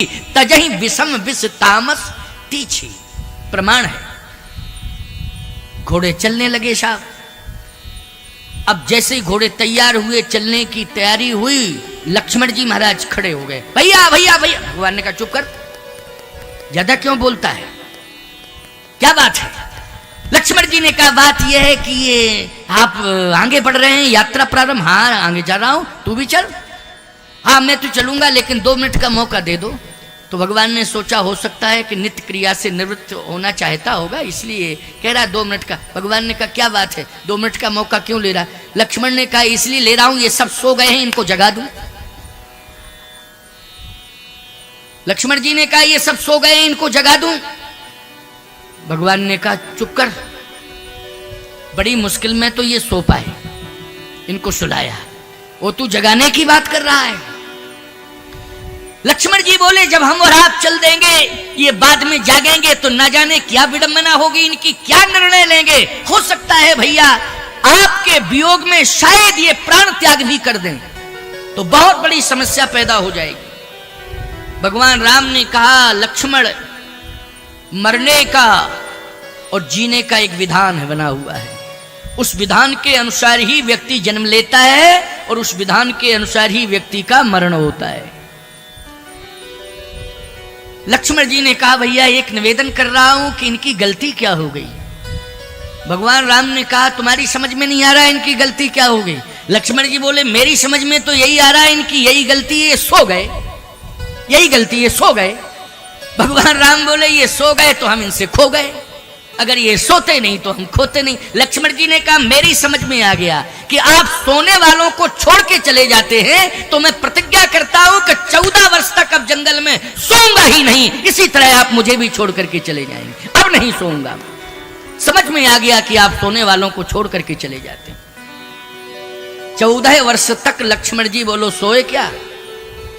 तजहि विषम विष तामस तीछी। प्रमाण है। घोड़े चलने लगे साहब। अब जैसे ही घोड़े तैयार हुए, चलने की तैयारी हुई, लक्ष्मण जी महाराज खड़े हो गए। भैया भैया भैया। भगवान ने कहा चुप कर, ज्यादा क्यों बोलता है, क्या बात है। लक्ष्मण जी ने कहा बात यह है कि ये आप आगे बढ़ रहे हैं, यात्रा प्रारंभ। हाँ आगे जा रहा हूं, तू भी चल। हाँ मैं तो चलूंगा, लेकिन 2 मिनट का मौका दे दो। तो भगवान ने सोचा हो सकता है कि नित्य क्रिया से निवृत्त होना चाहता होगा, इसलिए कह रहा 2 मिनट का। भगवान ने कहा क्या बात है, 2 मिनट का मौका क्यों ले रहा। लक्ष्मण ने कहा इसलिए ले रहा हूं, ये सब सो गए हैं, इनको जगा दूं। लक्ष्मण जी ने कहा ये सब सो गए हैं, इनको जगा दूं। भगवान ने कहा चुप कर, बड़ी मुश्किल में तो ये सो पाए, इनको सुलाया, वो तू जगाने की बात कर रहा है। लक्ष्मण जी बोले जब हम और आप चल देंगे, ये बाद में जागेंगे तो ना जाने क्या विडंबना होगी इनकी, क्या निर्णय लेंगे। हो सकता है भैया आपके वियोग में शायद ये प्राण त्याग भी कर दें, तो बहुत बड़ी समस्या पैदा हो जाएगी। भगवान राम ने कहा लक्ष्मण, मरने का और जीने का एक विधान है, बना हुआ है। उस विधान के अनुसार ही व्यक्ति जन्म लेता है और उस विधान के अनुसार ही व्यक्ति का मरण होता है। लक्ष्मण जी ने कहा भैया एक निवेदन कर रहा हूं कि इनकी गलती क्या हो गई। भगवान राम ने कहा तुम्हारी समझ में नहीं आ रहा है इनकी गलती क्या हो गई। लक्ष्मण जी बोले मेरी समझ में तो यही आ रहा है, इनकी यही गलती है, ये सो गए, यही गलती है, सो गए। भगवान राम बोले ये सो गए तो हम इनसे खो गए, अगर ये सोते नहीं तो हम खोते नहीं। लक्ष्मण जी ने कहा मेरी समझ में आ गया कि आप सोने वालों को छोड़ के चले जाते हैं, तो मैं प्रतिज्ञा करता हूं कि 14 वर्ष तक अब जंगल में सोऊंगा ही नहीं। इसी तरह आप मुझे भी छोड़ करके चले जाएंगे, अब नहीं सोऊंगा। समझ में आ गया कि आप सोने वालों को छोड़ करके चले जाते हैं। 14 वर्ष तक लक्ष्मण जी बोलो सोए क्या।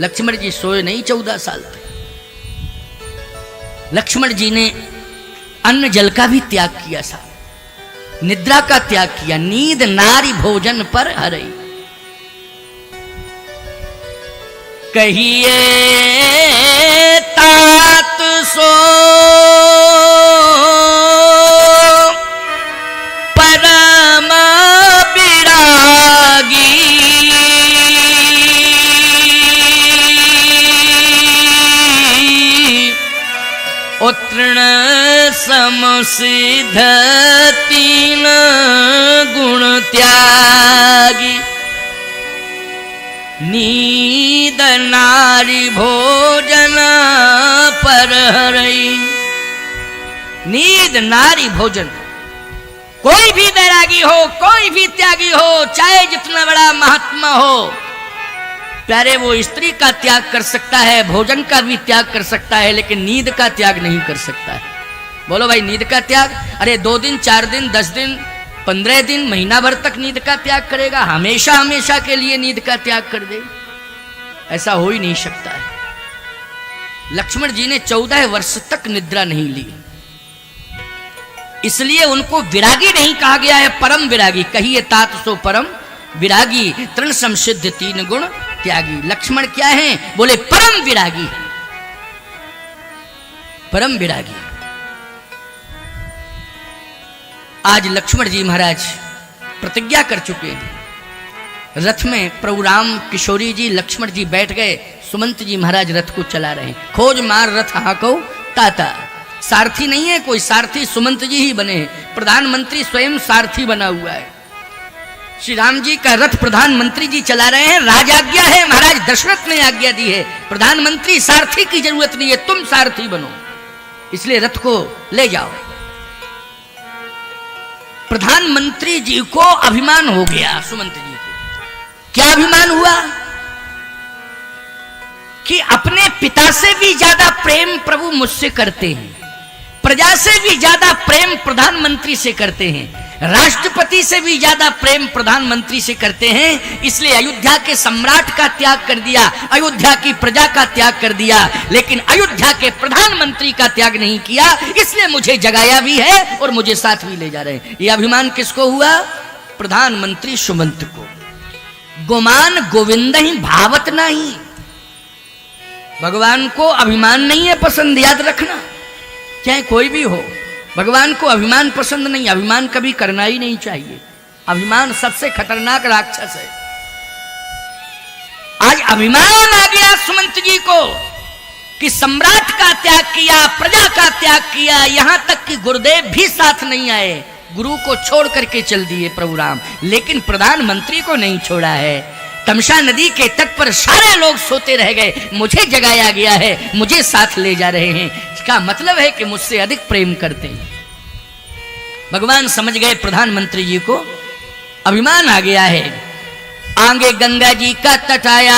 लक्ष्मण जी सोए नहीं 14 साल तक। लक्ष्मण जी ने अन्न जल का भी त्याग किया, सा निद्रा का त्याग किया। नींद नारी भोजन पर हरई। कहिए तात सो परम विरागी। उत्तृण समसिद्ध 3 गुण त्यागी। नींद नारी भोजन पर हरई। नींद नारी भोजन। कोई भी वैरागी हो, कोई भी त्यागी हो, चाहे जितना बड़ा महात्मा हो, प्यारे वो स्त्री का त्याग कर सकता है, भोजन का भी त्याग कर सकता है, लेकिन नींद का त्याग नहीं कर सकता है। बोलो भाई नींद का त्याग। अरे 2 दिन 4 दिन 10 दिन 15 दिन महीना भर तक नींद का त्याग करेगा, हमेशा हमेशा के लिए नींद का त्याग कर दे, ऐसा हो ही नहीं सकता है। लक्ष्मण जी ने 14 वर्ष तक निद्रा नहीं ली, इसलिए उनको विरागी नहीं कहा गया है, परम विरागी। कहिए तात सो परम विरागी। तृण समसिद्ध 3 गुण त्यागी। लक्ष्मण क्या है, बोले परम विरागी, परम विरागी। आज लक्ष्मण जी महाराज प्रतिज्ञा कर चुके हैं। रथ में प्रभु राम किशोरी जी लक्ष्मण जी बैठ गए, सुमंत जी महाराज रथ को चला रहे हैं। खोज मार रथ हाको ताता। सारथी नहीं है कोई, सारथी सुमंत जी ही बने हैं। प्रधानमंत्री स्वयं सारथी बना हुआ है। श्री राम जी का रथ प्रधानमंत्री जी चला रहे हैं, राजाज्ञा है, महाराज दशरथ ने आज्ञा दी है। प्रधानमंत्री सारथी की जरूरत नहीं है, तुम सारथी बनो, इसलिए रथ को ले जाओ। प्रधानमंत्री जी को अभिमान हो गया, सुमंत जी को क्या अभिमान हुआ कि अपने पिता से भी ज्यादा प्रेम प्रभु मुझसे करते हैं, प्रजा से भी ज्यादा प्रेम प्रधानमंत्री से करते हैं, राष्ट्रपति से भी ज्यादा प्रेम प्रधानमंत्री से करते हैं। इसलिए अयोध्या के सम्राट का त्याग कर दिया, अयोध्या की प्रजा का त्याग कर दिया, लेकिन अयोध्या के प्रधानमंत्री का त्याग नहीं किया। इसलिए मुझे जगाया भी है और मुझे साथ भी ले जा रहे हैं। यह अभिमान किसको हुआ, प्रधानमंत्री सुमंत को। गुमान गोविंद ही भावत नहीं। भगवान को अभिमान नहीं है पसंद, याद रखना, चाहे कोई भी हो, भगवान को अभिमान पसंद नहीं। अभिमान कभी करना ही नहीं चाहिए। अभिमान सबसे खतरनाक राक्षस है। आज अभिमान आ गया सुमंत जी को कि सम्राट का त्याग किया, प्रजा का त्याग किया, यहां तक कि गुरुदेव भी साथ नहीं आए, गुरु को छोड़ करके चल दिए प्रभु राम, लेकिन प्रधानमंत्री को नहीं छोड़ा है। तमसा नदी के तट पर सारे लोग सोते रह गए, मुझे जगाया गया है, मुझे साथ ले जा रहे हैं, इसका मतलब है कि मुझसे अधिक प्रेम करते हैं। भगवान समझ गए प्रधानमंत्री जी को अभिमान आ गया है। आगे गंगा जी का तट आया,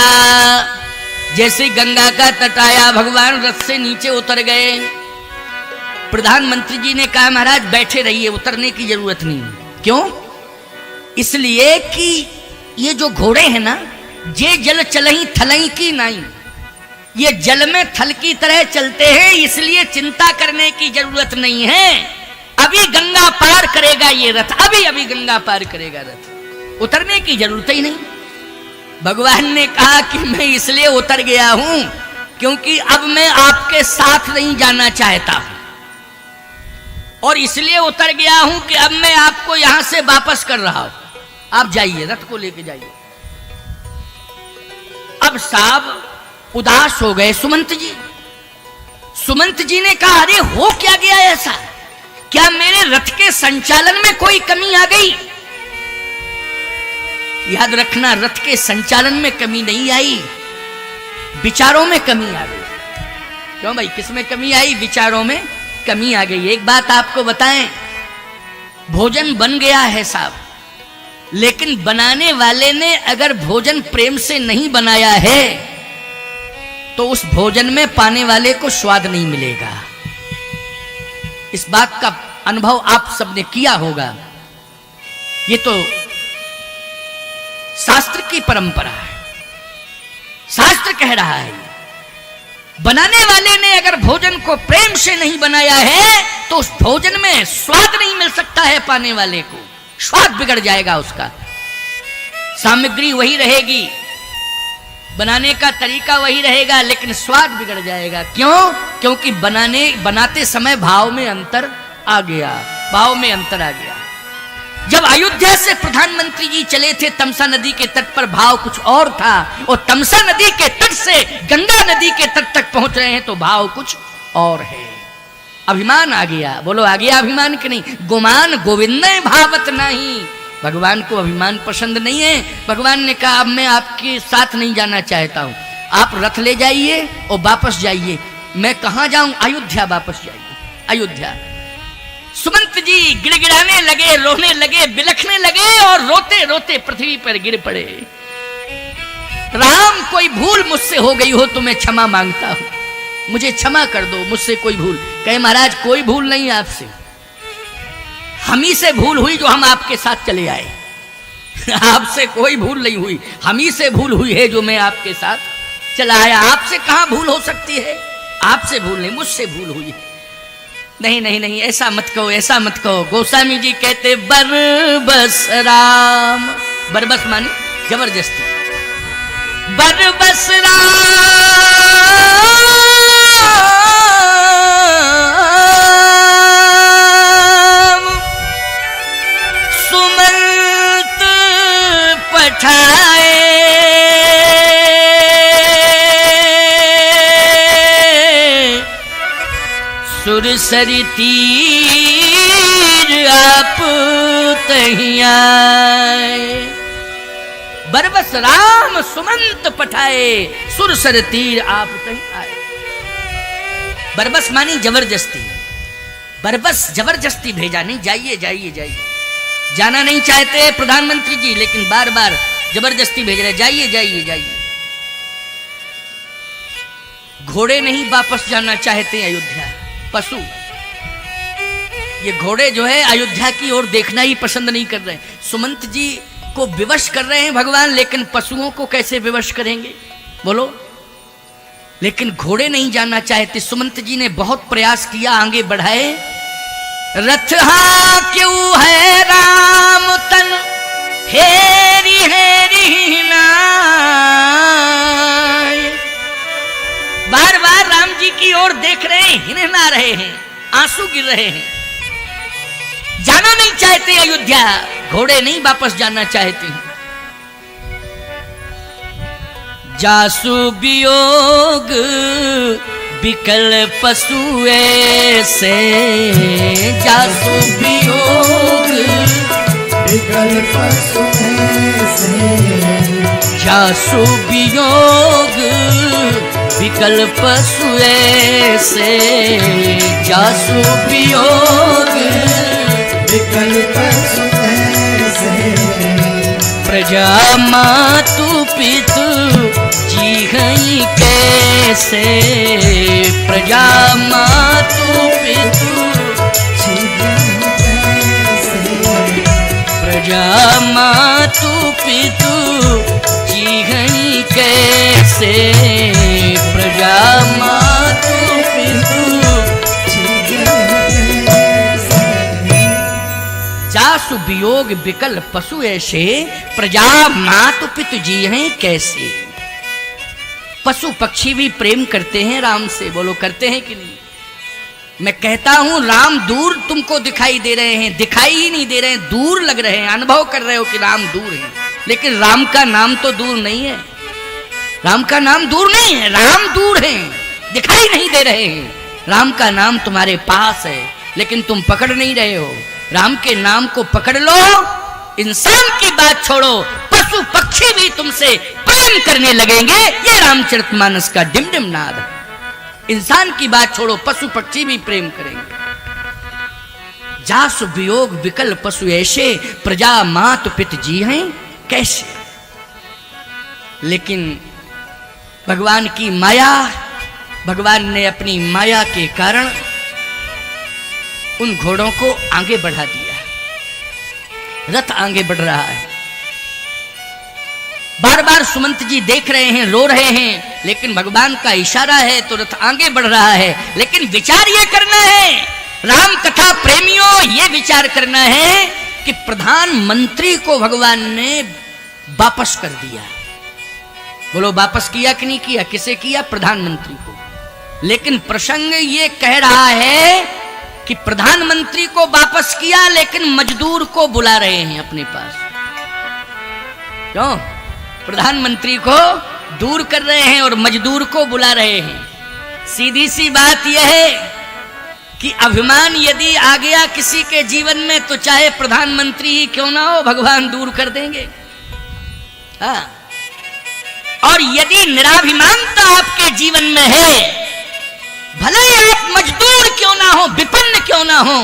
जैसे गंगा का तट आया भगवान रथ से नीचे उतर गए। प्रधानमंत्री जी ने कहा महाराज बैठे रहिए, उतरने की जरूरत नहीं। क्यों? इसलिए कि ये जो घोड़े हैं ना, ये जल चलही थलही की नहीं, ये जल में थल की तरह चलते हैं, इसलिए चिंता करने की जरूरत नहीं है। अभी गंगा पार करेगा ये रथ, अभी गंगा पार करेगा रथ, उतरने की जरूरत ही नहीं। भगवान ने कहा कि मैं इसलिए उतर गया हूं क्योंकि अब मैं आपके साथ नहीं जाना चाहता हूं, और इसलिए उतर गया हूं कि अब मैं आपको यहां से वापस कर रहा हूं, आप जाइए, रथ को लेके जाइए। अब साहब उदास हो गए सुमंत जी। सुमंत जी ने कहा अरे हो क्या गया ऐसा, क्या मेरे रथ के संचालन में कोई कमी आ गई? याद रखना, रथ के संचालन में कमी नहीं आई, विचारों में कमी आ गई। क्यों भाई, किस में कमी आई? विचारों में कमी आ गई। एक बात आपको बताएं, भोजन बन गया है साहब, लेकिन बनाने वाले ने अगर भोजन प्रेम से नहीं बनाया है तो उस भोजन में पाने वाले को स्वाद नहीं मिलेगा। इस बात का अनुभव आप सबने किया होगा। ये तो शास्त्र की परंपरा है, शास्त्र कह रहा है बनाने वाले ने अगर भोजन को प्रेम से नहीं बनाया है तो उस भोजन में स्वाद नहीं मिल सकता है, पाने वाले को स्वाद बिगड़ जाएगा, उसका सामग्री वही रहेगी, बनाने का तरीका वही रहेगा, लेकिन स्वाद बिगड़ जाएगा। क्यों? क्योंकि बनाते समय भाव में अंतर आ गया, भाव में अंतर आ गया। जब अयोध्या से प्रधानमंत्री जी चले थे तमसा नदी के तट पर, भाव कुछ और था, और तमसा नदी के तट से गंगा नदी के तट तक पहुंच रहे हैं तो भाव कुछ और है। अभिमान आ गया। बोलो आ गया अभिमान कि नहीं? गुमान गोविंद भावत नहीं। भगवान को अभिमान पसंद नहीं है। भगवान ने कहा अब मैं आपके साथ नहीं जाना चाहता हूं, आप रथ ले जाइए और वापस जाइए। मैं कहां जाऊं? अयोध्या वापस जाइए, अयोध्या। सुमंत जी गिड़गिड़ाने लगे, रोने लगे, बिलखने लगे और रोते रोते पृथ्वी पर गिर पड़े। राम, कोई भूल मुझसे हो गई हो तो मैं क्षमा मांगता हूं, मुझे क्षमा कर दो, मुझसे कोई भूल। कहे महाराज कोई भूल नहीं आपसे, हम ही से भूल हुई जो हम आपके साथ चले आए। आपसे कोई भूल नहीं हुई, हम ही से भूल हुई है जो मैं आपके साथ चला आया। आपसे कहां भूल हो सकती है? आपसे भूल नहीं, मुझसे भूल हुई। नहीं नहीं नहीं, ऐसा मत कहो, ऐसा मत कहो। गोस्वामी जी कहते बरबस राम, बरबस मानी जबरदस्ती, बरबस राम सुमंत पठाए, सुरसरी तीर आप तहीं आए। बरबस राम सुमंत पठाए, सुरसर तीर आप तहीं आए। बरबस मानी जबरदस्ती, बरबस जबरदस्ती भेजा, नहीं जाइए जाइए जाइए। जाना नहीं चाहते प्रधानमंत्री जी, लेकिन बार बार जबरदस्ती भेज रहे, जाइए जाइए जाइए। घोड़े नहीं वापस जाना चाहते अयोध्या, पशु। ये घोड़े जो है अयोध्या की ओर देखना ही पसंद नहीं कर रहे। सुमंत जी को विवश कर रहे हैं भगवान, लेकिन पशुओं को कैसे विवश करेंगे बोलो? लेकिन घोड़े नहीं जाना चाहते। सुमंत जी ने बहुत प्रयास किया, आगे बढ़ाए। रथ हा क्यों है राम तन हेरी हेरी नाय, बार बार राम जी की ओर देख रहे हैं, हिनहिना रहे हैं, आंसू गिर रहे हैं, जाना नहीं चाहते अयोध्या, घोड़े नहीं वापस जाना चाहते हैं। जासु वियोग बिकल पशु ऐसे, जासु वियोग बिकल पशु ऐसे, जासु वियोग बिकल पशु ऐसे, जासु वियोग बिकल पशु ऐसे, प्रजा मातु पितु जीहई कैसे, प्रजा मातु पितु जीवन कैसे, प्रजा मातु पितु जीहई कैसे, प्रजा मातु पितु जीवन कैसे, जासु वियोग बिकल पशु ऐसे, प्रजा मातु पितु जीहई कैसे। पशु पक्षी भी प्रेम करते हैं राम से, बोलो करते हैं कि नहीं? मैं कहता हूं राम दूर तुमको दिखाई दे रहे हैं, दिखाई ही नहीं दे रहे हैं, दूर लग रहे हैं, अनुभव कर रहे हो कि राम दूर है, लेकिन राम का नाम तो दूर नहीं है, राम का नाम दूर नहीं है, राम दूर है, दिखाई नहीं दे रहे हैं। राम का नाम तुम्हारे पास है, लेकिन तुम पकड़ नहीं रहे हो। राम के नाम को पकड़ लो, इंसान की बात छोड़ो, पशु पक्षी भी तुमसे प्रेम करने लगेंगे। ये रामचरितमानस का डिमडिम नाद है। इंसान की बात छोड़ो, पशु पक्षी भी प्रेम करेंगे। जासु वियोग विकल पशु ऐसे, प्रजा मात पित जी हैं कैसे। लेकिन भगवान की माया, भगवान ने अपनी माया के कारण उन घोड़ों को आगे बढ़ा दिया, रथ आगे बढ़ रहा है। बार बार सुमंत जी देख रहे हैं, रो रहे हैं, लेकिन भगवान का इशारा है तो रथ आगे बढ़ रहा है। लेकिन विचार ये करना है, राम कथा प्रेमियों, ये विचार करना है कि प्रधानमंत्री को भगवान ने वापस कर दिया। बोलो वापस किया कि नहीं किया? किसे किया? प्रधानमंत्री को। लेकिन प्रसंग ये कह रहा है कि प्रधानमंत्री को वापस किया, लेकिन मजदूर को बुला रहे हैं अपने पास। क्यों? प्रधानमंत्री को दूर कर रहे हैं और मजदूर को बुला रहे हैं। सीधी सी बात यह है कि अभिमान यदि आ गया किसी के जीवन में, तो चाहे प्रधानमंत्री ही क्यों ना हो, भगवान दूर कर देंगे। हाँ, और यदि निराभिमानता आपके जीवन में है, भले ही आप मजदूर क्यों ना हो, विपन्न क्यों ना हो,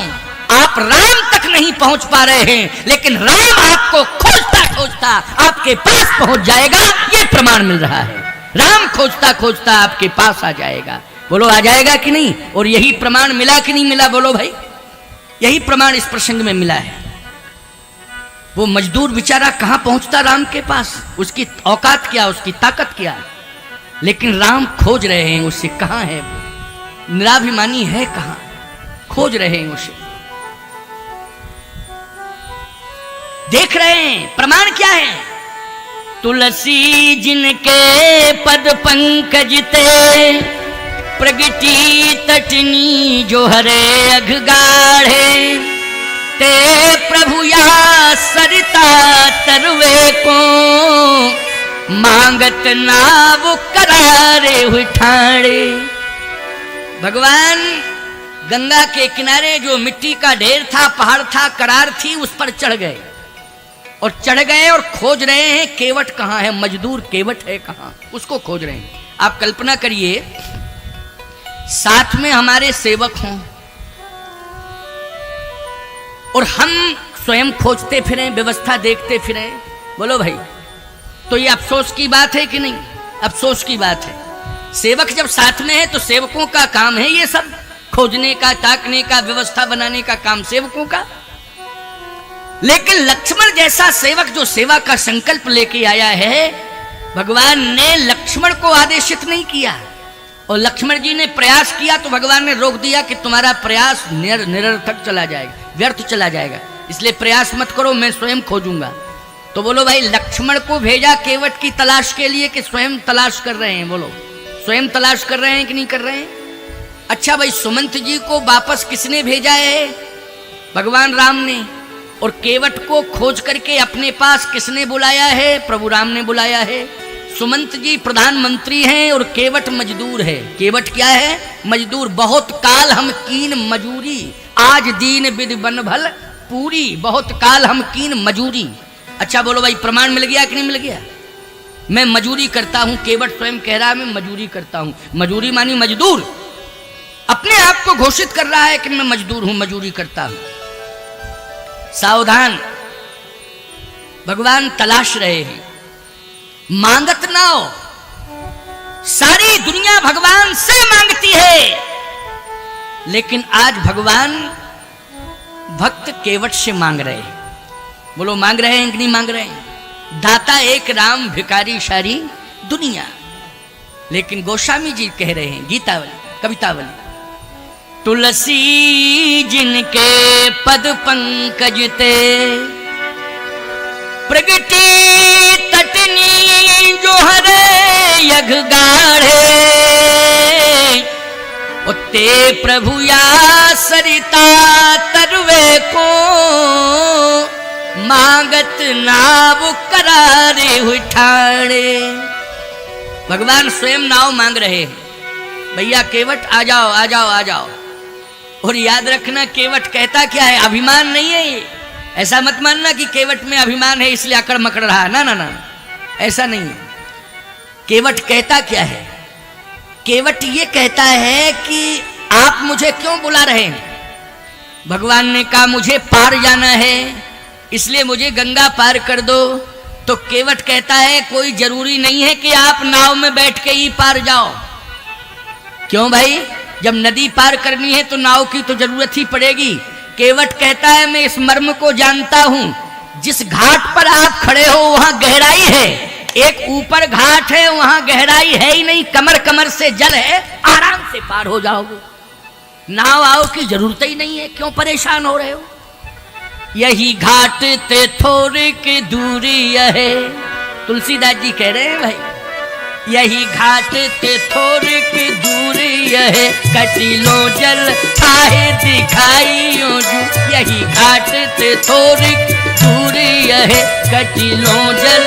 आप राम तक नहीं पहुंच पा रहे हैं, लेकिन राम आपको खोजता खोजता आपके पास पहुंच जाएगा। ये प्रमाण मिल रहा है। राम खोजता खोजता आपके पास आ जाएगा। बोलो आ जाएगा कि नहीं? और यही प्रमाण मिला कि नहीं मिला? बोलो भाई, यही प्रमाण इस प्रसंग में मिला है। वो मजदूर बेचारा कहां पहुंचता राम के पास, उसकी औकात क्या, उसकी ताकत क्या, लेकिन राम खोज रहे हैं उसे। कहां है वो? निराभिमानी है कहां? खोज रहे हैं उसे, देख रहे हैं। प्रमाण क्या है? तुलसी जिनके पद पंकज ते, प्रगति तटनी जो हरे अघ गाढ़े, ते प्रभु या सरिता तरवे को, मांगत नाव करारे हुई ठाणे। भगवान गंगा के किनारे जो मिट्टी का ढेर था, पहाड़ था, करार थी, उस पर चढ़ गए और चढ़ गए और खोज रहे हैं केवट कहां है, मजदूर केवट है कहां, उसको खोज रहे हैं। आप कल्पना करिए, साथ में हमारे सेवक हों और हम स्वयं खोजते फिरें, व्यवस्था देखते फिरें। बोलो भाई, तो ये अफसोस की बात है कि नहीं? अफसोस की बात है। सेवक जब साथ में है तो सेवकों का काम है ये सब खोजने का, ताकने का, व्यवस्था बनाने का काम सेवकों का। लेकिन लक्ष्मण जैसा सेवक जो सेवा का संकल्प लेके आया है, भगवान ने लक्ष्मण को आदेशित नहीं किया, और लक्ष्मण जी ने प्रयास किया तो भगवान ने रोक दिया कि तुम्हारा प्रयास निरर्थक चला जाएगा, व्यर्थ चला जाएगा, इसलिए प्रयास मत करो, मैं स्वयं खोजूंगा। तो बोलो भाई, लक्ष्मण को भेजा केवट की तलाश के लिए कि स्वयं तलाश कर रहे हैं? बोलो, स्वयं तलाश कर रहे हैं कि नहीं कर रहे हैं? अच्छा भाई, सुमंत जी को वापस किसने भेजा है? भगवान राम ने। और केवट को खोज करके अपने पास किसने बुलाया है? प्रभु राम ने बुलाया है। सुमंत जी प्रधानमंत्री हैं और केवट मजदूर है। केवट क्या है? मजदूर। बहुत काल हम कीन मजूरी, आज दीन विद बन भल पूरी, बहुत काल हम कीन मजूरी। अच्छा बोलो भाई, प्रमाण मिल गया कि नहीं मिल गया? मैं मजूरी करता हूं। केवट स्वयं कह रहा है मैं मजूरी करता हूं। मजूरी मानी मजदूर, अपने आप को घोषित कर रहा है कि मैं मजदूर हूं, मजूरी करता हूं। सावधान, भगवान तलाश रहे हैं। मांगत ना हो, सारी दुनिया भगवान से मांगती है, लेकिन आज भगवान भक्त केवट से मांग रहे हैं। बोलो मांग रहे हैं कि नहीं मांग रहे हैं? दाता एक राम, भिखारी सारी दुनिया। लेकिन गोस्वामी जी कह रहे हैं, गीतावली कवितावली, तुलसी जिनके पद पंकज ते प्रगति तटनी जो हरे यघ गाढ़े, उत्ते प्रभु या सरिता तरवे को मांगत नाव करारे हुई ठाणे। भगवान स्वयं नाव मांग रहे हैं। भैया केवट आ जाओ आ जाओ आ जाओ। और याद रखना, केवट कहता क्या है? अभिमान नहीं है ये। ऐसा मत मानना कि केवट में अभिमान है इसलिए अकड़ मकड़ रहा। ना ना ना, ऐसा नहीं है। केवट कहता क्या है? केवट ये कहता है कि आप मुझे क्यों बुला रहे हैं? भगवान ने कहा मुझे पार जाना है, इसलिए मुझे गंगा पार कर दो। तो केवट कहता है कोई जरूरी नहीं है कि आप नाव में बैठ के ही पार जाओ। क्यों भाई? जब नदी पार करनी है तो नाव की तो जरूरत ही पड़ेगी। केवट कहता है मैं इस मर्म को जानता हूं, जिस घाट पर आप खड़े हो वहां गहराई है। एक ऊपर घाट है, वहां गहराई है ही नहीं, कमर कमर से जल है, आराम से पार हो जाओगे। नाव आओ की जरूरत ही नहीं है, क्यों परेशान हो रहे हो? यही घाट ते थोड़ी की दूरी है। तुलसीदास जी कह रहे हैं भाई, यही घाट ते थोड़ी की दूरी है, कटिलो जल थाहे दिखाइयो जू। यही घाट ते थोड़ी दूरी है, कटिलो जल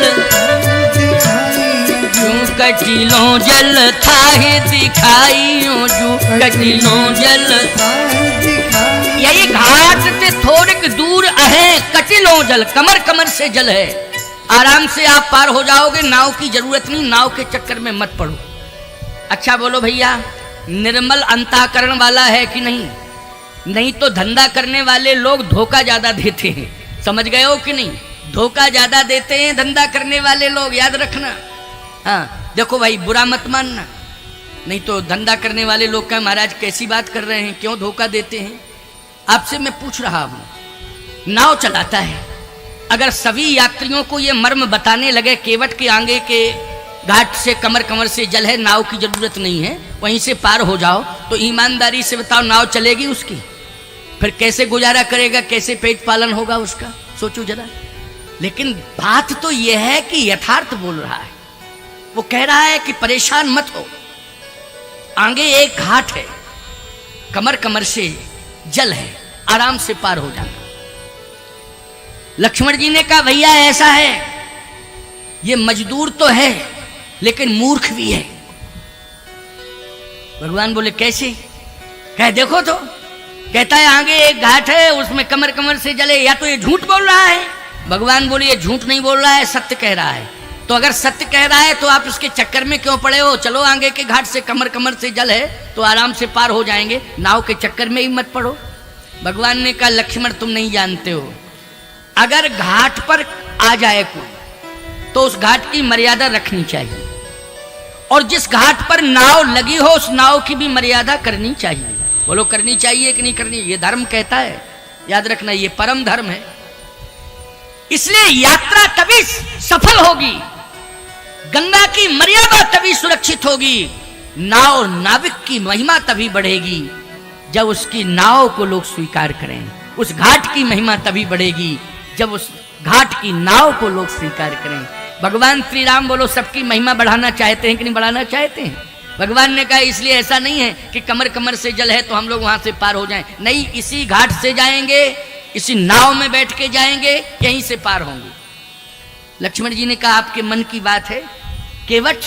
जू, कटिलो जल थाहे दिखाइयो जू, कटिलो जल। यही घाट ते थोड़ी दूर है, कटिलो जल, कमर कमर से जल है, आराम से आप पार हो जाओगे। नाव की जरूरत नहीं, नाव के चक्कर में मत पड़ो। अच्छा बोलो भैया, निर्मल अंतःकरण वाला है कि नहीं? नहीं तो धंधा करने वाले लोग धोखा ज्यादा देते हैं। समझ गए हो कि नहीं? धोखा ज्यादा देते हैं धंधा करने वाले लोग, याद रखना। हाँ देखो भाई, बुरा मत मानना, नहीं तो धंधा करने वाले लोग का महाराज कैसी बात कर रहे हैं, क्यों धोखा देते हैं? आपसे मैं पूछ रहा हूं। नाव चलाता है, अगर सभी यात्रियों को ये मर्म बताने लगे केवट के आगे के घाट से कमर कमर से जल है, नाव की जरूरत नहीं है, वहीं से पार हो जाओ, तो ईमानदारी से बताओ नाव चलेगी उसकी? फिर कैसे गुजारा करेगा, कैसे पेट पालन होगा उसका? सोचो जरा। लेकिन बात तो यह है कि यथार्थ बोल रहा है। वो कह रहा है कि परेशान मत हो, आगे एक घाट है, कमर कमर से जल है, आराम से पार हो जाना। लक्ष्मण जी ने कहा भैया ऐसा है, ये मजदूर तो है लेकिन मूर्ख भी है। भगवान बोले कैसे? कह देखो तो, कहता है आगे एक घाट है, उसमें कमर कमर से जले, या तो ये झूठ बोल रहा है। भगवान बोले ये झूठ नहीं बोल रहा है, सत्य कह रहा है। तो अगर सत्य कह रहा है तो आप उसके चक्कर में क्यों पड़े हो? चलो आगे के घाट से कमर कमर से जल है तो आराम से पार हो जाएंगे, नाव के चक्कर में ही मत पड़ो। भगवान ने कहा लक्ष्मण तुम नहीं जानते हो, अगर घाट पर आ जाए कोई तो उस घाट की मर्यादा रखनी चाहिए, और जिस घाट पर नाव लगी हो उस नाव की भी मर्यादा करनी चाहिए। बोलो करनी चाहिए कि नहीं करनी? ये धर्म कहता है, याद रखना, ये परम धर्म है। इसलिए यात्रा तभी सफल होगी, गंगा की मर्यादा तभी सुरक्षित होगी, नाव नाविक की महिमा तभी बढ़ेगी जब उसकी नाव को लोग स्वीकार करें। उस घाट की महिमा तभी बढ़ेगी जब उस घाट की नाव को लोग स्वीकार करें। भगवान श्री राम बोलो सबकी महिमा बढ़ाना चाहते हैं कि नहीं बढ़ाना चाहते हैं? भगवान ने कहा इसलिए ऐसा नहीं है कि कमर कमर से जल है तो हम लोग वहां से पार हो जाएं, नहीं, इसी घाट से जाएंगे, इसी नाव में बैठ के जाएंगे, यहीं से पार होंगे। लक्ष्मण जी ने कहा आपके मन की बात है, केवट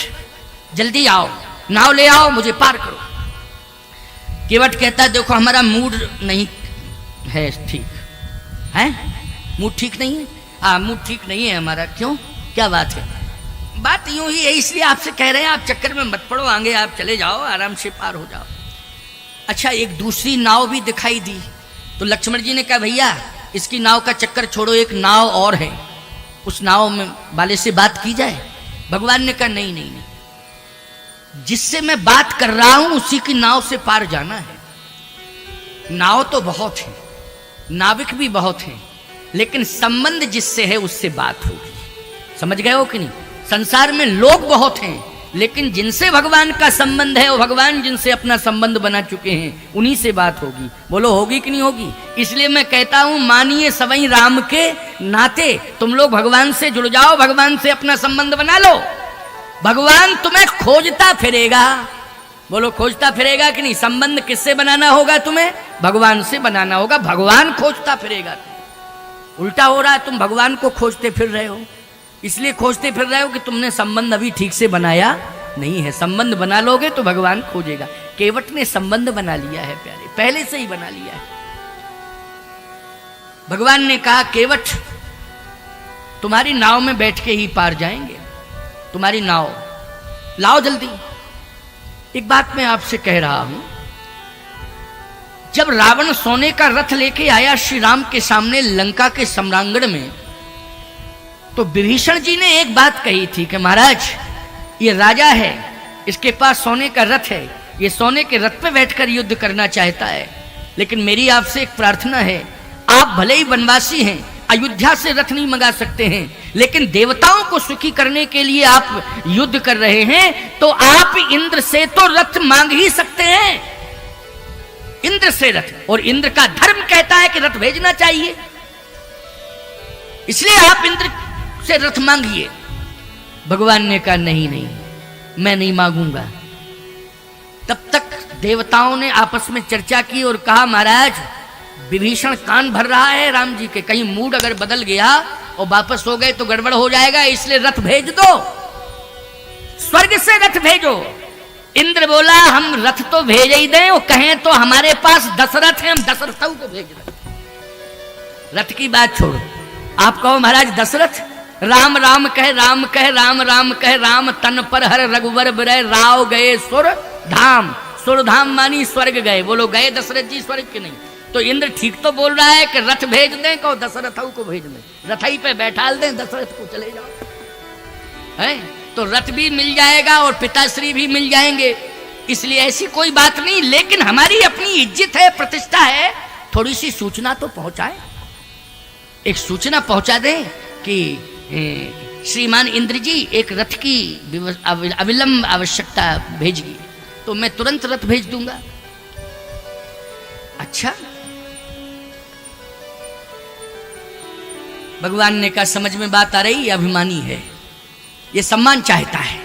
जल्दी आओ, नाव ले आओ, मुझे पार करो। केवट कहता है देखो हमारा मूड नहीं है ठीक है, मूड ठीक नहीं है, हाँ मूड ठीक नहीं है हमारा। क्यों, क्या बात है? बात यूं ही है, इसलिए आपसे कह रहे हैं आप चक्कर में मत पड़ो, आगे आप चले जाओ, आराम से पार हो जाओ। अच्छा, एक दूसरी नाव भी दिखाई दी तो लक्ष्मण जी ने कहा भैया इसकी नाव का चक्कर छोड़ो, एक नाव और है, उस नाव में वाले से बात की जाए। भगवान ने कहा नहीं नहीं नहीं, जिससे मैं बात कर रहा हूं उसी की नाव से पार जाना है। नाव तो बहुत है, नाविक भी बहुत है, लेकिन संबंध जिससे है उससे बात होगी। समझ गए हो कि नहीं? संसार में लोग बहुत हैं, लेकिन जिनसे भगवान का संबंध है, वो भगवान जिनसे अपना संबंध बना चुके हैं, उन्हीं से बात होगी। बोलो होगी कि नहीं होगी? इसलिए मैं कहता हूं मानिए सवई राम के नाते, तुम लोग भगवान से जुड़ जाओ, भगवान से अपना संबंध बना लो, भगवान तुम्हें खोजता फिरेगा। बोलो खोजता फिरेगा कि नहीं? संबंध किससे बनाना होगा? तुम्हें भगवान से बनाना होगा, भगवान खोजता फिरेगा। उल्टा हो रहा है, तुम भगवान को खोजते फिर रहे हो, इसलिए खोजते फिर रहे हो कि तुमने संबंध अभी ठीक से बनाया नहीं है। संबंध बना लोगे तो भगवान खोजेगा। केवट ने संबंध बना लिया है प्यारे, पहले से ही बना लिया है। भगवान ने कहा केवट तुम्हारी नाव में बैठ के ही पार जाएंगे, तुम्हारी नाव लाओ जल्दी। एक बात मैं आपसे कह रहा हूं, जब रावण सोने का रथ लेके आया श्री राम के सामने लंका के सम्रांगण में, तो विभीषण जी ने एक बात कही थी कि महाराज ये राजा है, इसके पास सोने का रथ है, ये सोने के रथ पे बैठकर युद्ध करना चाहता है, लेकिन मेरी आपसे एक प्रार्थना है, आप भले ही वनवासी हैं, अयोध्या से रथ नहीं मंगा सकते हैं, लेकिन देवताओं को सुखी करने के लिए आप युद्ध कर रहे हैं, तो आप इंद्र से तो रथ मांग ही सकते हैं, इंद्र से रथ। और इंद्र का धर्म कहता है कि रथ भेजना चाहिए, इसलिए आप इंद्र से रथ मांगिए। भगवान ने कहा नहीं नहीं, मैं नहीं मांगूंगा। तब तक देवताओं ने आपस में चर्चा की और कहा महाराज विभीषण कान भर रहा है राम जी के, कहीं मूड अगर बदल गया और वापस हो गए तो गड़बड़ हो जाएगा, इसलिए रथ भेज दो, स्वर्ग से रथ भेजो। इंद्र बोला हम रथ तो भेज ही दें, वो कहें तो हमारे पास दशरथ है, हम दशरथों को भेज दें। रथ की बात छोड़ो, आप कहो महाराज दशरथ, राम राम कह राम कह, राम राम कह राम, तन पर हर रघुवर बिरह, राव गए सुर धाम, सुर धाम मानी स्वर्ग गए। बोलो गए दशरथ जी स्वर्ग के नहीं? तो इंद्र ठीक तो बोल रहा है कि रथ भेज दें, कहो दशरथों को भेज दें, रथई पे बैठाल दें, दशरथ को चले जाओ, है तो रथ भी मिल जाएगा और पिताश्री भी मिल जाएंगे। इसलिए ऐसी कोई बात नहीं, लेकिन हमारी अपनी इज्जत है, प्रतिष्ठा है, थोड़ी सी सूचना तो पहुंचाए, एक सूचना पहुंचा दें कि श्रीमान इंद्र जी एक रथ की अविलंब आवश्यकता भेजिए, तो मैं तुरंत रथ भेज दूंगा। अच्छा, भगवान ने कहा समझ में बात आ रही, ये अभिमानी है, ये सम्मान चाहता है,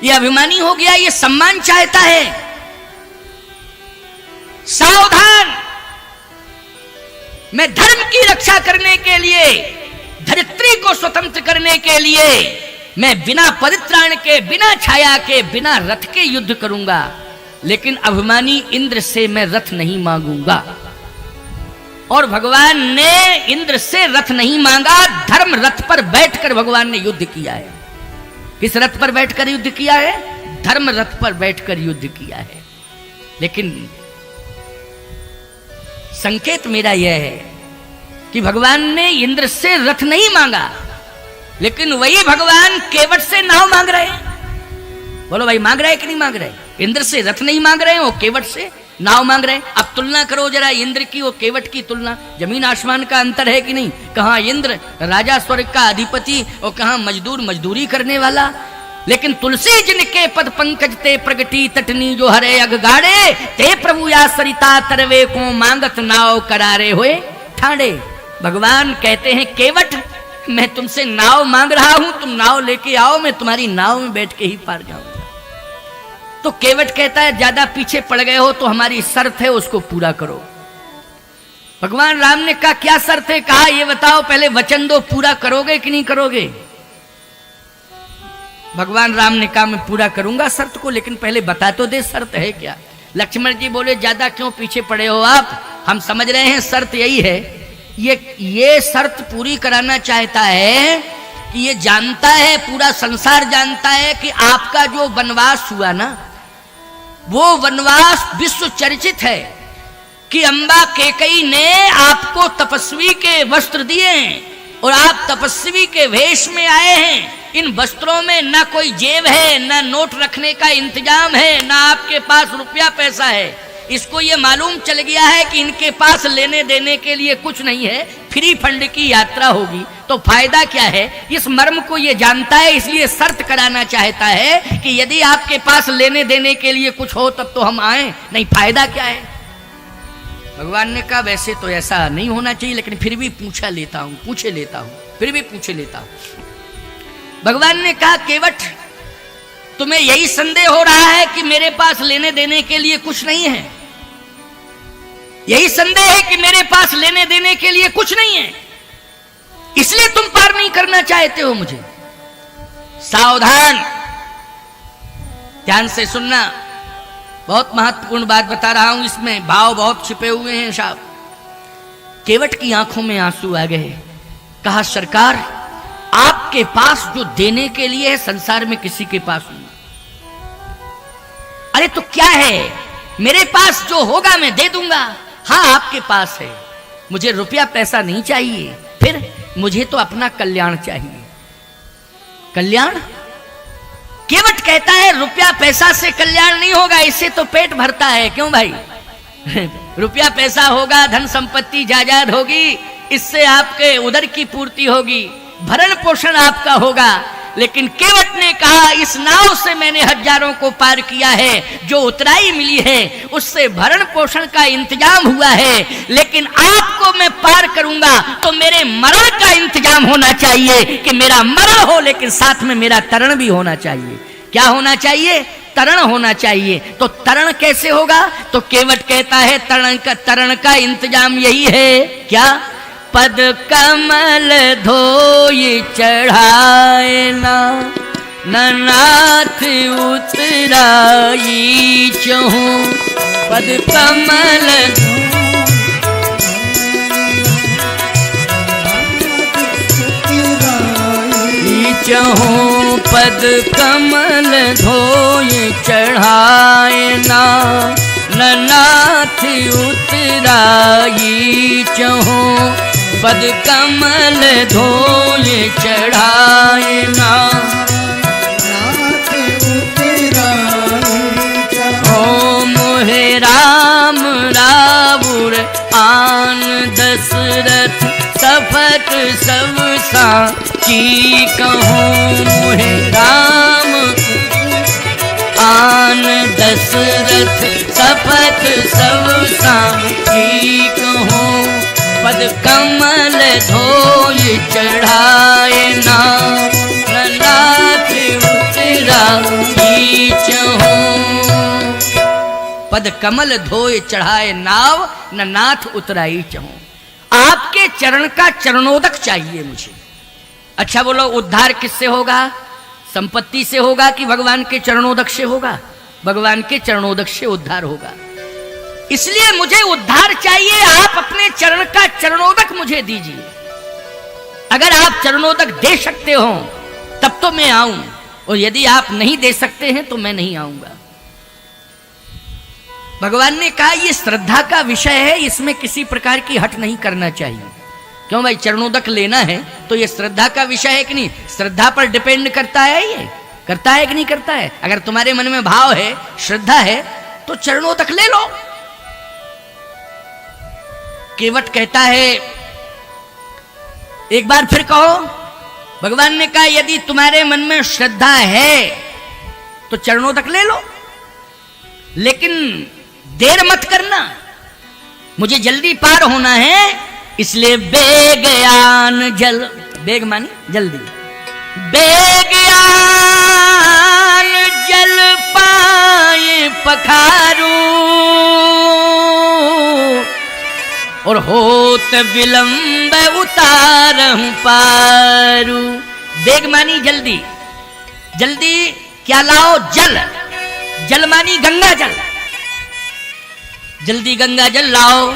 ये अभिमानी हो गया, ये सम्मान चाहता है। सावधान, मैं धर्म की रक्षा करने के लिए, धरित्री को स्वतंत्र करने के लिए मैं बिना परित्राण के, बिना छाया के, बिना रथ के युद्ध करूंगा, लेकिन अभिमानी इंद्र से मैं रथ नहीं मांगूंगा। और भगवान ने इंद्र से रथ नहीं मांगा, धर्म रथ पर बैठकर भगवान ने युद्ध किया है। किस रथ पर बैठकर युद्ध किया है? धर्म रथ पर बैठकर युद्ध किया है। लेकिन संकेत मेरा यह है कि भगवान ने इंद्र से रथ नहीं मांगा, लेकिन वही भगवान केवट से नाव मांग रहे हैं। बोलो भाई मांग रहे कि नहीं मांग रहे? इंद्र से रथ नहीं मांग रहे हैं, वो केवट से नाव मांग रहे हैं। अब तुलना करो जरा इंद्र की और केवट की तुलना, जमीन आसमान का अंतर है कि नहीं? कहां इंद्र राजा स्वर्ग का अधिपति और कहां मजदूर मजदूरी करने वाला। लेकिन तुलसी जिनके पद पंकज ते प्रगति तटनी जो हरे अगगाड़े, ते प्रभु या सरिता तरवे को मांगत नाव करारे हुए ठाणे। भगवान कहते हैं केवट मैं तुमसे नाव मांग रहा हूं, तुम नाव लेके आओ, मैं तुम्हारी नाव में बैठ के ही पार जाऊंगा। तो केवट कहता है ज्यादा पीछे पड़ गए हो तो हमारी शर्त है उसको पूरा करो। भगवान राम ने कहा क्या शर्त है? कहा ये बताओ पहले वचन दो पूरा करोगे कि नहीं करोगे? भगवान राम ने कहा मैं पूरा करूंगा शर्त को, लेकिन पहले बता तो दे शर्त है क्या। लक्ष्मण जी बोले ज्यादा क्यों पीछे पड़े हो आप, हम समझ रहे हैं शर्त यही है। ये शर्त पूरी कराना चाहता है कि ये जानता है, पूरा संसार जानता है कि आपका जो वनवास हुआ ना, वो वनवास विश्व चर्चित है कि अम्बा केकई ने आपको तपस्वी के वस्त्र दिए हैं और आप तपस्वी के वेश में आए हैं। इन वस्त्रों में ना कोई जेब है, ना नोट रखने का इंतजाम है, ना आपके पास रुपया पैसा है। इसको ये मालूम चल गया है कि इनके पास लेने देने के लिए कुछ नहीं है, फ्री फंड की यात्रा होगी, तो फायदा क्या है। इस मर्म को ये जानता है, इसलिए शर्त कराना चाहता है कि यदि आपके पास लेने देने के लिए कुछ हो तब तो हम आए, नहीं फायदा क्या है। भगवान ने कहा वैसे तो ऐसा नहीं होना चाहिए, लेकिन फिर भी पूछे लेता हूं। भगवान ने कहा केवट तुम्हें यही संदेह हो रहा है कि मेरे पास लेने देने के लिए कुछ नहीं है, यही संदेह है कि मेरे पास लेने देने के लिए कुछ नहीं है, इसलिए तुम पार नहीं करना चाहते हो मुझे। सावधान, ध्यान से सुनना, बहुत महत्वपूर्ण बात बता रहा हूं, इसमें भाव बहुत छिपे हुए हैं साहब। केवट की आंखों में आंसू आ गए। कहा सरकार आपके पास जो देने के लिए है संसार में किसी के पास नहीं। अरे तो क्या है, मेरे पास जो होगा मैं दे दूंगा। हाँ आपके पास है, मुझे रुपया पैसा नहीं चाहिए, फिर मुझे तो अपना कल्याण चाहिए। कल्याण? केवट कहता है रुपया पैसा से कल्याण नहीं होगा, इससे तो पेट भरता है। क्यों भाई? रुपया पैसा होगा, धन संपत्ति जायदाद होगी, इससे आपके उदर की पूर्ति होगी, भरण पोषण आपका होगा। लेकिन केवट ने कहा इस नाव से मैंने हजारों को पार किया है, जो उतराई मिली है उससे भरण पोषण का इंतजाम हुआ है, लेकिन आपको मैं पार करूंगा तो मेरे मरण का इंतजाम होना चाहिए कि मेरा मरण हो, लेकिन साथ में मेरा तरण भी होना चाहिए। क्या होना चाहिए? तरण होना चाहिए। तो तरण कैसे होगा? तो केवट कहता है तरण का इंतजाम यही है। क्या? पद कमल धोई चढ़ाए ना, नाथ उतराई चहूं। पद कमल चहूं, पद कमल धोई चढ़ाए ना, नाथ उतराई चहूं। पद कमल धोए चढ़ाए ना, हो मोहे राम रावुर आन दशरथ सफत सब साची कहूँ। मोहे राम आन दशरथ सफत सब साची कहूँ। पद कमल धोई चढ़ाए ना, नाथ उतराई चहूं। पद कमल धोए चढ़ाए नाव, न नाथ उतराई चहूं। आपके चरण का चरणोदक चाहिए मुझे। अच्छा बोलो, उद्धार किससे होगा? संपत्ति से होगा कि भगवान के चरणोदक से होगा? भगवान के चरणोदक से उद्धार होगा। इसलिए मुझे उद्धार चाहिए, आप अपने चरण का चरणोदक मुझे दीजिए। अगर आप चरणोदक दे सकते हो तब तो मैं आऊं, और यदि आप नहीं दे सकते हैं तो मैं नहीं आऊंगा। भगवान ने कहा यह श्रद्धा का विषय है, इसमें किसी प्रकार की हट नहीं करना चाहिए। क्यों भाई? चरणोदक लेना है तो यह श्रद्धा का विषय है कि नहीं? श्रद्धा पर डिपेंड करता है, ये करता है कि नहीं करता है? अगर तुम्हारे मन में भाव है, श्रद्धा है, तो चरणोदक ले लो। केवट कहता है एक बार फिर कहो। भगवान ने कहा यदि तुम्हारे मन में श्रद्धा है तो चरणोदक ले लो, लेकिन देर मत करना, मुझे जल्दी पार होना है। इसलिए बेगयान जल, बेग मानी जल्दी, बेगयान जल पाए पखारू और होत विलंब उतारहूं पारू। देग मानी जल्दी, जल्दी क्या लाओ? जल। जल मानी गंगा जल, जल्दी गंगा जल लाओ,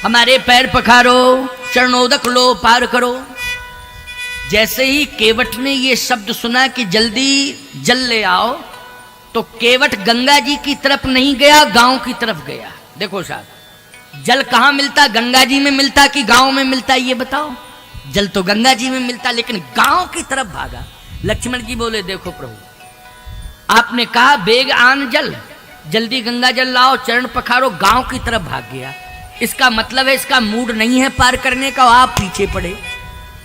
हमारे पैर पखारो, चरणोदक लो, पार करो। जैसे ही केवट ने ये शब्द सुना कि जल्दी जल ले आओ, तो केवट गंगा जी की तरफ नहीं गया, गांव की तरफ गया। देखो साहब, जल कहां मिलता? गंगा जी में मिलता कि गांव में मिलता? ये बताओ। जल तो गंगा जी में मिलता, लेकिन गांव की तरफ भागा। लक्ष्मण जी बोले देखो प्रभु, आपने कहा बेग आन जल, जल्दी गंगा जल लाओ, चरण पखारो, गांव की तरफ भाग गया। इसका मतलब है इसका मूड नहीं है पार करने का, आप पीछे पड़े।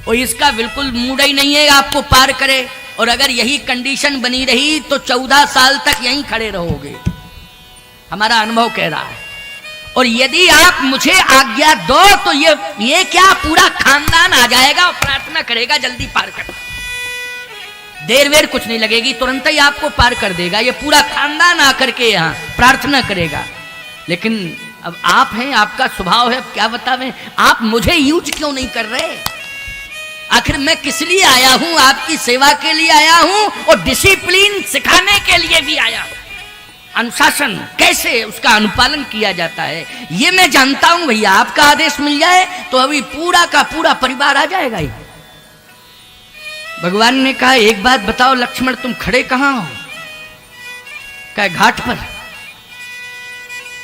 और इसका बिल्कुल मूड ही नहीं है आपको पार करे। और अगर यही कंडीशन बनी रही तो 14 साल तक यहीं खड़े रहोगे, हमारा अनुभव कह रहा है। और यदि आप मुझे आज्ञा दो तो ये क्या पूरा खानदान आ जाएगा और प्रार्थना करेगा जल्दी पार कर। देर वेर कुछ नहीं लगेगी, तुरंत ही आपको पार कर देगा। ये पूरा खानदान आकर के यहाँ प्रार्थना करेगा। लेकिन अब आप हैं, आपका स्वभाव है, क्या बतावें, आप मुझे यूज क्यों नहीं कर रहे? आखिर मैं किस लिए आया हूं? आपकी सेवा के लिए आया हूं और डिसिप्लिन सिखाने के लिए भी आया हूं। अनुशासन कैसे उसका अनुपालन किया जाता है ये मैं जानता हूं भैया। आपका आदेश मिल जाए तो अभी पूरा का पूरा परिवार आ जाएगा ही। भगवान ने कहा एक बात बताओ लक्ष्मण, तुम खड़े कहां हो? कहा घाट पर।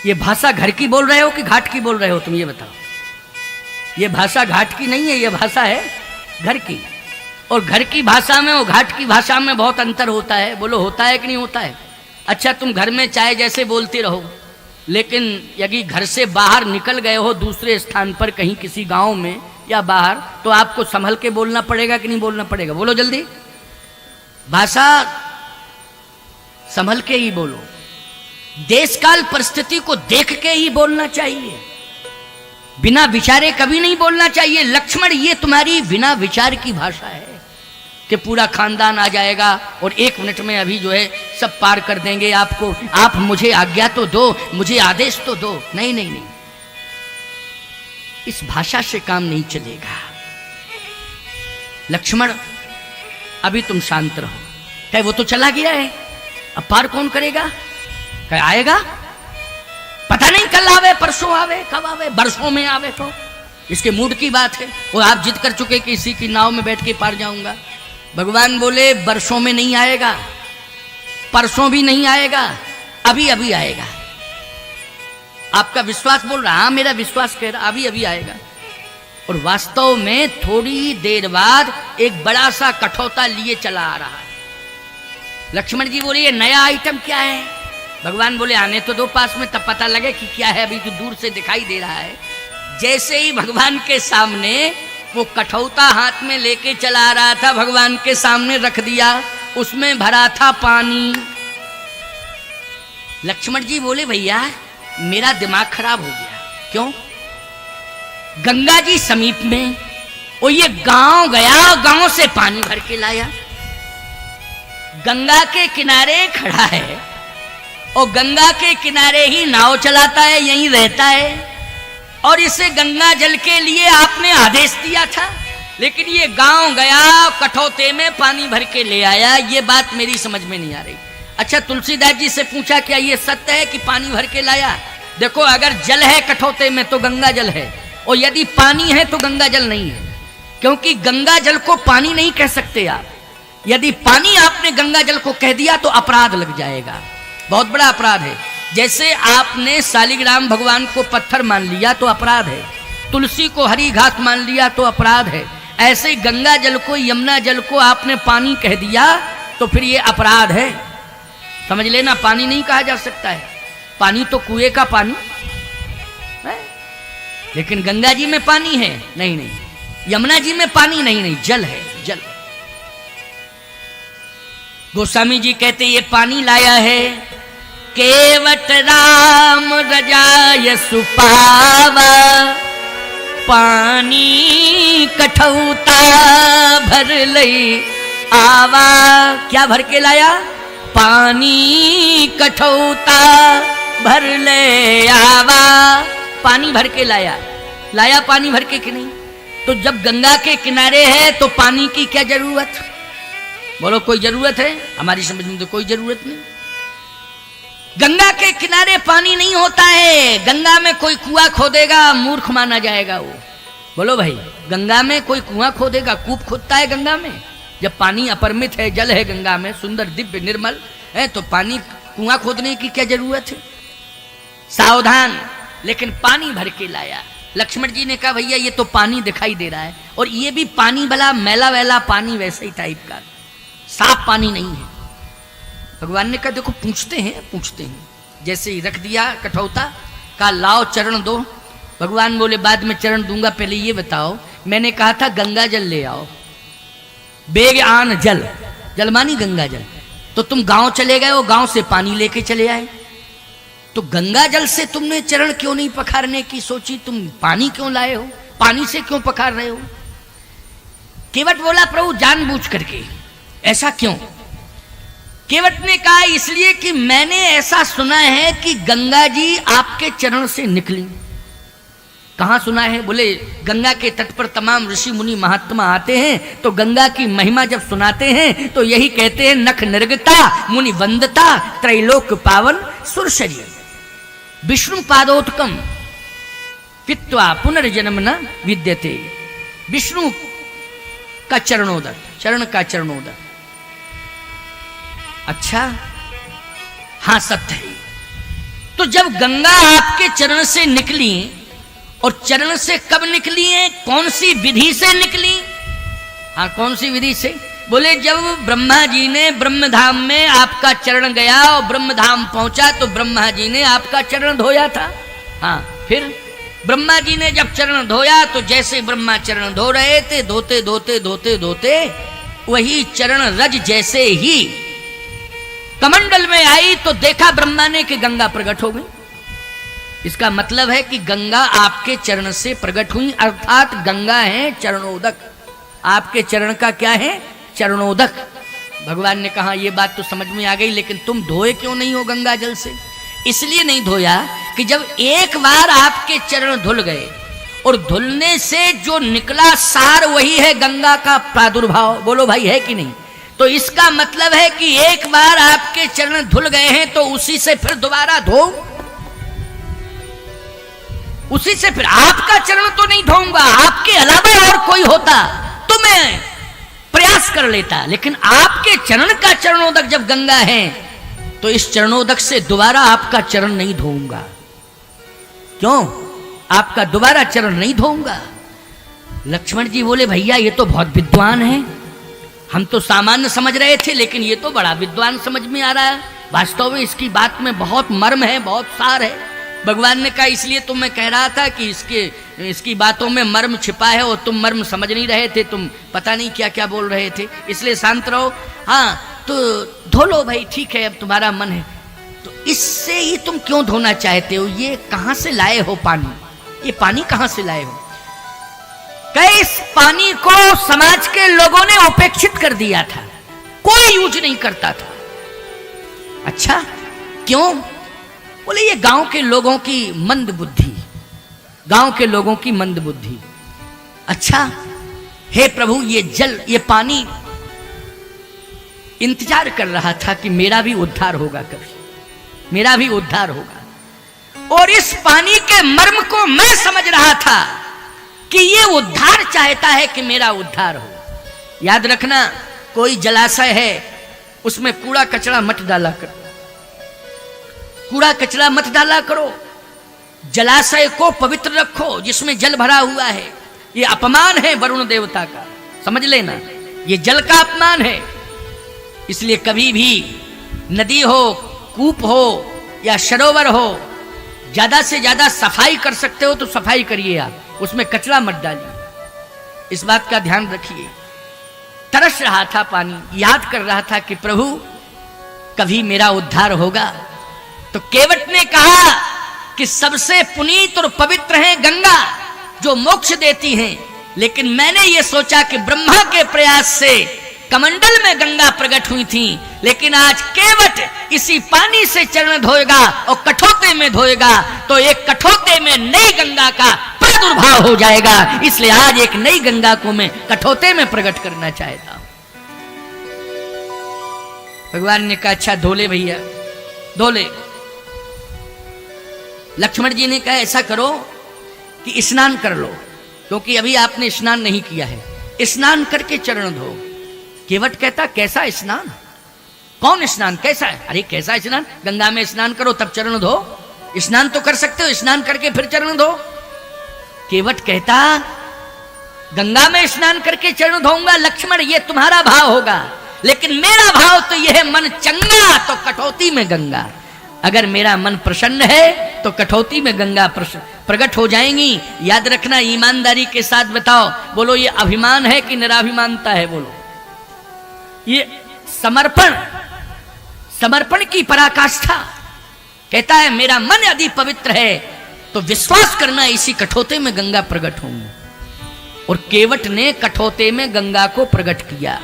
ये भाषा घर की बोल रहे हो कि घाट की बोल रहे हो? तुम ये बताओ। ये भाषा घाट की नहीं है, ये भाषा है घर की। और घर की भाषा में और घाट की भाषा में बहुत अंतर होता है। बोलो होता है कि नहीं होता है? अच्छा, तुम घर में चाहे जैसे बोलते रहो, लेकिन यदि घर से बाहर निकल गए हो दूसरे स्थान पर, कहीं किसी गांव में या बाहर, तो आपको संभल के बोलना पड़ेगा कि नहीं बोलना पड़ेगा? बोलो जल्दी। भाषा संभल के ही बोलो, देश काल परिस्थिति को देख के ही बोलना चाहिए, बिना विचारे कभी नहीं बोलना चाहिए। लक्ष्मण, ये तुम्हारी बिना विचार की भाषा है कि पूरा खानदान आ जाएगा और 1 मिनट में अभी जो है सब पार कर देंगे आपको। आप मुझे आज्ञा तो दो, मुझे आदेश तो दो। नहीं नहीं नहीं, इस भाषा से काम नहीं चलेगा। लक्ष्मण, अभी तुम शांत रहो। कहे वो तो चला गया है, अब पार कौन करेगा? कहे आएगा, पता नहीं कल आवे, परसों आवे, कब आवे, बरसों में आवे, तो इसके मूड की बात है। वो आप जिद कर चुके कि इसी की नाव में बैठ के पार जाऊंगा। भगवान बोले बरसों में नहीं आएगा, परसों भी नहीं आएगा, अभी अभी आएगा। आपका विश्वास बोल रहा, हाँ मेरा विश्वास कह रहा अभी अभी आएगा। और वास्तव में थोड़ी देर बाद एक बड़ा सा कठौता लिए चला आ रहा है। लक्ष्मण जी बोले ये नया आइटम क्या है? भगवान बोले आने तो दो पास में, तब पता लगे कि क्या है, अभी तो दूर से दिखाई दे रहा है। जैसे ही भगवान के सामने वो कठौता हाथ में लेके चला आ रहा था, भगवान के सामने रख दिया, उसमें भरा था पानी। लक्ष्मण जी बोले भैया मेरा दिमाग खराब हो गया। क्यों? गंगा जी समीप में, और ये गांव गया, गांव से पानी भर के लाया, गंगा के किनारे खड़ा है और गंगा के किनारे ही नाव चलाता है, यहीं रहता है। और इसे गंगा जल के लिए आपने आदेश दिया था, लेकिन ये गांव गया, कठौते में पानी भर के ले आया। ये बात मेरी समझ में नहीं आ रही। अच्छा, तुलसीदास जी से पूछा क्या ये सत्य है कि पानी भर के लाया? देखो, अगर जल है कठौते में तो गंगा जल है, और यदि पानी है तो गंगा जल नहीं है, क्योंकि गंगा जल को पानी नहीं कह सकते आप। यदि पानी आपने गंगा जल को कह दिया तो अपराध लग जाएगा, बहुत बड़ा अपराध है। जैसे आपने शालिग्राम भगवान को पत्थर मान लिया तो अपराध है, तुलसी को हरी घास मान लिया तो अपराध है। ऐसे गंगा जल को, यमुना जल को आपने पानी कह दिया तो फिर ये अपराध है। समझ लेना, पानी नहीं कहा जा सकता है। पानी तो कुएं का पानी है, लेकिन गंगा जी में पानी है नहीं नहीं, यमुना जी में पानी नहीं नहीं, जल है, जल। गोस्वामी जी कहते ये पानी लाया है केवट राम रजाय सुपावा, पानी कठौता भर लई आवा। क्या भर के लाया? पानी कठौता भर ले आवा। पानी भर के लाया पानी भर के कि नहीं? तो जब गंगा के किनारे है तो पानी की क्या जरूरत? बोलो, कोई जरूरत है? हमारी समझ में तो कोई जरूरत नहीं। गंगा के किनारे पानी नहीं होता है। गंगा में कोई कुआं खोदेगा, मूर्ख माना जाएगा वो। बोलो भाई, गंगा में कोई कुआं खोदेगा, कूप खोदता है गंगा में? जब पानी अपरिमित है, जल है गंगा में, सुंदर दिव्य निर्मल है, तो पानी कुआं खोदने की क्या जरूरत है? सावधान। लेकिन पानी भर के लाया। लक्ष्मण जी ने कहा भैया ये तो पानी दिखाई दे रहा है, और ये भी पानी भला मैला वैला पानी, वैसे ही टाइप का, साफ पानी नहीं है। भगवान ने कहा देखो पूछते हैं। जैसे ही रख दिया कठौता, कहा लाओ चरण दो। भगवान बोले बाद में चरण दूंगा, पहले ये बताओ, मैंने कहा था गंगा जल ले आओ। बेग आन जल मानी गंगा जल, तो तुम गांव चले गए हो, गांव से पानी लेके चले आए। तो गंगा जल से तुमने चरण क्यों नहीं पखारने की सोची? तुम पानी क्यों लाए हो? पानी से क्यों पखार रहे हो? केवट बोला प्रभु जानबूझ करके। ऐसा क्यों? केवट ने कहा इसलिए कि मैंने ऐसा सुना है कि गंगा जी आपके चरण से निकली। कहां सुना है? बोले गंगा के तट पर तमाम ऋषि मुनि महात्मा आते हैं, तो गंगा की महिमा जब सुनाते हैं तो यही कहते हैं नख निर्गता मुनि वंदता त्रैलोक पावन सुरशरीर विष्णु पादोत्कम पित्वा पुनर्जन्म न विद्यते। विष्णु का चरणोदक, चरण का चरणोदक। अच्छा, हाँ सत्य है। तो जब गंगा आपके चरण से निकली, और चरण से कब निकली है, कौन सी विधि से निकली? हाँ कौन सी विधि से? बोले जब ब्रह्मा जी ने ब्रह्मधाम में आपका चरण गया और ब्रह्मधाम पहुंचा तो ब्रह्मा जी ने आपका चरण धोया था। हाँ, फिर ब्रह्मा जी ने जब चरण धोया तो जैसे ब्रह्मा चरण धो रहे थे, धोते धोते धोते धोते वही चरण रज जैसे ही कमंडल में आई तो देखा ब्रह्मा ने कि गंगा प्रकट हो गई। इसका मतलब है कि गंगा आपके चरण से प्रकट हुई, अर्थात गंगा है चरणोदक। आपके चरण का क्या है? चरणोदक। भगवान ने कहा ये बात तो समझ में आ गई, लेकिन तुम धोए क्यों नहीं हो गंगा जल से? इसलिए नहीं धोया कि जब एक बार आपके चरण धुल गए और धुलने से जो निकला सार वही है गंगा का प्रादुर्भाव। बोलो भाई, है कि नहीं? तो इसका मतलब है कि एक बार आपके चरण धुल गए हैं तो उसी से फिर दोबारा धो, उसी से फिर आपका चरण तो नहीं धोऊंगा। आपके अलावा और कोई होता तो मैं प्रयास कर लेता, लेकिन आपके चरण का चरणोदक जब गंगा है तो इस चरणोदक से दोबारा आपका चरण नहीं धोऊंगा। क्यों? आपका दोबारा चरण नहीं धोऊंगा। लक्ष्मण जी बोले भैया ये तो बहुत विद्वान है, हम तो सामान्य समझ रहे थे, लेकिन ये तो बड़ा विद्वान समझ में आ रहा है। वास्तव में इसकी बात में बहुत मर्म है, बहुत सार है। भगवान ने कहा इसलिए तो मैं कह रहा था कि इसकी बातों में मर्म छिपा है और तुम मर्म समझ नहीं रहे थे, तुम पता नहीं क्या क्या बोल रहे थे, इसलिए शांत रहो। हाँ तो धो लो भाई, ठीक है, अब तुम्हारा मन है। तो इससे ही तुम क्यों धोना चाहते हो? ये कहां से लाए हो पानी? ये पानी कहां से लाए हो? कई इस पानी को समाज के लोगों ने उपेक्षित कर दिया था, कोई यूज नहीं करता था। अच्छा क्यों? बोले ये गांव के लोगों की मंद बुद्धि, गांव के लोगों की मंद बुद्धि। अच्छा हे प्रभु, ये जल, ये पानी इंतजार कर रहा था कि मेरा भी उद्धार होगा, कभी मेरा भी उद्धार होगा। और इस पानी के मर्म को मैं समझ रहा था कि ये उद्धार चाहता है कि मेरा उद्धार हो। याद रखना, कोई जलाशय है उसमें कूड़ा कचरा मत डाला करो, कूड़ा कचरा मत डाला करो। जलाशय को पवित्र रखो जिसमें जल भरा हुआ है। ये अपमान है वरुण देवता का, समझ लेना, ये जल का अपमान है। इसलिए कभी भी नदी हो, कूप हो या सरोवर हो, ज्यादा से ज्यादा सफाई कर सकते हो तो सफाई करिए, आप उसमें कचरा मत डालिए। इस बात का ध्यान रखिए। तरस रहा था पानी, याद कर रहा था कि प्रभु कभी मेरा उद्धार होगा। तो केवट ने कहा कि सबसे पुनीत और पवित्र है गंगा जो मोक्ष देती हैं, लेकिन मैंने ये सोचा कि ब्रह्मा के प्रयास से कमंडल में गंगा प्रकट हुई थी, लेकिन आज केवट इसी पानी से चरण धोएगा और कठौते में धोएगा तो एक कठौते में नई गंगा का प्रादुर्भाव हो जाएगा। इसलिए आज एक नई गंगा को मैं कठौते में प्रकट करना चाहता हूं। भगवान ने कहा अच्छा धोले भैया धोले। लक्ष्मण जी ने कहा ऐसा करो कि स्नान कर लो, क्योंकि अभी आपने स्नान नहीं किया है, स्नान करके चरण धो। केवट कहता कैसा स्नान, कौन स्नान, कैसा है? अरे कैसा स्नान, गंगा में स्नान करो तब चरण धो। स्नान तो कर सकते हो, स्नान करके फिर चरण धो। केवट कहता गंगा में स्नान करके चरण धोऊंगा लक्ष्मण, ये तुम्हारा भाव होगा, लेकिन मेरा भाव तो यह है मन चंगा तो कठौती में गंगा। अगर मेरा मन प्रसन्न है तो कठौती में गंगा प्रकट हो जाएंगी। याद रखना, ईमानदारी के साथ बताओ, बोलो ये अभिमान है कि निराभिमानता है? बोलो ये समर्पण की पराकाष्ठा। कहता है मेरा मन यदि पवित्र है तो विश्वास करना इसी कठौते में गंगा प्रकट होंगी। और केवट ने कठौते में गंगा को प्रकट किया।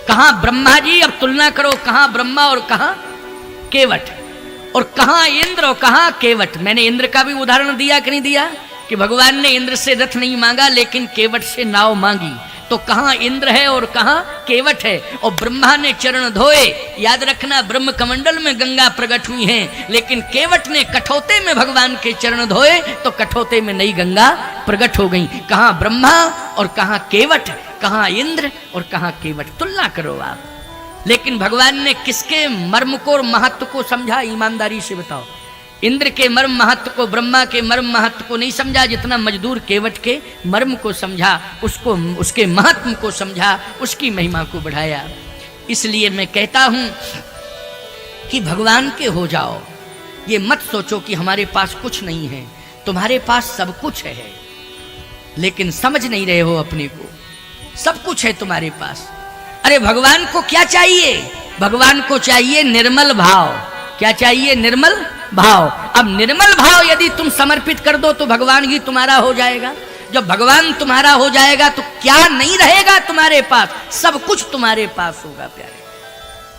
कहां ब्रह्मा जी, अब तुलना करो, कहां ब्रह्मा और कहां केवट, और कहां इंद्र और कहां केवट। मैंने इंद्र का भी उदाहरण दिया कि नहीं दिया, कि भगवान ने इंद्र से रथ नहीं मांगा लेकिन केवट से नाव मांगी। तो कहां इंद्र है और कहां केवट है। और ब्रह्मा ने चरण धोए, याद रखना ब्रह्म कमंडल में गंगा प्रकट हुई है, लेकिन केवट ने कठौते में भगवान के चरण धोए तो कठौते में नई गंगा प्रकट हो गई। कहां ब्रह्मा और कहां केवट, कहां इंद्र और कहां केवट, तुलना करो आप। लेकिन भगवान ने किसके मर्म को और महत्व को समझा, ईमानदारी से बताओ? इंद्र के मर्म महत्व को, ब्रह्मा के मर्म महत्व को नहीं समझा, जितना मजदूर केवट के मर्म को समझा, उसको उसके महत्व को समझा, उसकी महिमा को बढ़ाया। इसलिए मैं कहता हूं कि भगवान के हो जाओ। ये मत सोचो कि हमारे पास कुछ नहीं है, तुम्हारे पास सब कुछ है, लेकिन समझ नहीं रहे हो अपने को। सब कुछ है तुम्हारे पास। अरे भगवान को क्या चाहिए? भगवान को चाहिए निर्मल भाव। क्या चाहिए? निर्मल भाव। अब निर्मल भाव यदि तुम समर्पित कर दो तो भगवान ही तुम्हारा हो जाएगा। जब भगवान तुम्हारा हो जाएगा तो क्या नहीं रहेगा तुम्हारे पास? सब कुछ तुम्हारे पास होगा प्यारे।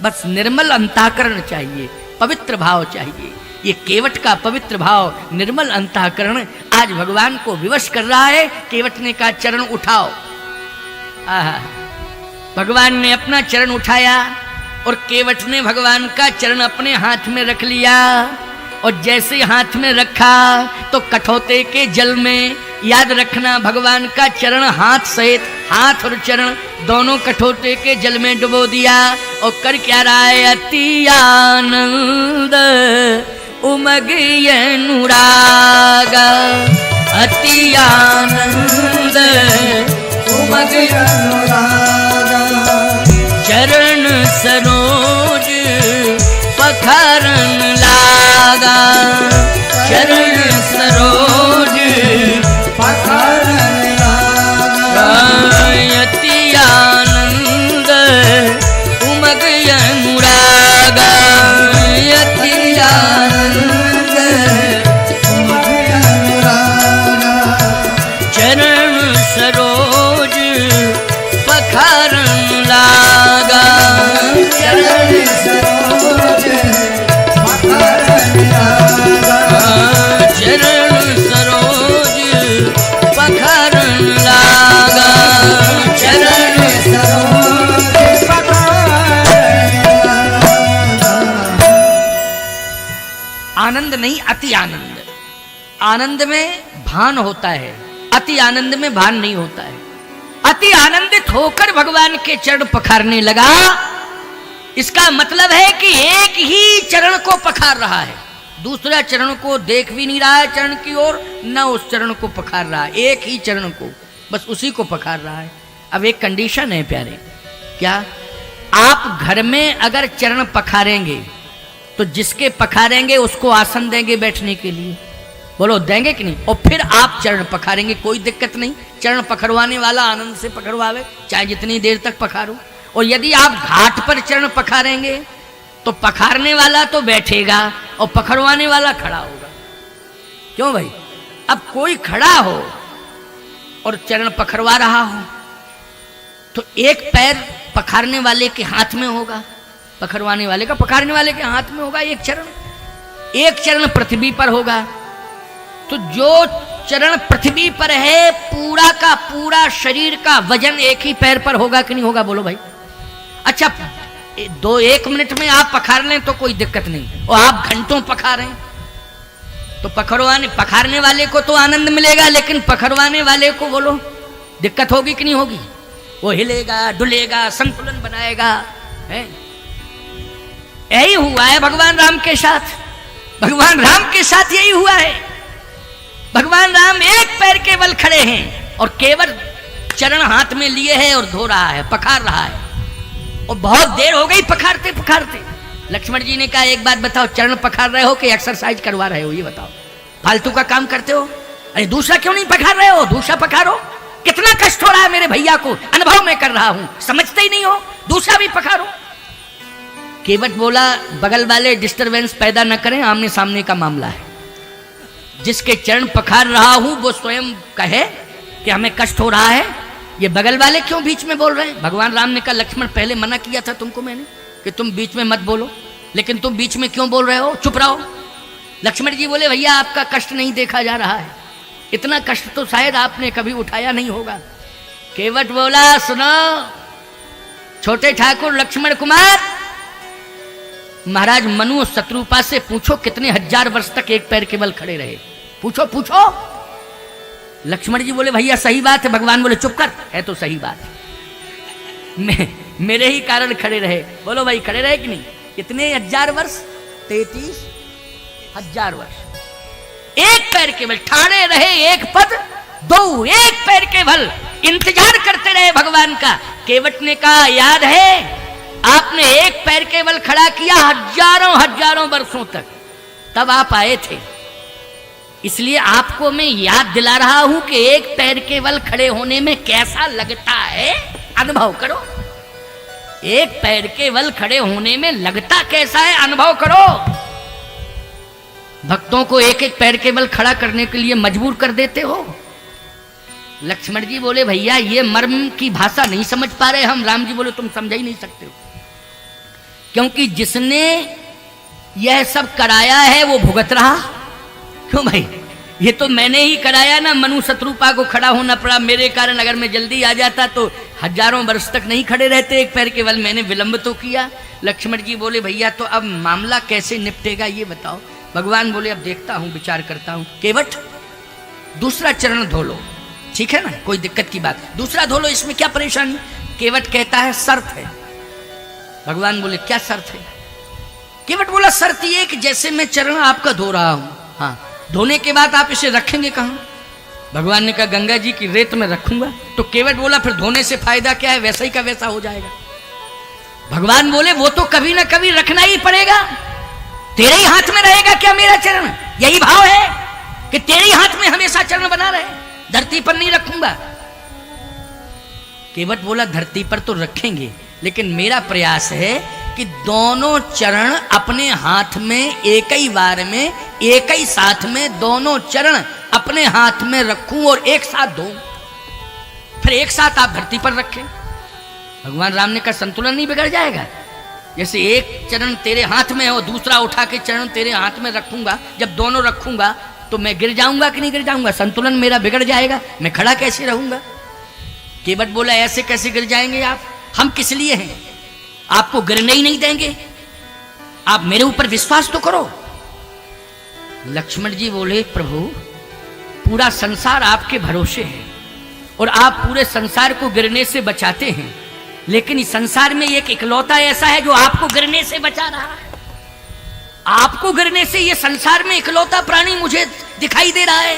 बस निर्मल अंतःकरण चाहिए, पवित्र भाव चाहिए। ये केवट का पवित्र भाव, निर्मल अंतःकरण आज भगवान को विवश कर रहा है। केवट ने कहा चरण उठाओ। आहा, भगवान ने अपना चरण उठाया और केवट ने भगवान का चरण अपने हाथ में रख लिया। और जैसे हाथ में रखा तो कठौते के जल में, याद रखना भगवान का चरण हाथ सहित, हाथ और चरण दोनों कठौते के जल में डुबो दिया। और कर क्या रहा है? अति आनंद उमग अनुराग, अति आनंद उमग अनुराग, चरण सरोज पखरन लागा, चरण सरोज पखरन लागा, अति आनंद उमग अनुरागा, अति आनंद उमग अनुरागा, चरण सरोज पखरन लागा, चरण सरोज पखरन लागा, चरण सरोज पखरन लागा, चरण सरोज पखरन लागा। आनंद नहीं, अति आनंद। आनंद में भान होता है, अति आनंद में भान नहीं होता है। अति आनंदित होकर भगवान के चरण पखारने लगा। इसका मतलब है कि एक ही चरण को पखार रहा है, दूसरा चरण को देख भी नहीं रहा है चरण की ओर, न उस चरण को पखार रहा है। एक ही चरण को, बस उसी को पखार रहा है। अब एक कंडीशन है प्यारे, क्या? आप घर में अगर चरण पखारेंगे तो जिसके पखारेंगे उसको आसन देंगे बैठने के लिए, बोलो देंगे कि नहीं? और फिर आप चरण पखारेंगे, कोई दिक्कत नहीं। चरण पखरवाने वाला आनंद से पखरवावे, चाहे जितनी देर तक पखारो। और यदि आप घाट पर चरण पखारेंगे तो पखारने वाला तो बैठेगा और पखरवाने वाला खड़ा होगा। क्यों भाई? अब कोई खड़ा हो और चरण पखरवा रहा हो तो एक पैर पखारने वाले के हाथ में होगा, पखरवाने वाले का पखारने वाले के हाथ में होगा एक चरण पृथ्वी पर होगा। तो जो चरण पृथ्वी पर है, पूरा का पूरा शरीर का वजन एक ही पैर पर होगा कि नहीं होगा, बोलो भाई। अच्छा, 1 मिनट में आप पखार लें तो कोई दिक्कत नहीं, और आप घंटों पखारें तो पखारने वाले को तो आनंद मिलेगा, लेकिन पखरवाने वाले को बोलो दिक्कत होगी कि नहीं होगी। वो हिलेगा डुलेगा, संतुलन बनाएगा, है। यही हुआ है भगवान राम के साथ। भगवान राम के साथ यही हुआ है। भगवान राम एक पैर के बल खड़े हैं और केवल चरण हाथ में लिए है और धो रहा है, पखार रहा है, और बहुत देर हो गई पखारते पखारते। लक्ष्मण जी ने कहा एक बात बताओ, चरण पखार रहे हो कि एक्सरसाइज करवा रहे हो, ये बताओ। फालतू का काम करते हो? अरे दूसरा क्यों नहीं पखार रहे हो? दूसरा पखारो। कितना कष्ट हो रहा है मेरे भैया को, अनुभव में कर रहा हूं, समझते ही नहीं हो, दूसरा भी पखारो। केवट बोला बगल वाले डिस्टरबेंस पैदा न करें, आमने सामने का मामला है। जिसके चरण पखार रहा हूं वो स्वयं कहे कि हमें कष्ट हो रहा है, ये बगल वाले क्यों बीच में बोल रहे हैं? भगवान राम ने कहा लक्ष्मण पहले मना किया था तुमको मैंने कि तुम बीच में मत बोलो, लेकिन तुम बीच में क्यों बोल रहे हो, चुप रहो। लक्ष्मण जी बोले भैया आपका कष्ट नहीं देखा जा रहा है, इतना कष्ट तो शायद आपने कभी उठाया नहीं होगा। केवट बोला सुनो छोटे ठाकुर लक्ष्मण कुमार, महाराज मनु और शत्रुपा से पूछो कितने हजार वर्ष तक एक पैर के बल खड़े रहे, पूछो पूछो। लक्ष्मण जी बोले भैया सही बात है। भगवान बोले चुप कर, है तो सही बात, मेरे ही कारण खड़े रहे। बोलो भाई खड़े रहे कि नहीं? कितने हजार वर्ष? 33,000 वर्ष एक पैर के बल ठाड़े रहे, एक पद दो, एक पैर के बल इंतजार करते रहे भगवान का। केवट ने कहा याद है आपने एक पैर के बल खड़ा किया हजारों वर्षों तक, तब आप आए थे, इसलिए आपको मैं याद दिला रहा हूं कि एक पैर के बल खड़े होने में कैसा लगता है, अनुभव करो। एक पैर के बल खड़े होने में लगता कैसा है, अनुभव करो। भक्तों को एक एक पैर के बल खड़ा करने के लिए मजबूर कर देते हो। लक्ष्मण जी बोले भैया ये मर्म की भाषा नहीं समझ पा रहे हम। राम जी बोले तुम समझ ही नहीं सकते हो, क्योंकि जिसने यह सब कराया है वो भुगत रहा। क्यों भाई, ये तो मैंने ही कराया ना, मनु शत्रुपा को खड़ा होना पड़ा मेरे कारण। अगर मैं जल्दी आ जाता तो हजारों वर्ष तक नहीं खड़े रहते एक पैर के बल, मैंने विलंब तो किया। लक्ष्मण जी बोले भैया तो अब मामला कैसे निपटेगा ये बताओ। भगवान बोले अब देखता हूं, विचार करता हूं। केवट दूसरा चरण धो लो, ठीक है ना, कोई दिक्कत की बात, दूसरा धो लो, इसमें क्या परेशानी। केवट कहता है शर्त है। भगवान बोले क्या शर्त है? केवट बोला शर्त ये कि जैसे मैं चरण आपका धो रहा हूं, हाँ, धोने के बाद आप इसे रखेंगे कहां? भगवान ने कहा गंगा जी की रेत में रखूंगा। तो केवट बोला फिर धोने से फायदा क्या है, वैसा ही का वैसा हो जाएगा। भगवान बोले वो तो कभी ना कभी रखना ही पड़ेगा, तेरे ही हाथ में रहेगा क्या मेरा चरण? यही भाव है कि तेरे ही हाथ में हमेशा चरण बना रहे, धरती पर नहीं रखूंगा। केवट बोला धरती पर तो रखेंगे, लेकिन मेरा प्रयास है कि दोनों चरण अपने हाथ में एक ही बार में, एक ही साथ में दोनों चरण अपने हाथ में रखूं और एक साथ धोऊं, फिर एक साथ आप धरती पर रखें। भगवान राम ने कहा संतुलन नहीं बिगड़ जाएगा? जैसे एक चरण तेरे हाथ में है और दूसरा उठा के चरण तेरे हाथ में रखूंगा, जब दोनों रखूंगा तो मैं गिर जाऊंगा कि नहीं गिर जाऊंगा? संतुलन मेरा बिगड़ जाएगा, मैं खड़ा कैसे रहूंगा? केवट बोला ऐसे कैसे गिर जाएंगे आप, हम किस लिए हैं, आपको गिरने ही नहीं देंगे, आप मेरे ऊपर विश्वास तो करो। लक्ष्मण जी बोले प्रभु पूरा संसार आपके भरोसे है और आप पूरे संसार को गिरने से बचाते हैं, लेकिन इस संसार में एक इकलौता ऐसा है जो आपको गिरने से बचा रहा है। आपको गिरने से ये संसार में इकलौता प्राणी मुझे दिखाई दे रहा है।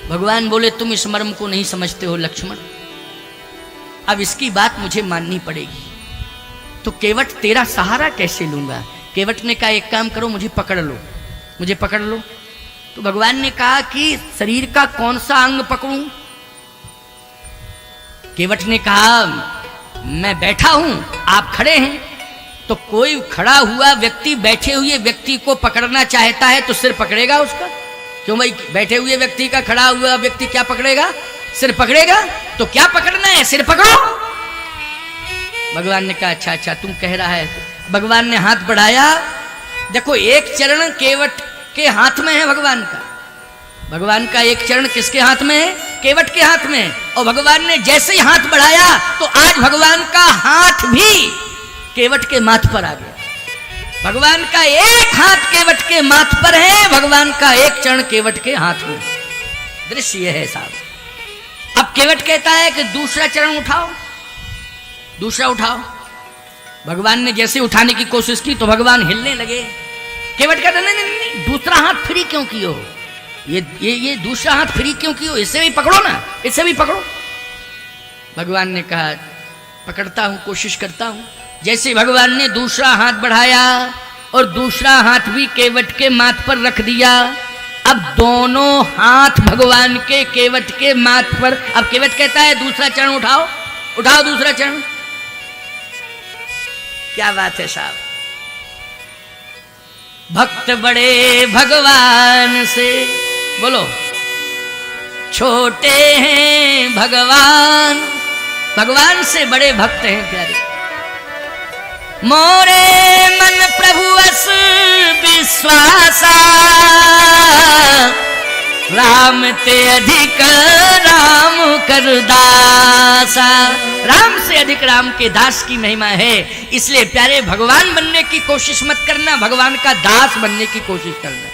भगवान बोले तुम इस मर्म को नहीं समझते हो लक्ष्मण, अब इसकी बात मुझे माननी पड़ेगी। तो केवट तेरा सहारा कैसे लूंगा? केवट ने कहा एक काम करो, मुझे पकड़ लो, मुझे पकड़ लो। तो भगवान ने कहा कि शरीर का कौन सा अंग पकड़ूं? केवट ने कहा मैं बैठा हूं, आप खड़े हैं, तो कोई खड़ा हुआ व्यक्ति बैठे हुए व्यक्ति को पकड़ना चाहता है तो सिर पकड़ेगा उसका। क्यों भाई, बैठे हुए व्यक्ति का खड़ा हुआ व्यक्ति क्या पकड़ेगा? सिर पकड़ेगा। तो क्या पकड़ना है? सिर पकड़ो। भगवान ने कहा अच्छा अच्छा तुम कह रहा है। भगवान ने हाथ बढ़ाया, देखो एक चरण केवट के हाथ में है भगवान का। भगवान का एक चरण किसके हाथ में है? केवट के हाथ में। और भगवान ने जैसे ही हाथ बढ़ाया तो आज भगवान का हाथ भी केवट के माथ पर आ गया। भगवान का एक हाथ केवट के माथ पर है, भगवान का एक चरण केवट के हाथ में। दृश्य यह है साहब। अब केवट कहता है कि दूसरा चरण उठाओ, दूसरा उठाओ। भगवान ने जैसे उठाने की कोशिश की तो भगवान हिलने लगे। केवट कहता नहीं नहीं नहीं, दूसरा हाथ फ्री क्यों कियो? ये दूसरा हाथ फ्री क्यों कियो? इससे भी पकड़ो ना, इससे भी पकड़ो। भगवान ने कहा पकड़ता हूं, कोशिश करता हूं। जैसे भगवान ने दूसरा हाथ बढ़ाया और दूसरा हाथ भी केवट के माथ पर रख दिया। अब दोनों हाथ भगवान के केवट के माथ पर। अब केवट कहता है दूसरा चरण उठाओ, उठाओ दूसरा चरण। क्या बात है साहब। भक्त बड़े भगवान से, बोलो छोटे हैं भगवान, भगवान से बड़े भक्त हैं प्यारे। मोरे मन प्रभु अस विश्वासा, राम ते अधिक राम कर दासा। राम से अधिक राम के दास की महिमा है। इसलिए प्यारे भगवान बनने की कोशिश मत करना, भगवान का दास बनने की कोशिश करना।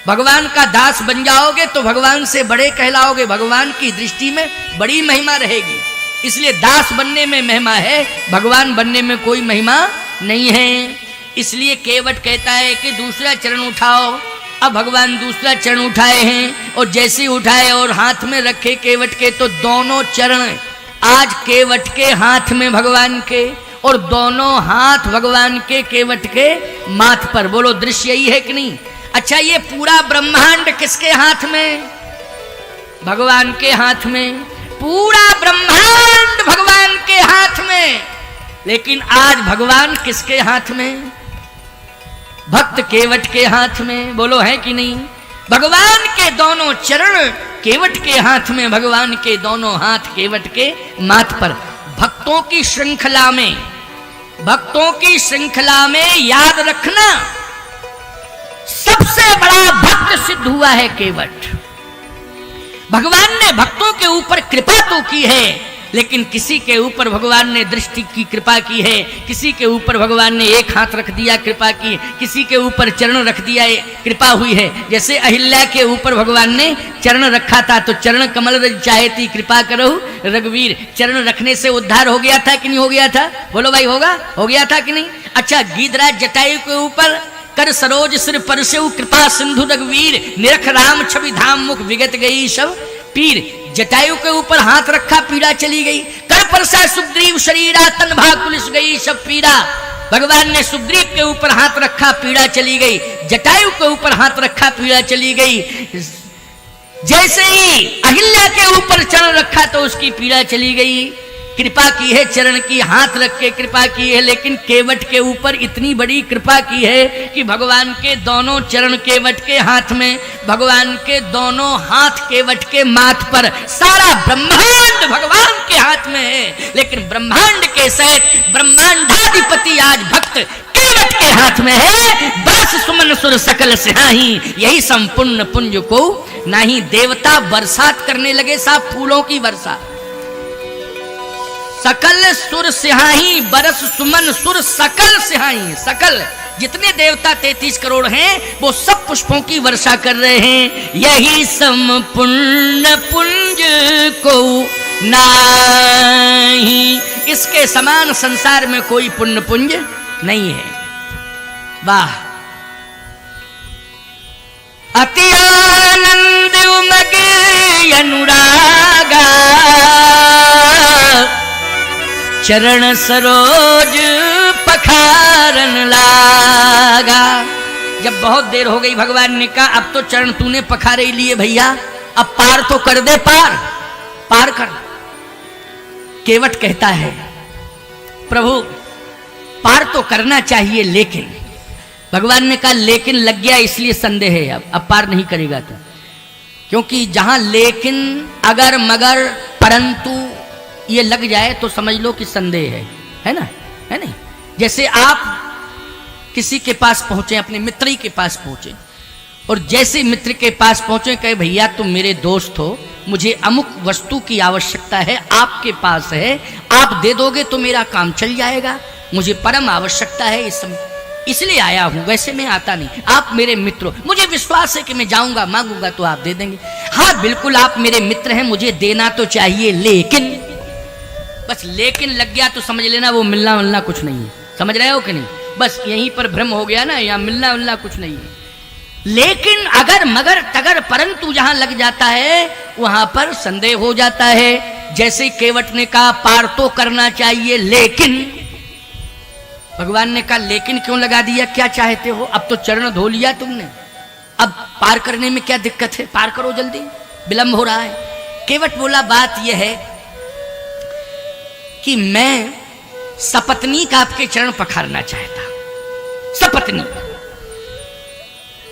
भगवान का दास बन जाओगे तो भगवान से बड़े कहलाओगे, भगवान की दृष्टि में बड़ी महिमा रहेगी। इसलिए दास बनने में महिमा है, भगवान बनने में कोई महिमा नहीं है। इसलिए केवट कहता है कि दूसरा चरण उठाओ। अब भगवान दूसरा चरण उठाए हैं और जैसे उठाए और हाथ में रखे केवट के, तो दोनों चरण आज केवट के हाथ में भगवान के, और दोनों हाथ भगवान के केवट के माथ पर। बोलो दृश्य यही है कि नहीं? अच्छा ये पूरा ब्रह्मांड किसके हाथ में? भगवान के हाथ में। पूरा ब्रह्मांड भगवान के हाथ में। लेकिन आज भगवान किसके हाथ में? भक्त केवट के हाथ में। बोलो है कि नहीं? भगवान के दोनों चरण केवट के हाथ में, भगवान के दोनों हाथ केवट के माथ पर। भक्तों की श्रृंखला में, भक्तों की श्रृंखला में याद रखना सबसे बड़ा भक्त सिद्ध हुआ है केवट। भगवान ने भक्तों के ऊपर कृपा तो की है, लेकिन किसी के ऊपर भगवान ने दृष्टि की कृपा की है, किसी के ऊपर भगवान ने एक हाथ रख दिया कृपा की, किसी के ऊपर चरण रख दिया कृपा हुई है। जैसे अहिल्या के ऊपर भगवान ने चरण रखा था तो चरण कमल रज चाहेती कृपा करो रघुवीर। चरण रखने से उद्धार हो गया था कि नहीं हो गया था? बोलो भाई होगा, हो गया था कि नहीं? अच्छा गीधराज जटायु के ऊपर कर सरोज सिर परसेउ कृपा सिंधु रघुवीर, निरख राम छवि धाम मुख विगत गई सब पीर। जटायु के ऊपर हाथ रखा पीड़ा चली गई। कर परसा सुग्रीव शरीरा तन भाग पुलिस गई सब पीड़ा। भगवान ने सुग्रीव के ऊपर हाथ रखा पीड़ा चली गई, जटायु के ऊपर हाथ रखा पीड़ा चली गई। जैसे ही अहिल्या के ऊपर चरण रखा तो उसकी पीड़ा चली गई। कृपा की है, चरण की हाथ रख के कृपा की है, लेकिन केवट के ऊपर इतनी बड़ी कृपा की है कि भगवान के दोनों चरण केवट के हाथ में, भगवान के दोनों हाथ केवट के माथ पर। सारा ब्रह्मांड भगवान के हाथ में है, लेकिन ब्रह्मांड के सहित ब्रह्मांडाधिपति आज भक्त केवट के हाथ में है। बरस सुमन सुर सकल सिहाही, यही संपूर्ण पुंज को नहीं। देवता बरसात करने लगे साहब, फूलों की वर्षा। सकल सुर सिहाही, बरस सुमन सुर सकल सिहाही। सकल जितने देवता 33 करोड़ हैं वो सब पुष्पों की वर्षा कर रहे हैं। यही संपूर्ण पुंज को नाही, इसके समान संसार में कोई पुण्य पुंज नहीं है। वाह! अति आनंद उमगे अनुरागा, चरण सरोज पखारन लागा। जब बहुत देर हो गई भगवान ने कहा अब तो चरण तूने पखारे ही लिए भैया, अब पार तो कर दे, पार पार कर। केवट कहता है प्रभु पार तो करना चाहिए, लेकिन भगवान ने कहा लेकिन लग गया इसलिए संदेह है, अब पार नहीं करेगा तो। क्योंकि जहां लेकिन अगर मगर परंतु ये लग जाए तो समझ लो कि संदेह है ना? है नहीं? जैसे आप किसी के पास पहुंचे, अपने मित्र ही के पास पहुंचे, और जैसे मित्र के पास पहुंचे कहे भैया तुम मेरे दोस्त हो, मुझे अमुक वस्तु की आवश्यकता है, आपके पास है, आप दे दोगे तो मेरा काम चल जाएगा, मुझे परम आवश्यकता है इस समय, इसलिए आया हूं, वैसे मैं आता नहीं, आप मेरे मित्र हो, मुझे विश्वास है कि मैं जाऊंगा मांगूंगा तो आप दे देंगे। हाँ बिल्कुल आप मेरे मित्र हैं, मुझे देना तो चाहिए, लेकिन, बस लेकिन लग गया तो समझ लेना वो मिलना मिलना कुछ नहीं है। समझ रहे हो कि नहीं? बस यहीं पर भ्रम हो गया ना, यहाँ मिलना मिलना कुछ नहीं है। लेकिन अगर मगर तगर परंतु जहां लग जाता है वहां पर संदेह हो जाता है। जैसे केवट ने कहा पार तो करना चाहिए, लेकिन भगवान ने कहा लेकिन क्यों लगा दिया, क्या चाहते हो? अब तो चरण धो लिया तुमने, अब पार करने में क्या दिक्कत है, पार करो जल्दी, विलंब हो रहा है। केवट बोला बात यह है कि मैं सपत्नीक आपके चरण पखारना चाहता, सपत्नीक।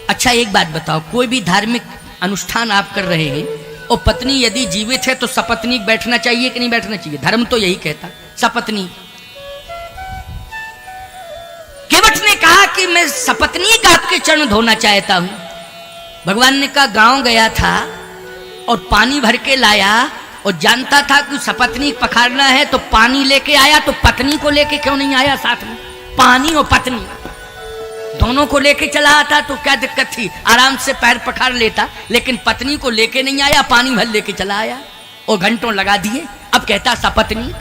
अच्छा एक बात बताओ, कोई भी धार्मिक अनुष्ठान आप कर रहे हैं और पत्नी यदि जीवित है तो सपत्नीक बैठना चाहिए कि नहीं बैठना चाहिए? धर्म तो यही कहता, सपत्नीक। केवट ने कहा कि मैं सपत्नीक आपके चरण धोना चाहता हूं। भगवान ने कहा गांव गया था और पानी भर के लाया और जानता था कि सपत्नीक पखारना है तो पानी लेके आया, तो पत्नी को लेके क्यों नहीं आया साथ में? पानी और पत्नी दोनों को लेके चला आता तो क्या दिक्कत थी, आराम से पैर पखार लेता, लेकिन पत्नी को लेके नहीं आया, पानी भर लेके चला आया और घंटों लगा दिए। अब कहता सपत्नी।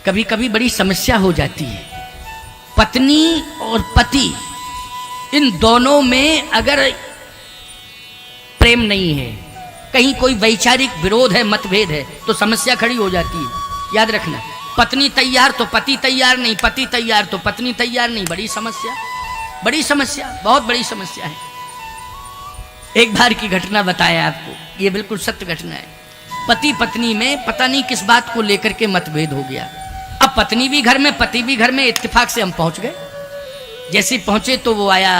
कभी कभी बड़ी समस्या हो जाती है, पत्नी और पति इन दोनों में अगर प्रेम नहीं है, कहीं कोई वैचारिक विरोध है, मतभेद है, तो समस्या खड़ी हो जाती है। याद रखना, पत्नी तैयार तो पति तैयार नहीं, पति तैयार तो पत्नी तैयार नहीं, बड़ी समस्या, बड़ी समस्या, बहुत बड़ी समस्या है। एक बार की घटना बताया आपको, ये बिल्कुल सत्य घटना है। पति पत्नी में पता नहीं किस बात को लेकर के मतभेद हो गया। अब पत्नी भी घर में, पति भी घर में, इत्तेफाक से हम पहुंच गए। जैसे पहुंचे तो वो आया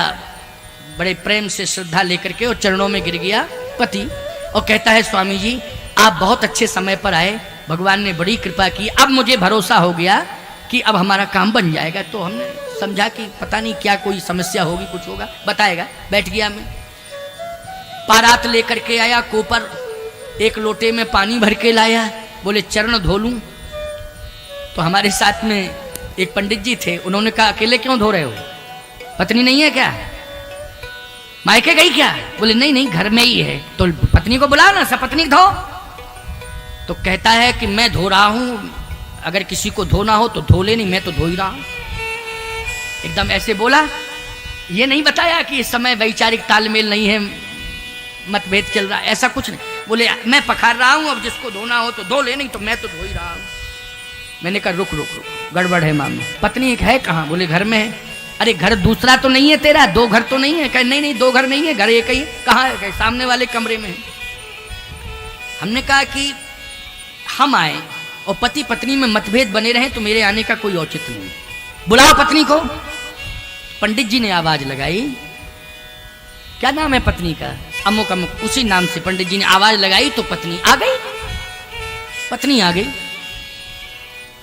बड़े प्रेम से श्रद्धा लेकर के और चरणों में गिर गया पति, और कहता है स्वामी जी आप बहुत अच्छे समय पर आए, भगवान ने बड़ी कृपा की, अब मुझे भरोसा हो गया कि अब हमारा काम बन जाएगा। तो हमने समझा कि पता नहीं क्या कोई समस्या होगी, कुछ होगा, बताएगा। बैठ गया मैं, पारात लेकर के आया, कोपर एक लोटे में पानी भर के लाया, बोले चरण धो लूं। तो हमारे साथ में एक पंडित जी थे, उन्होंने कहा अकेले क्यों धो रहे हो, पत्नी नहीं है क्या, मायके गई क्या? बोले नहीं नहीं घर में ही है। तो पत्नी को बुला ना, सपत्नी धो। तो कहता है कि मैं धो रहा हूं, अगर किसी को धोना हो तो धो ले, नहीं मैं तो धो ही रहा हूं। एकदम ऐसे बोला, ये नहीं बताया कि इस समय वैचारिक तालमेल नहीं है, मतभेद चल रहा है, ऐसा कुछ नहीं। बोले मैं पखार रहा हूं, अब जिसको धोना हो तो धो ले, नहीं तो मैं तो धो ही रहा हूं। मैंने कहा रुक रुक रुक, गड़बड़ है मामला। पत्नी एक है कहाँ? बोले घर में है। अरे घर दूसरा तो नहीं है तेरा, दो घर तो नहीं है? कहे नहीं नहीं दो घर नहीं है, घर एक ही है। कहाँ है? कहे सामने वाले कमरे में है। हमने कहा कि हम आए और पति पत्नी में मतभेद बने रहे तो मेरे आने का कोई औचित्य नहीं, बुलाओ पत्नी को। पंडित जी ने आवाज लगाई, क्या नाम है पत्नी का? अमुक अमुक, उसी नाम से पंडित जी ने आवाज लगाई तो पत्नी आ गई, पत्नी आ गई।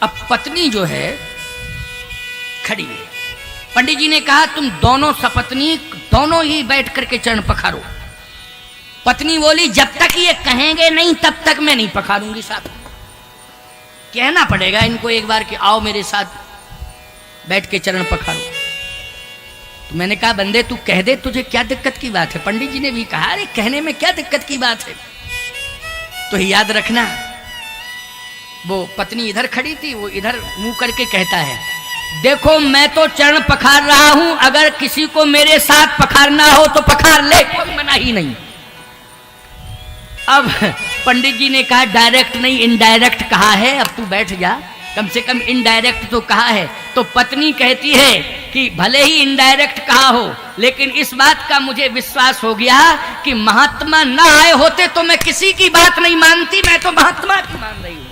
अब पत्नी जो है खड़ी है, पंडित जी ने कहा तुम दोनों सपत्नी दोनों ही बैठ करके चरण पखारो। पत्नी बोली जब तक ये कहेंगे नहीं तब तक मैं नहीं पखारूंगी साथ। कहना पड़ेगा इनको एक बार कि आओ मेरे साथ बैठ के चरण पखारो। तो मैंने कहा बंदे तू कह दे, तुझे क्या दिक्कत की बात है? पंडित जी ने भी कहा अरे कहने में क्या दिक्कत की बात है। तो याद रखना, वो पत्नी इधर खड़ी थी, वो इधर मुंह करके कहता है देखो मैं तो चरण पखार रहा हूं, अगर किसी को मेरे साथ पखारना हो तो पखार ले, कोई मना ही नहीं। अब पंडित जी ने कहा डायरेक्ट नहीं इनडायरेक्ट कहा है, अब तू बैठ जा, कम से कम इनडायरेक्ट तो कहा है। तो पत्नी कहती है कि भले ही इनडायरेक्ट कहा हो, लेकिन इस बात का मुझे विश्वास हो गया कि महात्मा ना आए होते तो मैं किसी की बात नहीं मानती, मैं तो महात्मा की मान रही हूं,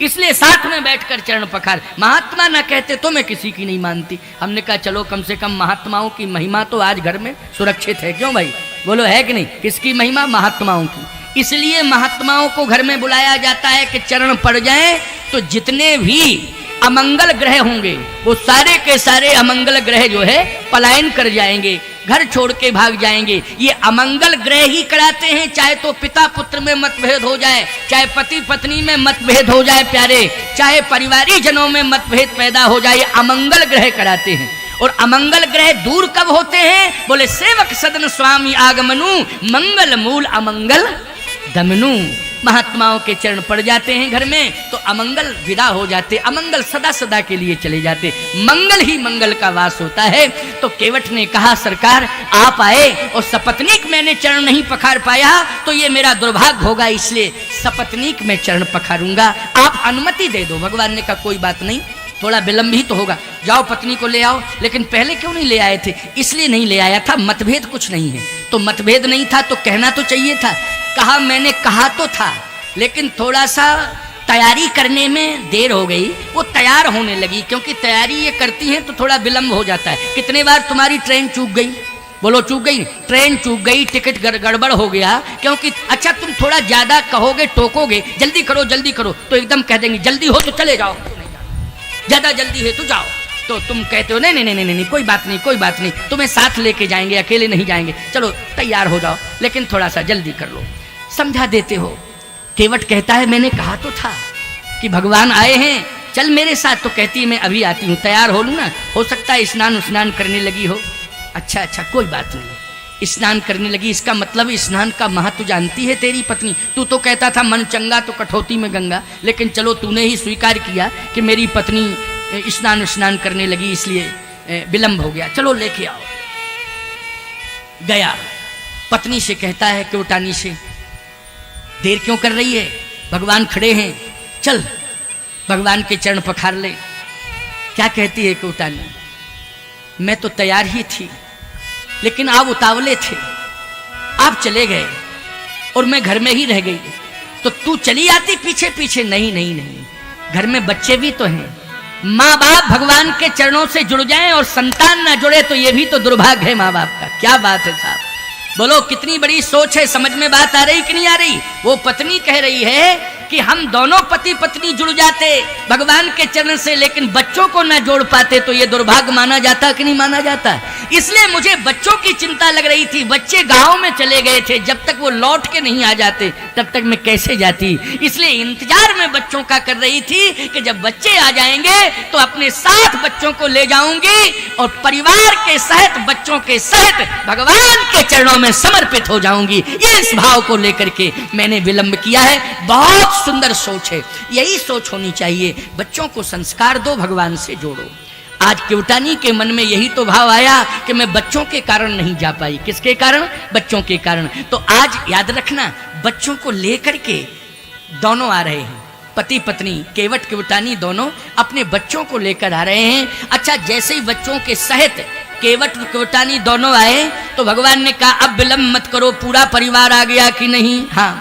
इसलिए साथ में बैठकर चरण पखार। महात्मा ना कहते तो मैं किसी की नहीं मानती। हमने कहा चलो कम से कम महात्माओं की महिमा तो आज घर में सुरक्षित है, क्यों भाई बोलो, है कि नहीं? किसकी महिमा? महात्माओं की। इसलिए महात्माओं को घर में बुलाया जाता है कि चरण पड़ जाएं तो जितने भी अमंगल ग्रह होंगे वो सारे के सारे अमंगल ग्रह जो है पलायन कर जाएंगे, घर छोड़ के भाग जाएंगे। ये अमंगल ग्रह ही कराते हैं, चाहे तो पिता पुत्र में मतभेद हो जाए, चाहे पति पत्नी में मतभेद हो जाए प्यारे, चाहे परिवारी जनों में मतभेद पैदा हो जाए, अमंगल ग्रह कराते हैं। और अमंगल ग्रह दूर कब होते हैं? बोले सेवक सदन स्वामी आगमनु, मंगल मूल अमंगल दमनु। महात्माओं के चरण पड़ जाते हैं घर में तो अमंगल विदा हो जाते, अमंगल सदा सदा के लिए चले जाते, मंगल ही मंगल का वास होता है। तो केवट ने कहा सरकार आप आए और सपत्नीक मैंने चरण नहीं पखार पाया तो ये मेरा दुर्भाग्य होगा, इसलिए सपत्नीक मैं चरण पखारूंगा, आप अनुमति दे दो। भगवान ने कहा कोई बात नहीं, थोड़ा विलंब ही तो होगा, जाओ पत्नी को ले आओ। लेकिन पहले क्यों नहीं ले आए थे? इसलिए नहीं ले आया था, मतभेद कुछ नहीं है। तो मतभेद नहीं था तो कहना तो चाहिए था। कहा मैंने कहा तो था, लेकिन थोड़ा सा तैयारी करने में देर हो गई, वो तैयार होने लगी, क्योंकि तैयारी ये करती हैं तो थोड़ा विलंब हो जाता है। कितने बार तुम्हारी ट्रेन चूक गई? बोलो चूक गई, ट्रेन चूक गई, टिकट गड़बड़ हो गया, क्योंकि अच्छा तुम थोड़ा ज्यादा कहोगे, टोकोगे, जल्दी करो तो एकदम कह देंगे जल्दी हो तो चले जाओ, ज्यादा जल्दी है तो जाओ। तो तुम कहते हो नहीं कोई बात नहीं, तुम्हें साथ लेके जाएंगे, अकेले नहीं जाएंगे, चलो तैयार हो जाओ, लेकिन थोड़ा सा जल्दी कर लो, समझा देते हो। केवट कहता है मैंने कहा तो था कि भगवान आए हैं, चल मेरे साथ। तो कहती है मैं अभी आती हूँ, तैयार हो लूँ ना, हो सकता है स्नान करने लगी हो। अच्छा कोई बात नहीं, स्नान करने लगी, इसका मतलब स्नान का महत्व जानती है तेरी पत्नी। तू तो कहता था मन चंगा तो कठौती में गंगा, लेकिन चलो तूने ही स्वीकार किया कि मेरी पत्नी स्नान करने लगी, इसलिए विलंब हो गया, चलो लेके आओ। गया, पत्नी से कहता है केवटानी से देर क्यों कर रही है, भगवान खड़े हैं, चल भगवान के चरण पखार ले। क्या कहती है केवटानी? मैं तो तैयार ही थी, लेकिन आप उतावले थे, आप चले गए और मैं घर में ही रह गई, तो तू चली आती पीछे पीछे। नहीं, घर में बच्चे भी तो हैं, माँ बाप भगवान के चरणों से जुड़ जाएं और संतान ना जुड़े तो ये भी तो दुर्भाग्य है माँ बाप का। क्या बात है साहब, बोलो कितनी बड़ी सोच है, समझ में बात आ रही कि नहीं आ रही? वो पत्नी कह रही है कि हम दोनों पति पत्नी जुड़ जाते भगवान के चरण से, लेकिन बच्चों को ना जोड़ पाते तो ये दुर्भाग्य माना जाता कि नहीं माना जाता? इसलिए मुझे बच्चों की चिंता लग रही थी। बच्चे गांव में चले गए थे, जब तक वो लौट के नहीं आ जाते तब तक मैं कैसे जाती, इसलिए इंतजार में बच्चों का कर रही थी कि जब बच्चे आ जाएंगे तो अपने साथ बच्चों को ले जाऊंगी और परिवार के सहित बच्चों के सहित भगवान के चरणों में समर्पित हो जाऊंगी। ये इस भाव को लेकर के मैंने विलंब किया है। बहुत सुंदर सोच है, यही सोच होनी चाहिए। बच्चों को संस्कार दो, भगवान से जोड़ो। आज केवटानी के मन में यही तो भाव आया कि मैं बच्चों के कारण नहीं जा पाई। किसके कारण? बच्चों के कारण। तो आज याद रखना, बच्चों को लेकर के दोनों आ रहे हैं, पति पत्नी केवट केवटानी दोनों अपने बच्चों को लेकर आ रहे हैं। अच्छा, जैसे ही बच्चों के सहित केवट केवटानी दोनों आए तो भगवान ने कहा अब विलंब मत करो, पूरा परिवार आ गया कि नहीं? हाँ,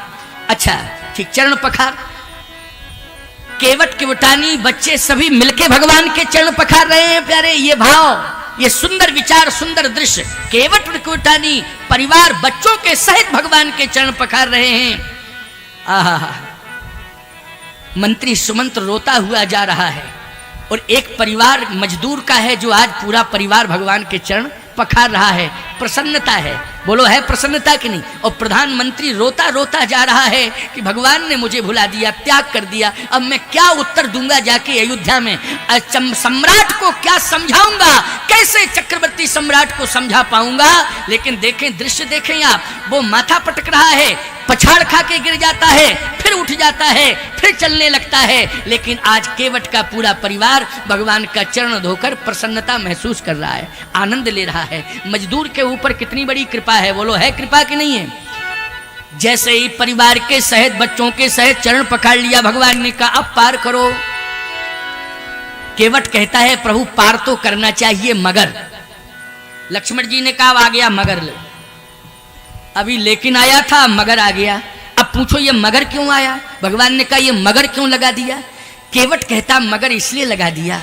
अच्छा ठीक, चरण पखार। केवट केवटानी बच्चे सभी मिलके भगवान के चरण पखार रहे हैं प्यारे। ये भाव, ये सुंदर विचार, सुंदर दृश्य, केवट केवटानी परिवार बच्चों के सहित भगवान के चरण पखार रहे हैं। आहा, मंत्री सुमंत्र रोता हुआ जा रहा है और एक परिवार मजदूर का है जो आज पूरा परिवार भगवान के चरण पखार रहा है। प्रसन्नता है, बोलो है प्रसन्नता कि नहीं? और प्रधानमंत्री रोता रोता जा रहा है कि भगवान ने मुझे भुला दिया, त्याग कर दिया, अब मैं क्या उत्तर दूंगा जाके अयोध्या में? सम्राट को क्या समझाऊंगा, कैसे चक्रवर्ती सम्राट को समझा पाऊंगा? लेकिन देखें, दृश्य देखें आप, वो माथा पटक रहा है, पछाड़ खा के गिर जाता है, फिर उठ जाता है, फिर चलने लगता है। लेकिन आज केवट का पूरा परिवार भगवान का चरण धोकर प्रसन्नता महसूस कर रहा है, आनंद ले रहा है। मजदूर के ऊपर कितनी बड़ी कृपा है, बोलो है कृपा कि नहीं है? जैसे ही परिवार के सहित बच्चों के सहित चरण पकड़ लिया, भगवान ने कहा अब पार करो। केवट कहता है प्रभु पार तो करना चाहिए मगर। लक्ष्मण जी ने कहा आ गया मगर, अभी लेकिन आया था मगर आ गया, अब पूछो ये मगर क्यों आया? भगवान ने कहा ये मगर क्यों लगा दिया? केवट कहता मगर इसलिए लगा दिया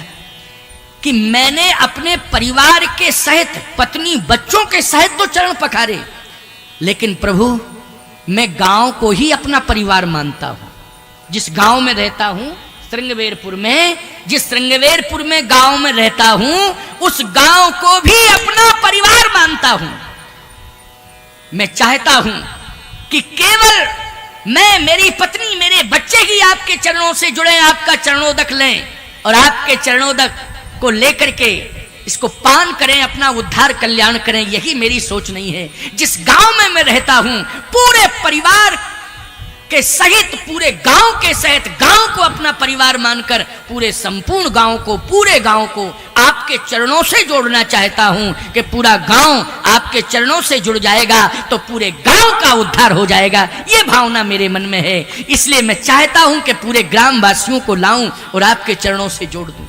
कि मैंने अपने परिवार के सहित, पत्नी बच्चों के सहित तो चरण पखारे, लेकिन प्रभु मैं गांव को ही अपना परिवार मानता हूं। जिस गांव में रहता हूं श्रृंगवेरपुर में, जिस श्रृंगवेरपुर में गांव में रहता हूं, उस गांव को भी अपना परिवार मानता हूं। मैं चाहता हूं कि केवल मैं, मेरी पत्नी, मेरे बच्चे ही आपके चरणों से जुड़े, आपका चरणोदक लें और आपके चरणोदक को लेकर के इसको पान करें, अपना उद्धार कल्याण करें। यही मेरी सोच नहीं है। जिस गांव में मैं रहता हूं, पूरे परिवार के सहित, पूरे गांव के सहित गांव को अपना परिवार मानकर पूरे संपूर्ण गांव को, पूरे गांव को आपके चरणों से जोड़ना चाहता हूं कि पूरा गांव आपके चरणों से जुड़ जाएगा तो पूरे गांव का उद्धार हो जाएगा। ये भावना मेरे मन में है। इसलिए मैं चाहता हूं कि पूरे ग्राम वासियों को लाऊं और आपके चरणों से जोड़ दूं।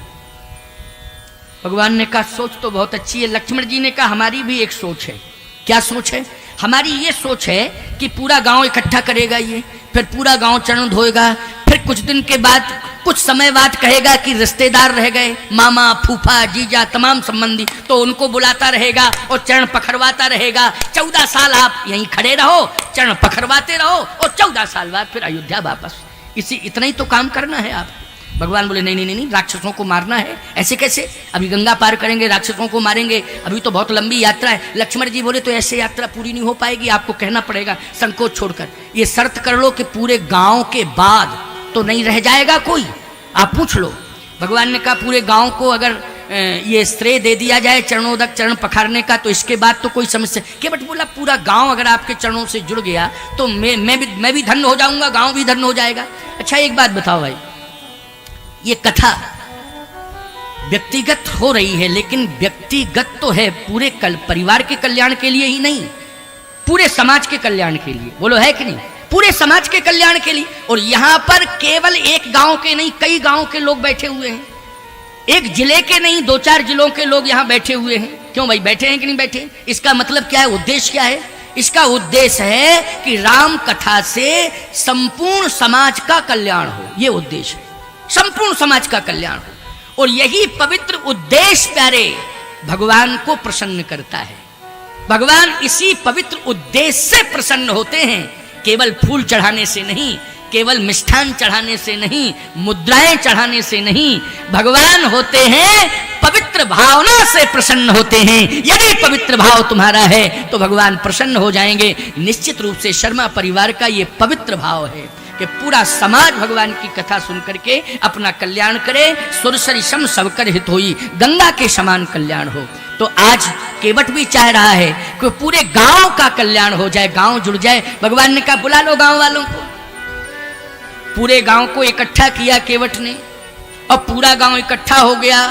भगवान ने कहा सोच तो बहुत अच्छी है। लक्ष्मण जी ने कहा हमारी भी एक सोच है। क्या सोच है? हमारी ये सोच है कि पूरा गांव इकट्ठा करेगा ये, फिर पूरा गांव चरण धोएगा, फिर कुछ दिन के बाद, कुछ समय बाद कहेगा कि रिश्तेदार रह गए, मामा, फूफा, जीजा, तमाम संबंधी, तो उनको बुलाता रहेगा और चरण पखरवाता रहेगा। 14 साल आप यहीं खड़े रहो, चरण पखरवाते रहो और 14 साल बाद फिर अयोध्या वापस। इतना ही तो काम करना है आप। भगवान बोले नहीं नहीं नहीं, राक्षसों को मारना है। ऐसे कैसे? अभी गंगा पार करेंगे, राक्षसों को मारेंगे, अभी तो बहुत लंबी यात्रा है। लक्ष्मण जी बोले तो ऐसे यात्रा पूरी नहीं हो पाएगी, आपको कहना पड़ेगा संकोच छोड़कर। ये शर्त कर लो कि पूरे गांव के बाद तो नहीं रह जाएगा कोई, आप पूछ लो। भगवान ने कहा पूरे गांव को अगर ये श्रेय दे दिया जाए चरणोदक, चरण पखारने का, तो इसके बाद तो कोई समस्या। केवट बोला पूरा गांव अगर आपके चरणों से जुड़ गया तो मैं भी धन्य हो जाऊंगा, गांव भी धन्य हो जाएगा। अच्छा एक बात बताओ भाई, ये कथा व्यक्तिगत हो रही है, लेकिन व्यक्तिगत तो है पूरे परिवार के कल्याण के लिए ही नहीं, पूरे समाज के कल्याण के लिए। बोलो है कि नहीं? पूरे समाज के कल्याण के लिए। और यहां पर केवल एक गांव के नहीं, कई गांव के लोग बैठे हुए हैं। एक जिले के नहीं, 2-4 जिलों के लोग यहां बैठे हुए हैं। क्यों भाई, बैठे हैं कि नहीं बैठे? इसका मतलब क्या है? उद्देश्य क्या है? इसका उद्देश्य है कि राम कथा से संपूर्ण समाज का कल्याण हो। यह उद्देश्य है, संपूर्ण समाज का कल्याण हो। और यही पवित्र उद्देश्य प्यारे भगवान को प्रसन्न करता है। भगवान इसी पवित्र उद्देश्य से प्रसन्न होते हैं, केवल फूल चढ़ाने से नहीं, केवल मिष्ठान चढ़ाने से नहीं, मुद्राएं चढ़ाने से नहीं। भगवान होते हैं पवित्र भावना से प्रसन्न होते हैं। यदि पवित्र भाव तुम्हारा है तो भगवान प्रसन्न हो जाएंगे। निश्चित रूप से शर्मा परिवार का ये पवित्र भाव है कि पूरा समाज भगवान की कथा सुनकर के अपना कल्याण करे। सुरसरी सम सबकर हित होई, गंगा के समान कल्याण हो। तो आज केवट भी चाह रहा है कि पूरे गांव का कल्याण हो जाए, गांव जुड़ जाए। भगवान ने कहा बुला लो गांव वालों को। पूरे गांव को इकट्ठा किया केवट ने, अब पूरा गांव इकट्ठा हो गया।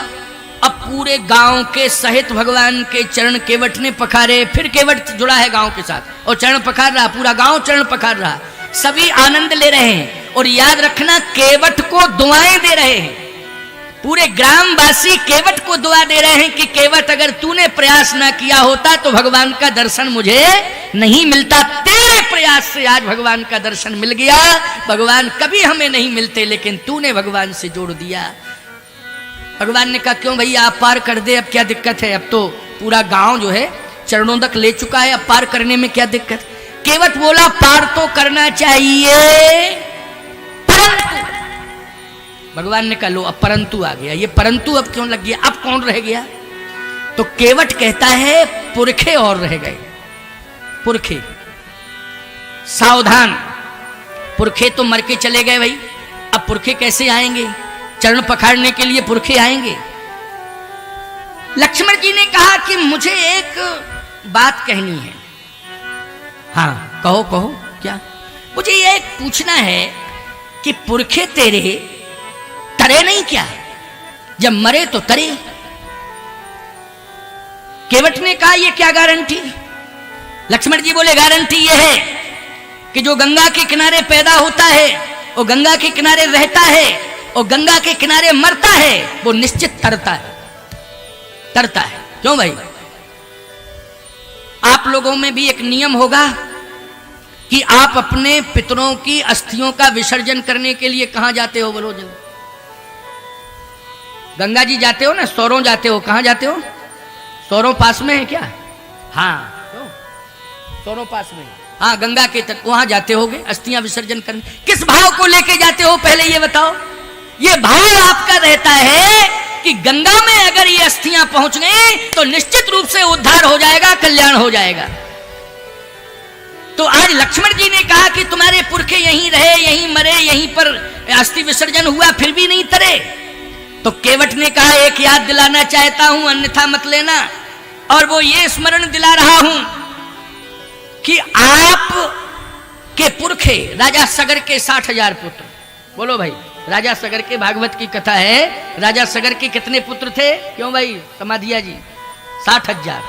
अब पूरे गांव के सहित भगवान के चरण केवट ने पखारे। फिर केवट जुड़ा है गांव के साथ और चरण पखार रहा, पूरा गांव चरण पखार रहा। सभी आनंद ले रहे हैं। और याद रखना, केवट को दुआएं दे रहे हैं। पूरे ग्रामवासी केवट को दुआ दे रहे हैं कि केवट अगर तूने प्रयास ना किया होता तो भगवान का दर्शन मुझे नहीं मिलता। तेरे प्रयास से आज भगवान का दर्शन मिल गया। भगवान कभी हमें नहीं मिलते, लेकिन तूने भगवान से जोड़ दिया। भगवान ने कहा क्यों भैया, आप पार कर दे, अब क्या दिक्कत है? अब तो पूरा गांव जो है चरणों तक ले चुका है, अब पार करने में क्या दिक्कत? केवट बोला पार तो करना चाहिए, परंतु। भगवान ने कहा लो अब परंतु आ गया। ये परंतु अब क्यों लग गया? अब कौन रह गया? तो केवट कहता है पुरखे और रह गए। पुरखे सावधान, पुरखे तो मर के चले गए भाई, अब पुरखे कैसे आएंगे? चरण पखाड़ने के लिए पुरखे आएंगे। लक्ष्मण जी ने कहा कि मुझे एक बात कहनी है। हाँ कहो कहो। क्या? मुझे ये पूछना है कि पुरखे तेरे तरे नहीं क्या? जब मरे तो तरे। केवट ने कहा ये क्या गारंटी? लक्ष्मण जी बोले गारंटी ये है कि जो गंगा के किनारे पैदा होता है, वो गंगा के किनारे रहता है और गंगा के किनारे मरता है, वो निश्चित तरता है। तरता है। क्यों भाई? आप लोगों में भी एक नियम होगा कि आप अपने पितरों की अस्थियों का विसर्जन करने के लिए कहां जाते हो? बोलो जल्दी। गंगा जी जाते हो ना, सौरों जाते हो। कहां जाते हो? सौरों पास में है क्या? हाँ सौरों पास में। हाँ गंगा के तट, वहां जाते होगे अस्थियां विसर्जन करने। किस भाव को लेके जाते हो पहले ये बताओ? ये भाव आपका रहता है कि गंगा में अगर ये अस्थियां पहुंच गई तो निश्चित रूप से उद्धार हो जाएगा, कल्याण हो जाएगा। तो आज लक्ष्मण जी ने कहा कि तुम्हारे पुरखे यहीं रहे, यहीं मरे, यहीं पर अस्थि विसर्जन हुआ, फिर भी नहीं तरे। तो केवट ने कहा एक याद दिलाना चाहता हूं, अन्यथा मत लेना। और वो ये स्मरण दिला रहा हूं कि आप के पुरखे राजा सगर के 60,000 पुत्र। बोलो भाई, राजा सगर के भागवत की कथा है, राजा सगर के कितने पुत्र थे? क्यों भाई समाधिया जी? 60,000।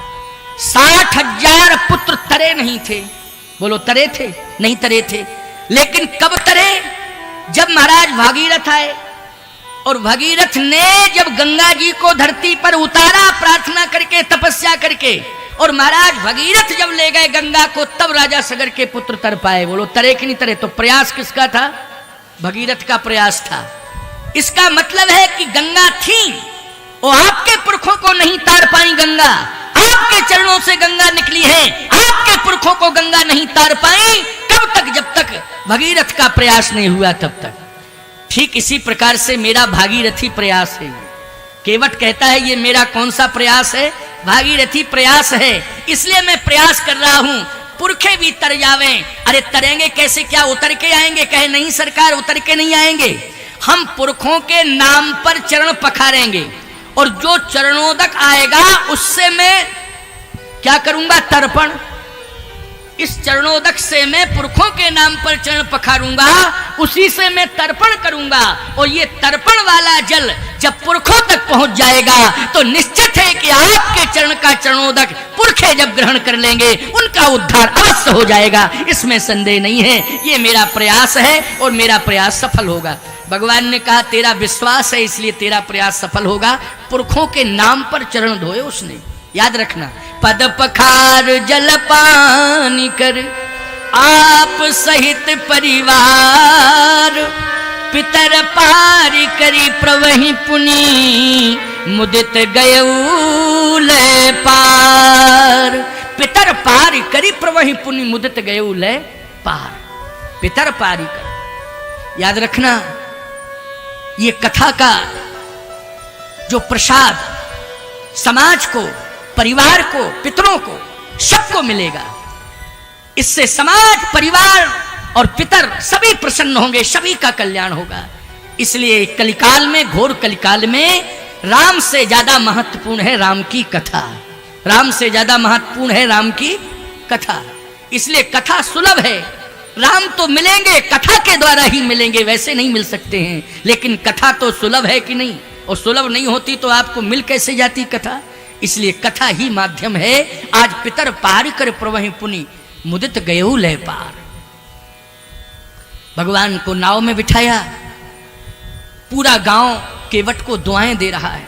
60,000 पुत्र तरे नहीं थे। बोलो तरे थे? नहीं तरे थे। लेकिन कब तरे? जब महाराज भागीरथ आए, और भगीरथ ने जब गंगा जी को धरती पर उतारा प्रार्थना करके, तपस्या करके, और महाराज भगीरथ जब ले गए गंगा को, तब राजा सगर के पुत्र तर पाए। बोलो तरे कि नहीं तरे? तो प्रयास किसका था? भगीरथ का प्रयास था। इसका मतलब है कि गंगा थी, वो आपके पुरखों को नहीं तार पाई गंगा, आपके चरणों से गंगा निकली है, आपके पुरखों को गंगा नहीं तार पाई। कब तक? जब तक भगीरथ का प्रयास नहीं हुआ तब तक। ठीक इसी प्रकार से मेरा भागीरथी प्रयास है। केवट कहता है ये मेरा कौन सा प्रयास है? भागीरथी प्रयास है। इसलिए मैं प्रयास कर रहा हूं पुरखे भी तर जावें। अरे तरेंगे कैसे? क्या उतर के आएंगे? कहे नहीं सरकार, उतर के नहीं आएंगे, हम पुरखों के नाम पर चरण पखारेंगे, और जो चरणोदक आएगा उससे मैं क्या करूंगा? तर्पण। इस चरणोदक से मैं पुरखों के नाम पर चरण पखारूंगा, उसी से मैं तर्पण करूंगा। और ये तर्पण वाला जल जब पुरखों तक पहुंच जाएगा तो निश्चित है कि आपके चरण का चरणोदक पुरखे जब ग्रहण कर लेंगे, उनका उद्धार अवश्य हो जाएगा, इसमें संदेह नहीं है। ये मेरा प्रयास है और मेरा प्रयास सफल होगा। भगवान ने कहा तेरा विश्वास है इसलिए तेरा प्रयास सफल होगा। पुरखों के नाम पर चरण धोए उसने, याद रखना। पद पखार जल पानी कर आप सहित परिवार, पितर पारी करी प्रवहि पुनि मुदित गयऊ लय पार। पितर पारी करी प्रवहि पुनि मुदित गयऊ लय पार। पितर पारी कर, याद रखना। ये कथा का जो प्रसाद समाज को, परिवार को, पितरों को, सबको मिलेगा। इससे समाज, परिवार और पितर सभी प्रसन्न होंगे, सभी का कल्याण होगा। इसलिए कलिकाल में, घोर कलिकाल में राम से ज्यादा महत्वपूर्ण है राम की कथा। राम से ज्यादा महत्वपूर्ण है राम की कथा। इसलिए कथा सुलभ है। राम तो मिलेंगे, कथा के द्वारा ही मिलेंगे, वैसे नहीं मिल सकते हैं। लेकिन कथा तो सुलभ है कि नहीं? और सुलभ नहीं होती तो आपको मिल कैसे जाती कथा? इसलिए कथा ही माध्यम है। आज पितर पार कर प्रवहि पुनि मुदित गयऊ लय पार। भगवान को नाव में बिठाया, पूरा गांव केवट को दुआएं दे रहा है।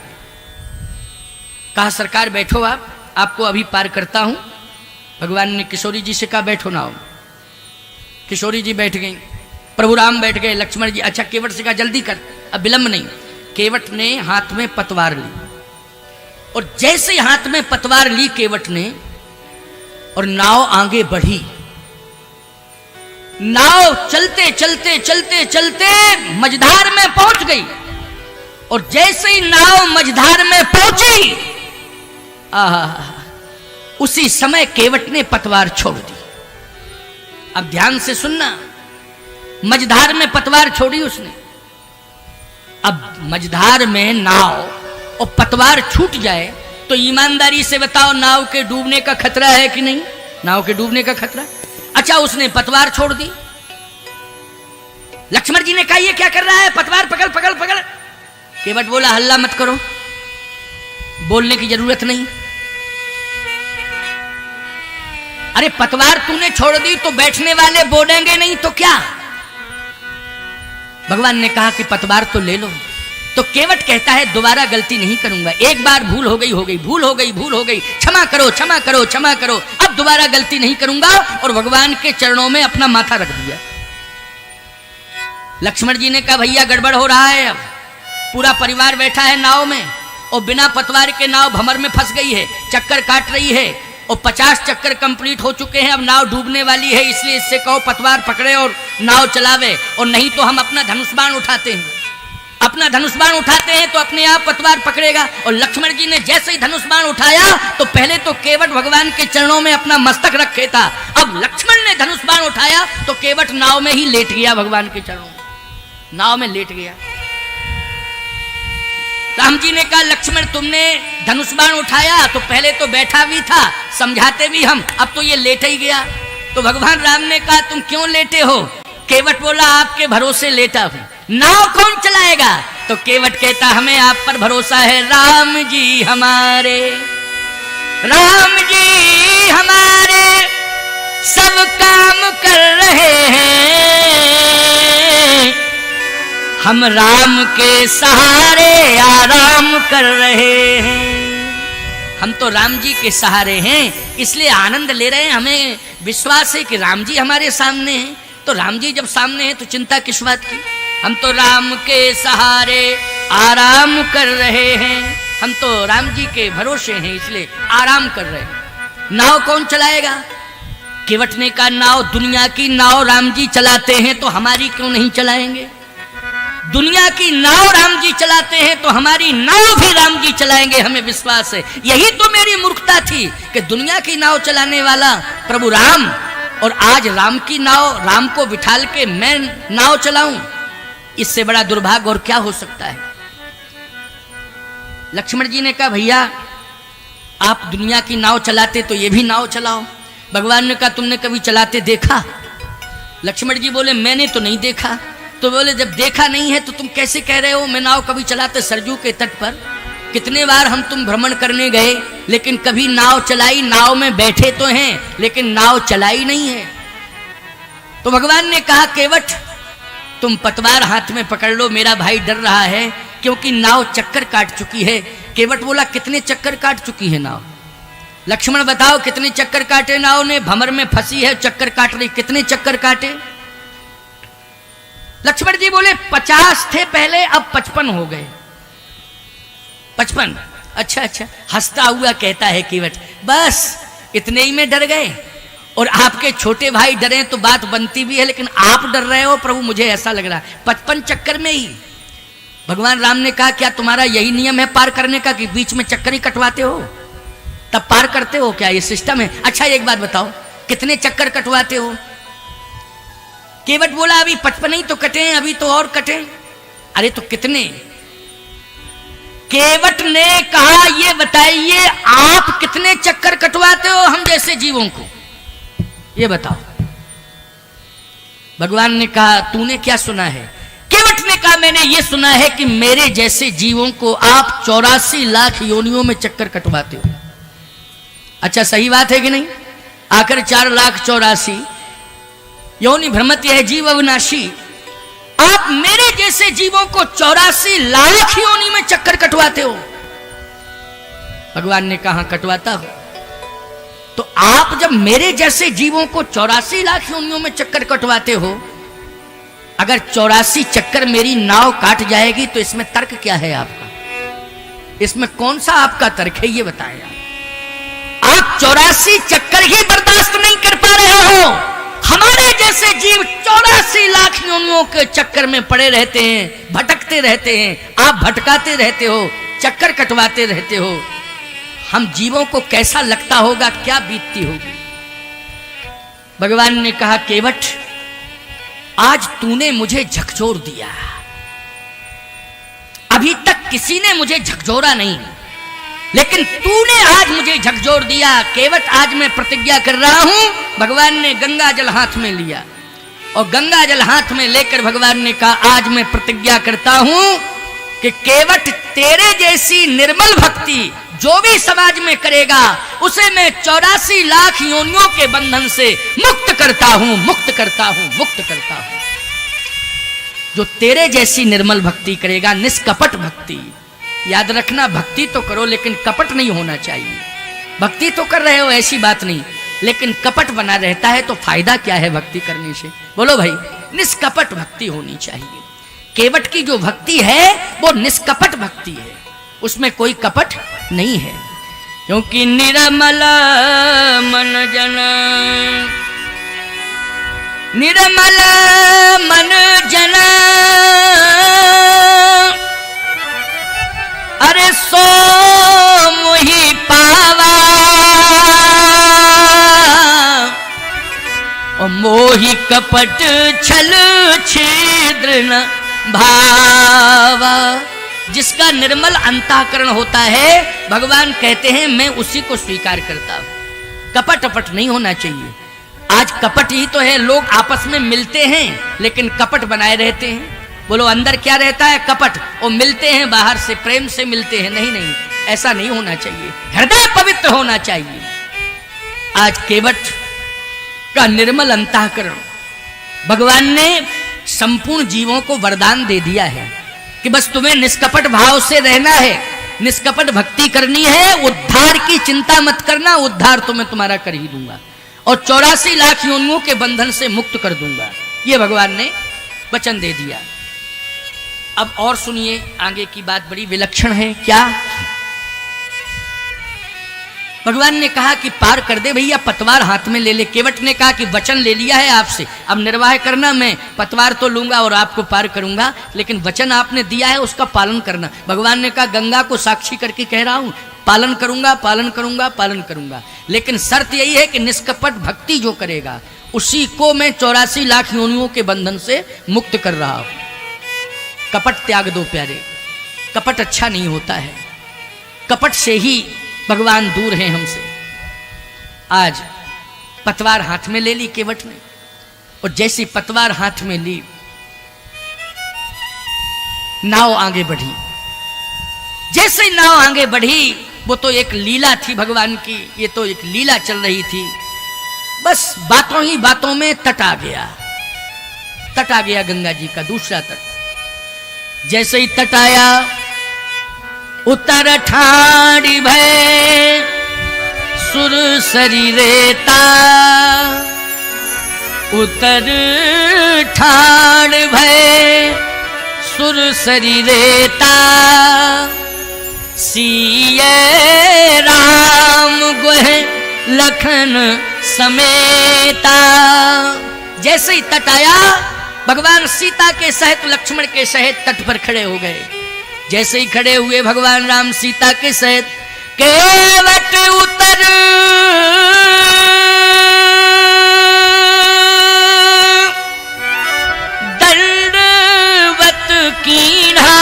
कहा सरकार बैठो, आप, आपको अभी पार करता हूं। भगवान ने किशोरी जी से कहा बैठो नाव में। किशोरी जी बैठ गई, प्रभु राम बैठ गए, लक्ष्मण जी। अच्छा केवट से कहा जल्दी कर, अब विलंब नहीं। केवट ने हाथ में पतवार ली, और जैसे हाथ में पतवार ली केवट ने, और नाव आगे बढ़ी। नाव चलते चलते चलते चलते मझधार में पहुंच गई, और जैसे ही नाव मझधार में पहुंची, उसी समय केवट ने पतवार छोड़ दी। अब ध्यान से सुनना, मझधार में पतवार छोड़ी उसने। अब मझधार में नाव और पतवार छूट जाए तो ईमानदारी से बताओ, नाव के डूबने का खतरा है कि नहीं? नाव के डूबने का खतरा। अच्छा उसने पतवार छोड़ दी। लक्ष्मण जी ने कहा ये क्या कर रहा है? पतवार पकड़ पकड़ पकड़। केवट बोला हल्ला मत करो, बोलने की जरूरत नहीं। अरे पतवार तूने छोड़ दी तो बैठने वाले बोलेंगे नहीं तो क्या? भगवान ने कहा कि पतवार तो ले लो। तो केवट कहता है दोबारा गलती नहीं करूंगा, एक बार भूल हो गई, हो गई, भूल हो गई, भूल हो गई, क्षमा करो, क्षमा करो, क्षमा करो, अब दोबारा गलती नहीं करूंगा। और भगवान के चरणों में अपना माथा रख दिया। लक्ष्मण जी ने कहा भैया गड़बड़ हो रहा है, अब पूरा परिवार बैठा है नाव में, और बिना पतवार के नाव भंवर में फंस गई है, चक्कर काट रही है, और 50 चक्कर कंप्लीट हो चुके हैं, अब नाव डूबने वाली है। इसलिए इससे कहो पतवार पकड़े और नाव चलावे, और नहीं तो हम अपना धनुष बाण उठाते हैं। अपना धनुष बाण उठाते हैं तो अपने आप पतवार पकड़ेगा, और लक्ष्मण जी ने जैसे ही धनुष बाण उठाया तो पहले तो केवट भगवान के चरणों में अपना मस्तक रखे था, अब लक्ष्मण ने धनुष बाण उठाया तो केवट नाव में ही लेट गया, भगवान के चरणों में, नाव में लेट गया। राम जी ने कहा लक्ष्मण तुमने धनुष बाण उठाया तो पहले तो बैठा भी था, समझाते भी हम, अब तो ये लेट ही गया। तो भगवान राम ने कहा तुम क्यों लेटे हो? केवट बोला आपके भरोसे लेटा हूं, नाव कौन चलाएगा? तो केवट कहता हमें आप पर भरोसा है, राम जी हमारे, राम जी हमारे सब काम कर रहे हैं, हम राम के सहारे आराम कर रहे हैं। हम तो राम जी के सहारे हैं इसलिए आनंद ले रहे हैं, हमें विश्वास है कि राम जी हमारे सामने हैं, तो राम जी जब सामने हैं तो चिंता किस बात की? हम तो राम के सहारे आराम कर रहे हैं, हम तो राम जी के भरोसे हैं इसलिए आराम कर रहे हैं। नाव कौन चलाएगा? केवट ने कहा नाव, दुनिया की नाव राम जी चलाते हैं तो हमारी क्यों नहीं चलाएंगे? दुनिया की नाव राम जी चलाते हैं तो हमारी नाव भी राम जी चलाएंगे, हमें विश्वास है। यही तो मेरी मूर्खता थी कि दुनिया की नाव चलाने वाला प्रभु राम, और आज राम की नाव, राम को बिठाल के मैं नाव चलाऊं, इससे बड़ा दुर्भाग्य और क्या हो सकता है? लक्ष्मण जी ने कहा भैया आप दुनिया की नाव चलाते तो ये भी नाव चलाओ। भगवान ने कहा तुमने कभी चलाते देखा? लक्ष्मण जी बोले मैंने तो नहीं देखा। तो बोले जब देखा नहीं है तो तुम कैसे कह रहे हो मैं नाव कभी चलाते? सरजू के तट पर कितने बार हम तुम भ्रमण करने गए लेकिन कभी नाव चलाई, नाव में बैठे तो हैं लेकिन नाव चलाई नहीं है। तो भगवान ने कहा केवट तुम पतवार हाथ में पकड़ लो, मेरा भाई डर रहा है क्योंकि नाव चक्कर काट चुकी है। केवट बोला कितने चक्कर काट चुकी है नाव? लक्ष्मण बताओ कितने चक्कर काटे नाव ने? भंवर में फंसी है, चक्कर काट रही, कितने चक्कर काटे? लक्ष्मण जी बोले 50 थे पहले, अब 55 हो गए। 55? अच्छा अच्छा। हंसता हुआ कहता है केवट बस इतने ही में डर गए, और आपके छोटे भाई डरे तो बात बनती भी है, लेकिन आप डर रहे हो प्रभु, मुझे ऐसा लग रहा है 55 चक्कर में ही। भगवान राम ने कहा क्या तुम्हारा यही नियम है पार करने का कि बीच में चक्कर ही कटवाते हो तब पार करते हो? क्या ये सिस्टम है? अच्छा एक बात बताओ कितने चक्कर कटवाते हो? केवट बोला अभी 55 ही तो कटे हैं, अभी तो और कटे। अरे तो कितने? केवट ने कहा ये बताइए आप कितने चक्कर कटवाते हो हम जैसे जीवों को, ये बताओ। भगवान ने कहा तूने क्या सुना है? केवट ने कहा मैंने ये सुना है कि मेरे जैसे जीवों को आप 84 लाख योनियों में चक्कर कटवाते हो। अच्छा सही बात है कि नहीं? आकर 4,84,000 योनि भ्रमति है जीव अविनाशी, आप मेरे जैसे जीवों को 84 लाख योनि में चक्कर कटवाते हो। भगवान ने कहा कटवाता हूं। तो आप जब मेरे जैसे जीवों को 84 लाख योनियों में चक्कर कटवाते हो, अगर 84 चक्कर मेरी नाव काट जाएगी तो इसमें तर्क क्या है आपका? इसमें कौन सा आपका तर्क है ये बताएं। आप 84 चक्कर ही बर्दाश्त नहीं कर पा रहे हो, हमारे जैसे जीव 84 लाख योनियों के चक्कर में पड़े रहते हैं, भटकते रहते हैं, आप भटकाते रहते हो, चक्कर कटवाते रहते हो। हम जीवों को कैसा लगता होगा, क्या बीतती होगी? भगवान ने कहा केवट आज तूने मुझे झकझोर दिया, अभी तक किसी ने मुझे झकझोरा नहीं, लेकिन तूने आज मुझे झकझोर दिया। केवट आज मैं प्रतिज्ञा कर रहा हूं। भगवान ने गंगा जल हाथ में लिया और गंगा जल हाथ में लेकर भगवान ने कहा आज मैं प्रतिज्ञा करता हूं कि केवट तेरे जैसी निर्मल भक्ति जो भी समाज में करेगा उसे मैं 84 लाख योनियों के बंधन से मुक्त करता हूं, मुक्त करता हूं, मुक्त करता हूं। जो तेरे जैसी निर्मल भक्ति करेगा, निष्कपट भक्ति, याद रखना भक्ति तो करो लेकिन कपट नहीं होना चाहिए। भक्ति तो कर रहे हो ऐसी बात नहीं, लेकिन कपट बना रहता है तो फायदा क्या है भक्ति करने से? बोलो भाई, निष्कपट भक्ति होनी चाहिए। केवट की जो भक्ति है वो निष्कपट भक्ति है, उसमें कोई कपट नहीं है, क्योंकि निर्मल मन जन, निर्मल मन जन मोहि कपट छल छिद्र न भावा। जिसका निर्मल अंतःकरण होता है, भगवान कहते हैं मैं उसी को स्वीकार करता हूं। कपट अपट नहीं होना चाहिए। आज कपट ही तो है, लोग आपस में मिलते हैं लेकिन कपट बनाए रहते हैं। बोलो अंदर क्या रहता है? कपट। वो मिलते हैं बाहर से, प्रेम से मिलते हैं। नहीं नहीं, ऐसा नहीं होना चाहिए। हृदय पवित्र होना चाहिए। आज केवट का निर्मल अंतःकरण भगवान ने संपूर्ण जीवों को वरदान दे दिया है कि बस तुम्हें निष्कपट भाव से रहना है, निष्कपट भक्ति करनी है, उद्धार की चिंता मत करना, उद्धार तो मैं तुम्हारा कर ही दूंगा और 84 लाख योनियों के बंधन से मुक्त कर दूंगा। ये भगवान ने वचन दे दिया। अब और सुनिए, आगे की बात बड़ी विलक्षण है। क्या भगवान ने कहा कि पार कर दे भैया, पतवार हाथ में ले ले। केवट ने कहा कि वचन ले लिया है आपसे, अब निर्वाह करना, मैं पतवार तो लूंगा और आपको पार करूंगा, लेकिन वचन आपने दिया है उसका पालन करना। भगवान ने कहा गंगा को साक्षी करके कह रहा हूं, पालन करूंगा, पालन करूंगा, पालन करूंगा, लेकिन शर्त यही है कि निष्कपट भक्ति जो करेगा उसी को मैं 84 लाख योनियों के बंधन से मुक्त कर रहा हूं। कपट त्याग दो प्यारे, कपट अच्छा नहीं होता है। कपट से ही भगवान दूर हैं हमसे। आज पतवार हाथ में ले ली केवट ने, और जैसी पतवार हाथ में ली, नाव आगे बढ़ी। जैसे नाव आगे बढ़ी, वो तो एक लीला थी भगवान की, ये तो एक लीला चल रही थी। बस बातों ही बातों में तट आ गया, तट आ गया गंगा जी का दूसरा तट। जैसे ही तट आया, उतर ठाड़ी भय सुर शरीरेता, उतर ठाड़ भय सुर शरीरेता, सिय राम गोह लखन समेता। जैसे ही तट आया, भगवान सीता के सहित लक्ष्मण के सहित तट पर खड़े हो गए। जैसे ही खड़े हुए भगवान राम सीता के सहित, केवट उतर दंडवत कीन्हा,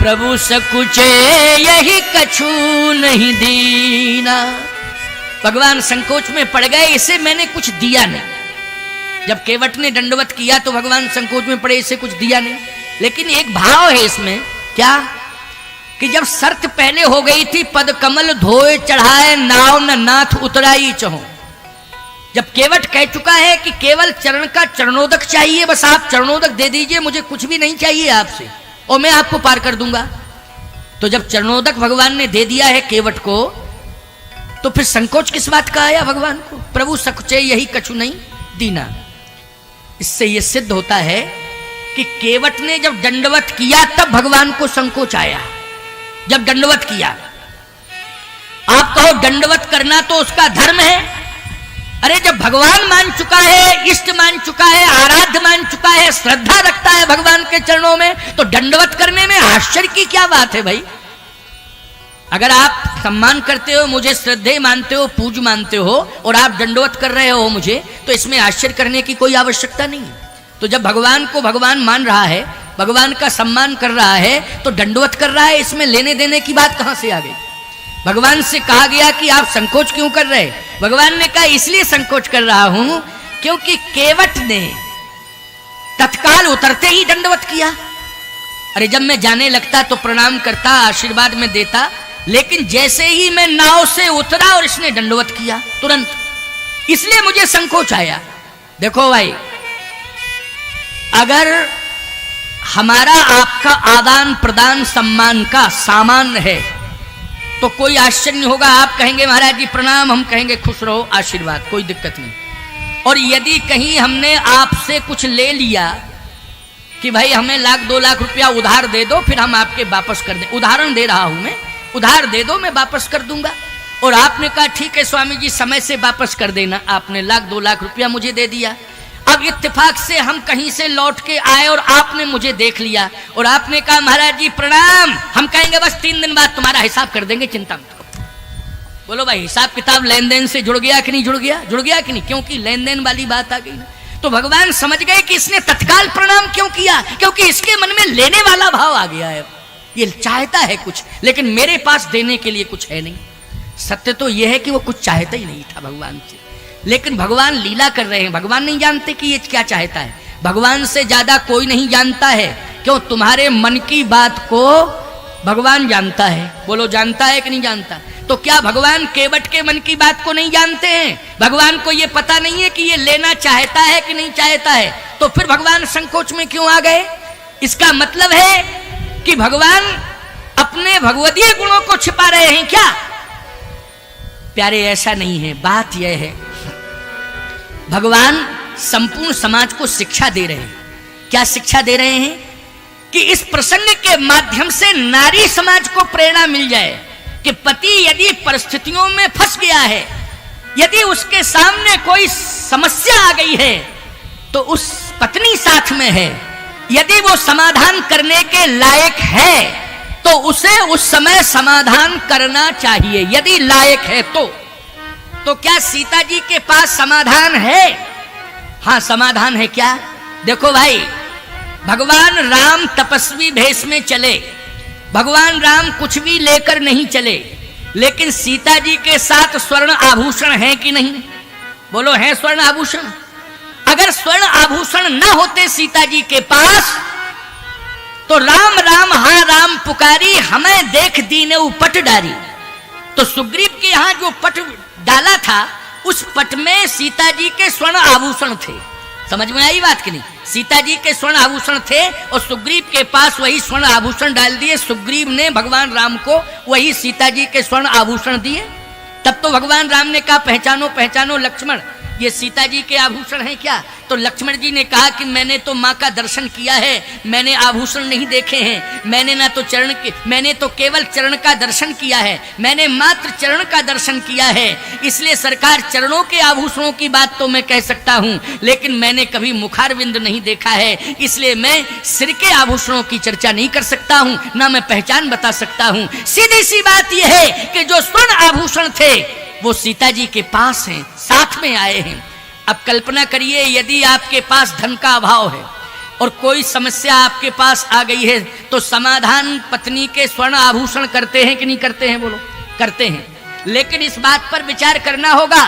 प्रभु सकुचे यही कछु नहीं दीना। भगवान संकोच में पड़ गए, इसे मैंने कुछ दिया नहीं। जब केवट ने दंडवत किया तो भगवान संकोच में पड़े, इसे कुछ दिया नहीं। लेकिन एक भाव है इसमें, क्या कि जब शर्त पहले हो गई थी, पद कमल धोए चढ़ाए नाव न नाथ उतराई चहो। जब केवट कह चुका है कि केवल चरण का चरणोदक चाहिए, बस आप चरणोदक दे दीजिए, मुझे कुछ भी नहीं चाहिए आपसे और मैं आपको पार कर दूंगा। तो जब चरणोदक भगवान ने दे दिया है केवट को, तो फिर संकोच किस बात का आया भगवान को? प्रभु सकुचे यही कछु नहीं दीना। इससे यह सिद्ध होता है कि केवट ने जब दंडवत किया तब भगवान को संकोच आया। जब दंडवत किया, आप कहो दंडवत करना तो उसका धर्म है। अरे जब भगवान मान चुका है, इष्ट मान चुका है, आराध्य मान चुका है, श्रद्धा रखता है भगवान के चरणों में, तो दंडवत करने में आश्चर्य की क्या बात है भाई? अगर आप सम्मान करते हो, मुझे श्रद्धेय मानते हो, पूज मानते हो, और आप दंडवत कर रहे हो मुझे, तो इसमें आश्चर्य करने की कोई आवश्यकता नहीं है। तो जब भगवान को भगवान मान रहा है, भगवान का सम्मान कर रहा है, तो दंडवत कर रहा है, इसमें लेने देने की बात कहां से आ गई? भगवान से कहा गया कि आप संकोच क्यों कर रहे? भगवान ने कहा इसलिए संकोच कर रहा हूं क्योंकि केवट ने तत्काल उतरते ही दंडवत किया। अरे जब मैं जाने लगता तो प्रणाम करता, आशीर्वाद में देता, लेकिन जैसे ही मैं नाव से उतरा और इसने दंडवत किया तुरंत, इसलिए मुझे संकोच आया। देखो भाई, अगर हमारा आपका आदान प्रदान सम्मान का सामान्य है तो कोई आश्चर्य नहीं होगा। आप कहेंगे महाराज जी प्रणाम, हम कहेंगे खुश रहो, आशीर्वाद, कोई दिक्कत नहीं। और यदि कहीं हमने आपसे कुछ ले लिया कि भाई हमें 1-2 लाख रुपया उधार दे दो, फिर हम आपके वापस कर दें, उदाहरण दे रहा हूं मैं, उधार दे दो मैं वापस कर दूंगा, और आपने कहा ठीक है स्वामी जी समय से वापस कर देना, आपने 1-2 लाख रुपया मुझे दे दिया। अब इत्तेफाक से हम कहीं से लौट के आए और आपने मुझे देख लिया और आपने कहा महाराज जी प्रणाम, हम कहेंगे बस 3 दिन बाद तुम्हारा हिसाब कर देंगे, चिंता मत करो। बोलो भाई, हिसाब किताब लेन देन से जुड़ गया कि नहीं जुड़ गया? जुड़ गया कि नहीं? क्योंकि लेन देन वाली बात आ गई ना। तो भगवान समझ गए कि इसने तत्काल प्रणाम क्यों किया, क्योंकि इसके मन में लेने वाला भाव आ गया है। ये चाहता है कुछ, लेकिन मेरे पास देने के लिए कुछ है नहीं। सत्य तो यह है कि वो कुछ चाहता ही नहीं था भगवान से, लेकिन भगवान लीला कर रहे हैं। भगवान नहीं जानते कि ये क्या चाहता है। भगवान से ज्यादा कोई नहीं जानता है। क्यों? तुम्हारे मन की बात को भगवान जानता है। बोलो, जानता है कि नहीं जानता? तो क्या भगवान केवट के मन की बात को नहीं जानते हैं? भगवान को ये पता नहीं है कि ये लेना चाहता है कि नहीं चाहता है? तो फिर भगवान संकोच में क्यों आ गए? इसका मतलब है कि भगवान अपने भगवदीय गुणों को छिपा रहे हैं क्या? प्यारे, ऐसा नहीं है। बात यह है, भगवान संपूर्ण समाज को शिक्षा दे रहे हैं। क्या शिक्षा दे रहे हैं? कि इस प्रसंग के माध्यम से नारी समाज को प्रेरणा मिल जाए कि पति यदि परिस्थितियों में फंस गया है, यदि उसके सामने कोई समस्या आ गई है, तो उस पत्नी साथ में है, यदि वो समाधान करने के लायक है तो उसे उस समय समाधान करना चाहिए, यदि लायक है तो क्या सीता जी के पास समाधान है? हाँ, समाधान है। क्या? देखो भाई, भगवान राम तपस्वी भेष में चले, भगवान राम कुछ भी लेकर नहीं चले, लेकिन सीता जी के साथ स्वर्ण आभूषण है कि नहीं? बोलो, है स्वर्ण आभूषण? अगर स्वर्ण आभूषण न होते सीता जी के पास तो राम राम हाँ राम पुकारी, हमें देख दीने पट डारी। तो सुग्रीव के यहां जो पट डाला था, उस पट में सीता जी के स्वर्ण आभूषण थे। समझ में आई बात कि नहीं? सीता जी के स्वर्ण आभूषण थे और सुग्रीव के पास वही स्वर्ण आभूषण डाल दिए। सुग्रीव ने भगवान राम को वही सीता जी के स्वर्ण आभूषण दिए। तब तो भगवान राम ने कहा, पहचानो पहचानो लक्ष्मण, ये सीता जी के आभूषण हैं क्या? तो लक्ष्मण जी ने कहा कि मैंने तो माँ का दर्शन किया है, मैंने आभूषण नहीं देखे हैं। मैंने तो केवल चरण का दर्शन किया है, मैंने मात्र चरण का दर्शन किया है। इसलिए सरकार, चरणों के आभूषणों की बात तो मैं कह सकता हूँ, लेकिन मैंने कभी मुखारविंद नहीं देखा है, इसलिए मैं सिर के आभूषणों की चर्चा नहीं कर सकता हूँ, ना मैं पहचान बता सकता हूँ। सीधी सी बात यह है कि जो स्वर्ण आभूषण थे वो सीता जी के पास हैं, साथ में आए हैं। अब कल्पना करिए, यदि आपके पास धन का अभाव है और कोई समस्या आपके पास आ गई है, तो समाधान पत्नी के स्वर्ण आभूषण करते हैं कि नहीं करते हैं? बोलो, करते हैं। लेकिन इस बात पर विचार करना होगा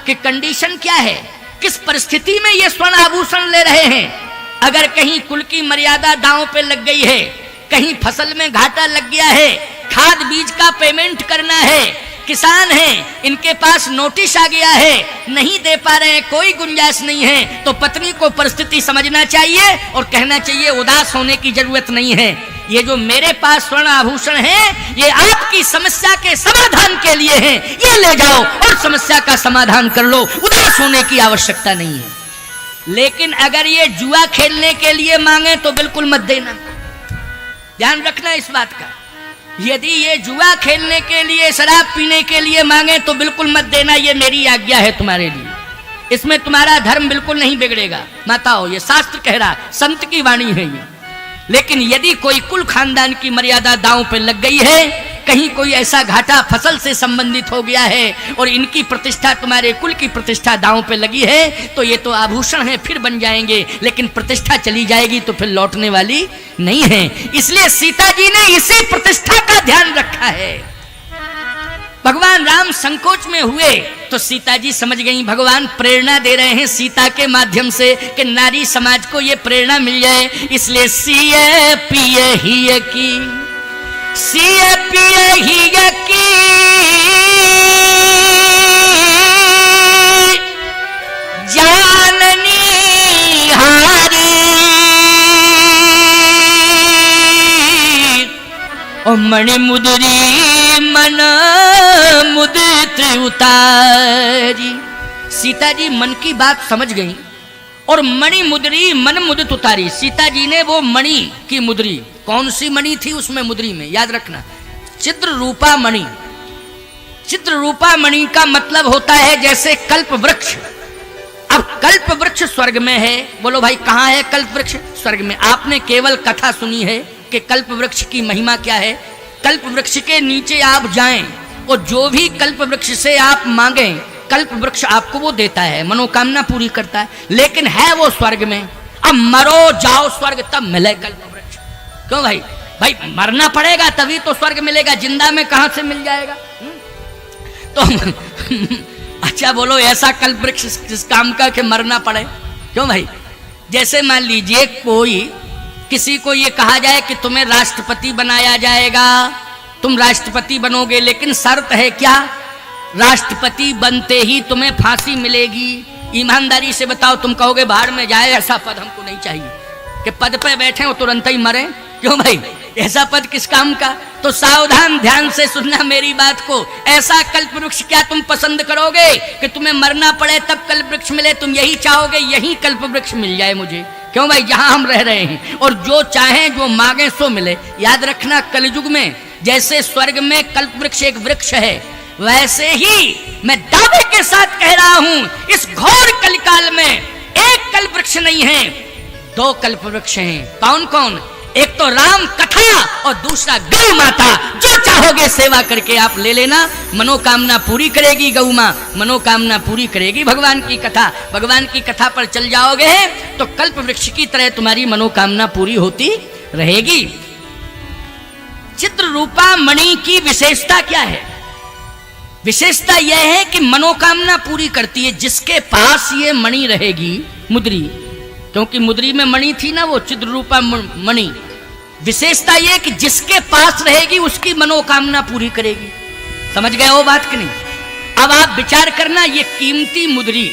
कि कंडीशन क्या है, किस परिस्थिति में ये स्वर्ण आभूषण ले रहे हैं। अगर कहीं कुल की मर्यादा दांव पे लग गई है, कहीं फसल में घाटा लग गया है, खाद बीज का पेमेंट करना है, किसान हैं, इनके पास नोटिस आ गया है, नहीं दे पा रहे हैं, कोई गुंजाइश नहीं है, तो पत्नी को परिस्थिति समझना चाहिए और कहना चाहिए, उदास होने की जरूरत नहीं है। ये जो मेरे पास स्वर्ण आभूषण है, ये आपकी समस्या के समाधान के लिए है, ये ले जाओ और समस्या का समाधान कर लो, उदास होने की आवश्यकता नहीं है। लेकिन अगर ये जुआ खेलने के लिए मांगे तो बिल्कुल मत देना। ध्यान रखना इस बात का। यदि ये जुआ खेलने के लिए, शराब पीने के लिए मांगे तो बिल्कुल मत देना, ये मेरी आज्ञा है तुम्हारे लिए। इसमें तुम्हारा धर्म बिल्कुल नहीं बिगड़ेगा। माताओं, ये शास्त्र कह रहा, संत की वाणी है ये। लेकिन यदि कोई कुल खानदान की मर्यादा दांव पे लग गई है, कहीं कोई ऐसा घाटा फसल से संबंधित हो गया है और इनकी प्रतिष्ठा, तुम्हारे कुल की प्रतिष्ठा दांव पे लगी है, तो ये तो आभूषण है, फिर बन जाएंगे, लेकिन प्रतिष्ठा चली जाएगी तो फिर लौटने वाली नहीं है। इसलिए सीता जी ने इसी प्रतिष्ठा का ध्यान रखा है। भगवान राम संकोच में हुए तो सीता जी समझ गई, भगवान प्रेरणा दे रहे हैं सीता के माध्यम से कि नारी समाज को ये प्रेरणा मिल जाए। इसलिए सिए पिए ही की, सिए पिए ही की जाननी हारी और मणि मुदरी मन मुदित उतारी। सीता जी मन की बात समझ गई और मणि मुदरी मन मुदित उतारी। सीता जी ने वो मणि की मुदरी, कौन सी मणि थी उसमें मुदरी में, याद रखना, चित्र रूपा मणि। चित्र रूपा मणि का मतलब होता है जैसे कल्प वृक्ष। अब कल्प वृक्ष स्वर्ग में है। बोलो भाई, कहाँ है कल्प वृक्ष? स्वर्ग में। आपने केवल कथा सुनी है कि कल्प वृक्ष की महिमा क्या है। कल्प वृक्ष के नीचे आप जाएं और जो भी कल्प वृक्ष से आप मांगे कल्प वृक्ष आपको वो देता है, मनोकामना पूरी करता है, लेकिन है वो स्वर्ग में। अब मरो जाओ स्वर्ग तब मिले कल्प वृक्ष। क्यों भाई? भाई मरना पड़ेगा तभी तो स्वर्ग मिलेगा, जिंदा में कहां से मिल जाएगा? तो अच्छा बोलो, ऐसा कल्प वृक्ष किस काम का कि मरना पड़े? क्यों भाई? जैसे मान लीजिए कोई किसी को ये कहा जाए कि तुम्हें राष्ट्रपति बनाया जाएगा, तुम राष्ट्रपति बनोगे, लेकिन शर्त है क्या? राष्ट्रपति बनते ही तुम्हें फांसी मिलेगी। ईमानदारी से बताओ, तुम कहोगे बाहर में जाए, ऐसा पद हमको नहीं चाहिए कि पद पे बैठे हो तुरंत ही मरे? क्यों भाई? ऐसा पद किस काम का? तो सावधान ध्यान से सुनना मेरी बात को। ऐसा कल्प वृक्ष क्या तुम पसंद करोगे कि तुम्हें मरना पड़े तब कल्प वृक्ष मिले? तुम यही चाहोगे यही कल्प वृक्ष मिल जाए मुझे? क्यों भाई? जहां हम रह रहे हैं और जो चाहें जो मांगे सो मिले। याद रखना, कलयुग में जैसे स्वर्ग में कल्प वृक्ष एक वृक्ष है, वैसे ही मैं दावे के साथ कह रहा हूं इस घोर कलिकाल में एक कल्प वृक्ष नहीं है, 2 कल्प वृक्ष हैं। कौन कौन? एक तो राम कथा और दूसरा गौ माता। जो चाहोगे सेवा करके आप ले लेना, मनोकामना पूरी करेगी गौ मां, मनोकामना पूरी करेगी भगवान की कथा। भगवान की कथा पर चल जाओगे तो कल्प वृक्ष की तरह तुम्हारी मनोकामना पूरी होती रहेगी। चित्र रूपा मणि की विशेषता क्या है? विशेषता यह है कि मनोकामना पूरी करती है। जिसके पास ये मणि रहेगी, मुद्री, क्योंकि मुद्री में मणि थी ना, वो चित्र रूपा मणि, विशेषता यह कि जिसके पास रहेगी उसकी मनोकामना पूरी करेगी। समझ गए वो बात कि नहीं? अब आप विचार करना, ये कीमती मुद्री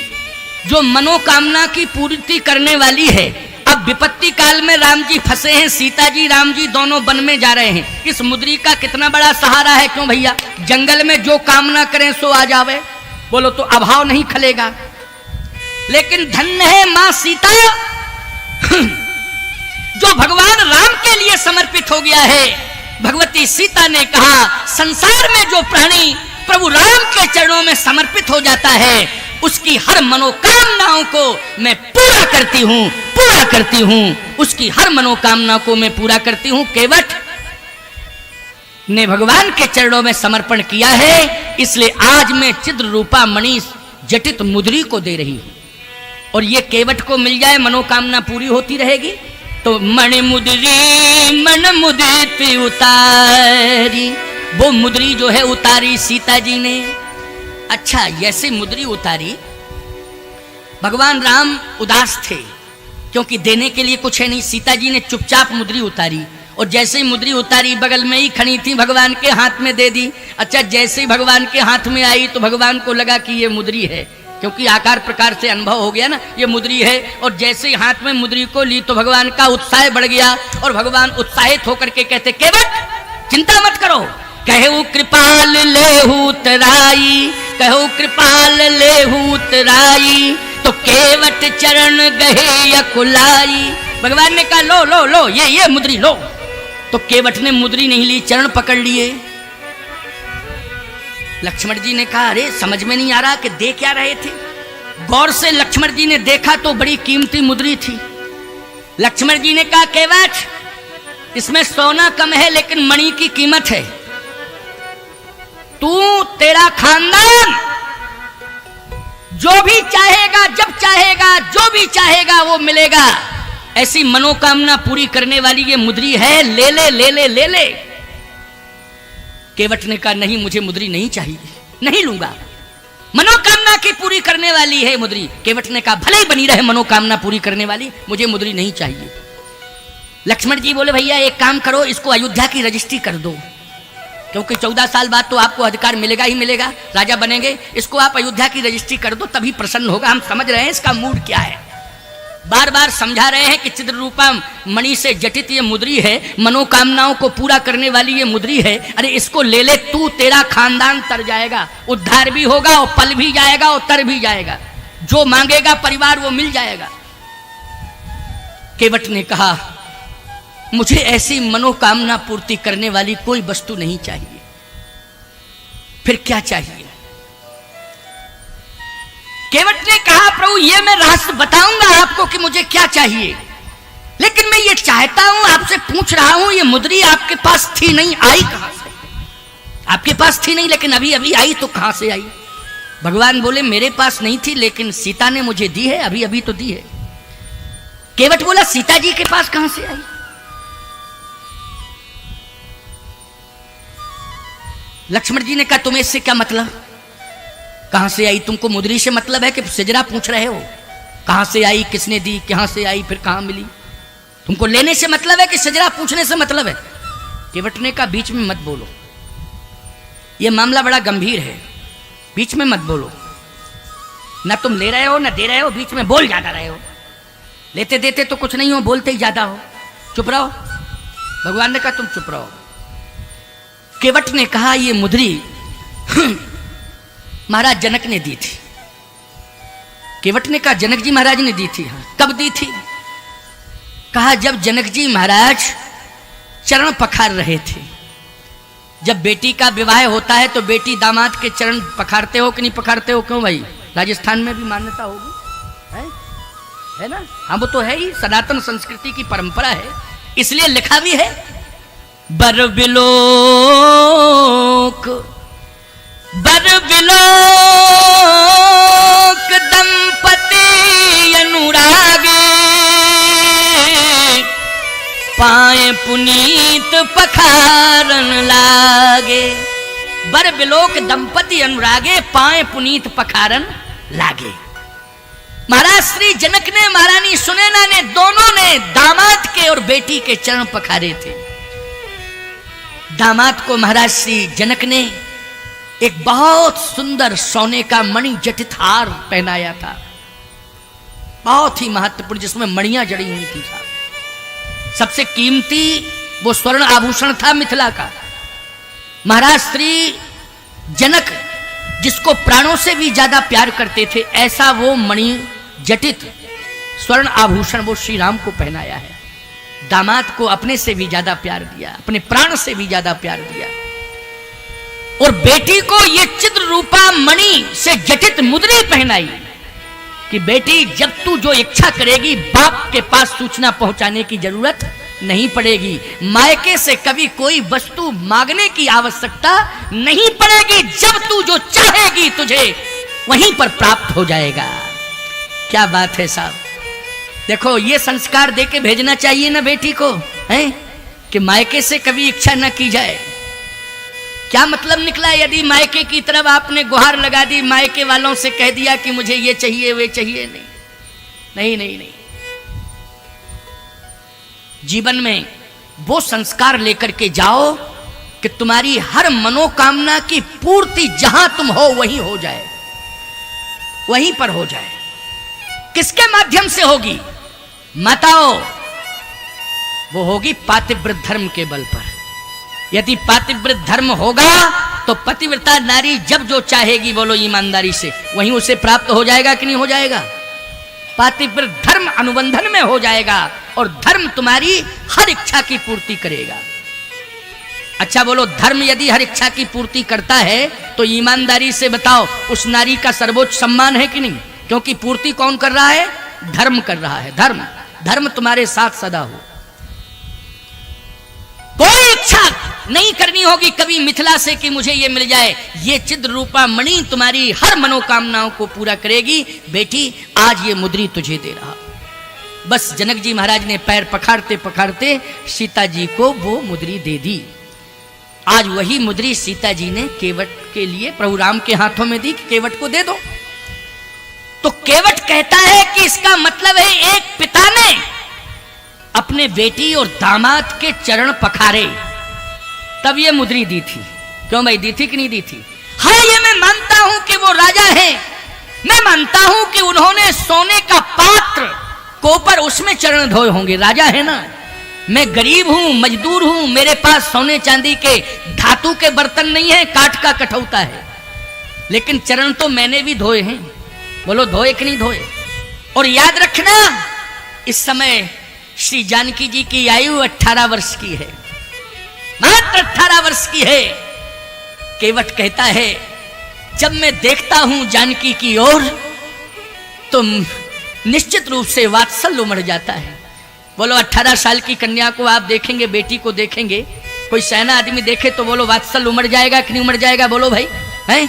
जो मनोकामना की पूर्ति करने वाली है। अब विपत्ति काल में राम जी फंसे हैं, सीता जी राम जी दोनों वन में जा रहे हैं, इस मुद्री का कितना बड़ा सहारा है। क्यों भैया? जंगल में जो कामना करें सो आ जावे, बोलो तो अभाव नहीं खलेगा। लेकिन धन्य है मां सीता जो भगवान राम के लिए समर्पित हो गया है। भगवती सीता ने कहा, संसार में जो प्राणी प्रभु राम के चरणों में समर्पित हो जाता है उसकी हर मनोकामनाओं को मैं पूरा करती हूं, पूरा करती हूं, उसकी हर मनोकामना को मैं पूरा करती हूं। केवट ने भगवान के चरणों में समर्पण किया है, इसलिए आज मैं चित्र रूपा मणि जटित मुद्री को दे रही हूं, और ये केवट को मिल जाए मनोकामना पूरी होती रहेगी। तो मणि मुद्री मन मुदित उतारी, वो मुद्री जो है उतारी सीता जी ने। अच्छा, जैसे मुद्री उतारी, भगवान राम उदास थे क्योंकि देने के लिए कुछ है नहीं। सीता जी ने चुपचाप मुद्री उतारी, और जैसे ही मुद्री उतारी बगल में ही खड़ी थी, भगवान के हाथ में दे दी। अच्छा, जैसे ही भगवान के हाथ में आई तो भगवान को लगा कि ये मुद्री है, क्योंकि आकार प्रकार से अनुभव हो गया ना, ये मुद्री है। और जैसे ही हाथ में मुद्री को ली तो भगवान का उत्साह बढ़ गया, और भगवान उत्साहित होकर के कहते, केवट चिंता मत करो, कहू कृपाल लेहू तराई, कहू कृपाल लेहू तराई, तो केवट चरण गहे अकुलाई। भगवान ने कहा, लो लो लो, ये मुद्री लो। तो केवट ने मुद्री नहीं ली, चरण पकड़ लिए। लक्ष्मण जी ने कहा, अरे समझ में नहीं आ रहा कि दे क्या रहे थे। गौर से लक्ष्मण जी ने देखा तो बड़ी कीमती मुद्री थी। लक्ष्मण जी ने कहा, केवट इसमें सोना कम है लेकिन मणि की कीमत है। तू, तेरा खानदान जो भी चाहेगा, जब चाहेगा, जो भी चाहेगा वो मिलेगा। ऐसी मनोकामना पूरी करने वाली ये मुद्री है, ले ले ले ले ले ले। केवट ने कहा, नहीं मुझे मुद्री नहीं चाहिए, नहीं लूंगा, मनोकामना की पूरी करने वाली है मुद्री। केवट ने कहा, भले ही बनी रहे मनोकामना पूरी करने वाली, मुझे मुद्री नहीं चाहिए। लक्ष्मण जी बोले, भैया एक काम करो, इसको अयोध्या की रजिस्ट्री कर दो, क्योंकि 14 साल बाद तो आपको अधिकार मिलेगा ही मिलेगा, राजा बनेंगे। इसको आप अयोध्या की रजिस्ट्री कर दो, तभी प्रसन्न होगा। हम समझ रहे हैं इसका मूड क्या है, बार बार समझा रहे हैं कि चित्र रूपा मणि से जटित ये मुद्री है, मनोकामनाओं को पूरा करने वाली ये मुद्री है। अरे इसको ले ले तू, तेरा खानदान तर जाएगा, उद्धार भी होगा और पल भी जाएगा और तर भी जाएगा, जो मांगेगा परिवार वो मिल जाएगा। केवट ने कहा, मुझे ऐसी मनोकामना पूर्ति करने वाली कोई वस्तु नहीं चाहिए। फिर क्या चाहिए? केवट ने कहा, प्रभु ये मैं रहस्य बताऊंगा आपको कि मुझे क्या चाहिए, लेकिन मैं ये चाहता हूं, आपसे पूछ रहा हूं, ये मुद्री आपके पास थी नहीं, आई कहां से? आपके पास थी नहीं, लेकिन अभी अभी आई तो कहां से आई? भगवान बोले मेरे पास नहीं थी, लेकिन सीता ने मुझे दी है, अभी अभी तो दी है। केवट बोला सीता जी के पास कहां से आई? लक्ष्मण जी ने कहा तुम्हें इससे क्या मतलब? कहां से आई? तुमको मुद्री से मतलब है कि सिजरा पूछ रहे हो? कहां से आई, किसने दी, कहां से आई, फिर कहां मिली? तुमको लेने से मतलब है कि सिजरा पूछने से मतलब है? केवट ने कहा बीच में मत बोलो, यह मामला बड़ा गंभीर है, बीच में मत बोलो। ना तुम ले रहे हो ना दे रहे हो, बीच में बोल ज्यादा रहे हो। लेते देते तो कुछ नहीं हो, बोलते ही ज्यादा हो, चुप रहो। भगवान ने कहा तुम चुप रहो। केवट ने कहा ये मुद्री महाराज जनक ने दी थी। केवट ने कहा जनक जी महाराज ने दी थी? हाँ। कब दी थी? कहा जब जनक जी महाराज चरण पखार रहे थे। जब बेटी का विवाह होता है तो बेटी दामाद के चरण पखारते हो कि नहीं पखारते हो? क्यों भाई, राजस्थान में भी मान्यता होगी, है ना? हाँ वो तो है ही, सनातन संस्कृति की परंपरा है, इसलिए लिखा भी है बर बिलोक दंपति अनुरागे पाए पुनीत पखारन लागे। बर बिलोक दंपति अनुरागे पाए पुनीत पखारन लागे। महाराज श्री जनक ने, महारानी सुनैना ने, दोनों ने दामाद के और बेटी के चरण पखारे थे। दामाद को महाराज श्री जनक ने एक बहुत सुंदर सोने का मणि जटित हार पहनाया था, बहुत ही महत्वपूर्ण, जिसमें मणियां जड़ी हुई थी। सबसे कीमती वो स्वर्ण आभूषण था मिथिला का। महाराज श्री जनक जिसको प्राणों से भी ज्यादा प्यार करते थे, ऐसा वो मणि जटित स्वर्ण आभूषण वो श्री राम को पहनाया है। दामाद को अपने से भी ज्यादा प्यार दिया, अपने प्राण से भी ज्यादा प्यार दिया। और बेटी को ये चित्र रूपा मणि से जटित मुद्री पहनाई कि बेटी जब तू जो इच्छा करेगी बाप के पास सूचना पहुंचाने की जरूरत नहीं पड़ेगी, मायके से कभी कोई वस्तु मांगने की आवश्यकता नहीं पड़ेगी, जब तू जो चाहेगी तुझे वहीं पर प्राप्त हो जाएगा। क्या बात है साहब, देखो ये संस्कार देके भेजना चाहिए ना बेटी को, हैं कि मायके से कभी इच्छा ना की जाए। क्या मतलब निकला यदि मायके की तरफ आपने गुहार लगा दी, मायके वालों से कह दिया कि मुझे ये चाहिए वे चाहिए? नहीं नहीं नहीं नहीं। जीवन में वो संस्कार लेकर के जाओ कि तुम्हारी हर मनोकामना की पूर्ति जहां तुम हो वहीं हो जाए, वहीं पर हो जाए। किसके माध्यम से होगी? माताओं, वो होगी पातिव्रत धर्म के बल पर। यदि पातिव्रत धर्म होगा तो पतिव्रता नारी जब जो चाहेगी, बोलो ईमानदारी से, वहीं उसे प्राप्त हो जाएगा कि नहीं हो जाएगा? पातिव्रत धर्म अनुबंधन में हो जाएगा और धर्म तुम्हारी हर इच्छा की पूर्ति करेगा। अच्छा बोलो, धर्म यदि हर इच्छा की पूर्ति करता है तो ईमानदारी से बताओ उस नारी का सर्वोच्च सम्मान है कि नहीं? क्योंकि पूर्ति कौन कर रहा है? धर्म कर रहा है। धर्म धर्म तुम्हारे साथ सदा हो। कोई इच्छा नहीं करनी होगी कभी मिथिला से कि मुझे ये मिल जाए। ये चिद्र रूपा मणि तुम्हारी हर मनोकामनाओं को पूरा करेगी। बेटी आज ये मुद्री तुझे दे रहा। बस जनक जी महाराज ने पैर पखाड़ते पखाड़ते सीता जी को वो मुद्री दे दी। आज वही मुद्री सीता जी ने केवट के लिए प्रभु राम के हाथों में दी कि केवट को दे दो। तो केवट कहता है कि इसका मतलब है एक पिता ने अपने बेटी और दामाद के चरण पखारे तब ये मुद्री दी थी। क्यों भाई, दी थी कि नहीं दी थी? हाँ, ये मैं मानता हूं कि वो राजा हैं, मैं मानता हूं कि उन्होंने सोने का पात्र कोपर उसमें चरण धोए होंगे। राजा है ना, मैं गरीब हूं, मजदूर हूं, मेरे पास सोने चांदी के धातु के बर्तन नहीं है, काठ का कठौता है, लेकिन चरण तो मैंने भी धोए हैं। बोलो धोए कि नहीं धोए? और याद रखना, इस समय श्री जानकी जी की आयु 18 वर्ष की है, मात्र 18 वर्ष की है। केवट कहता है जब मैं देखता हूं जानकी की ओर तो निश्चित रूप से वात्सल्य उमड़ जाता है। बोलो 18 साल की कन्या को आप देखेंगे, बेटी को देखेंगे कोई सयाना आदमी देखे तो बोलो वात्सल्य उमड़ जाएगा कि नहीं उमड़ जाएगा, बोलो भाई, हैं?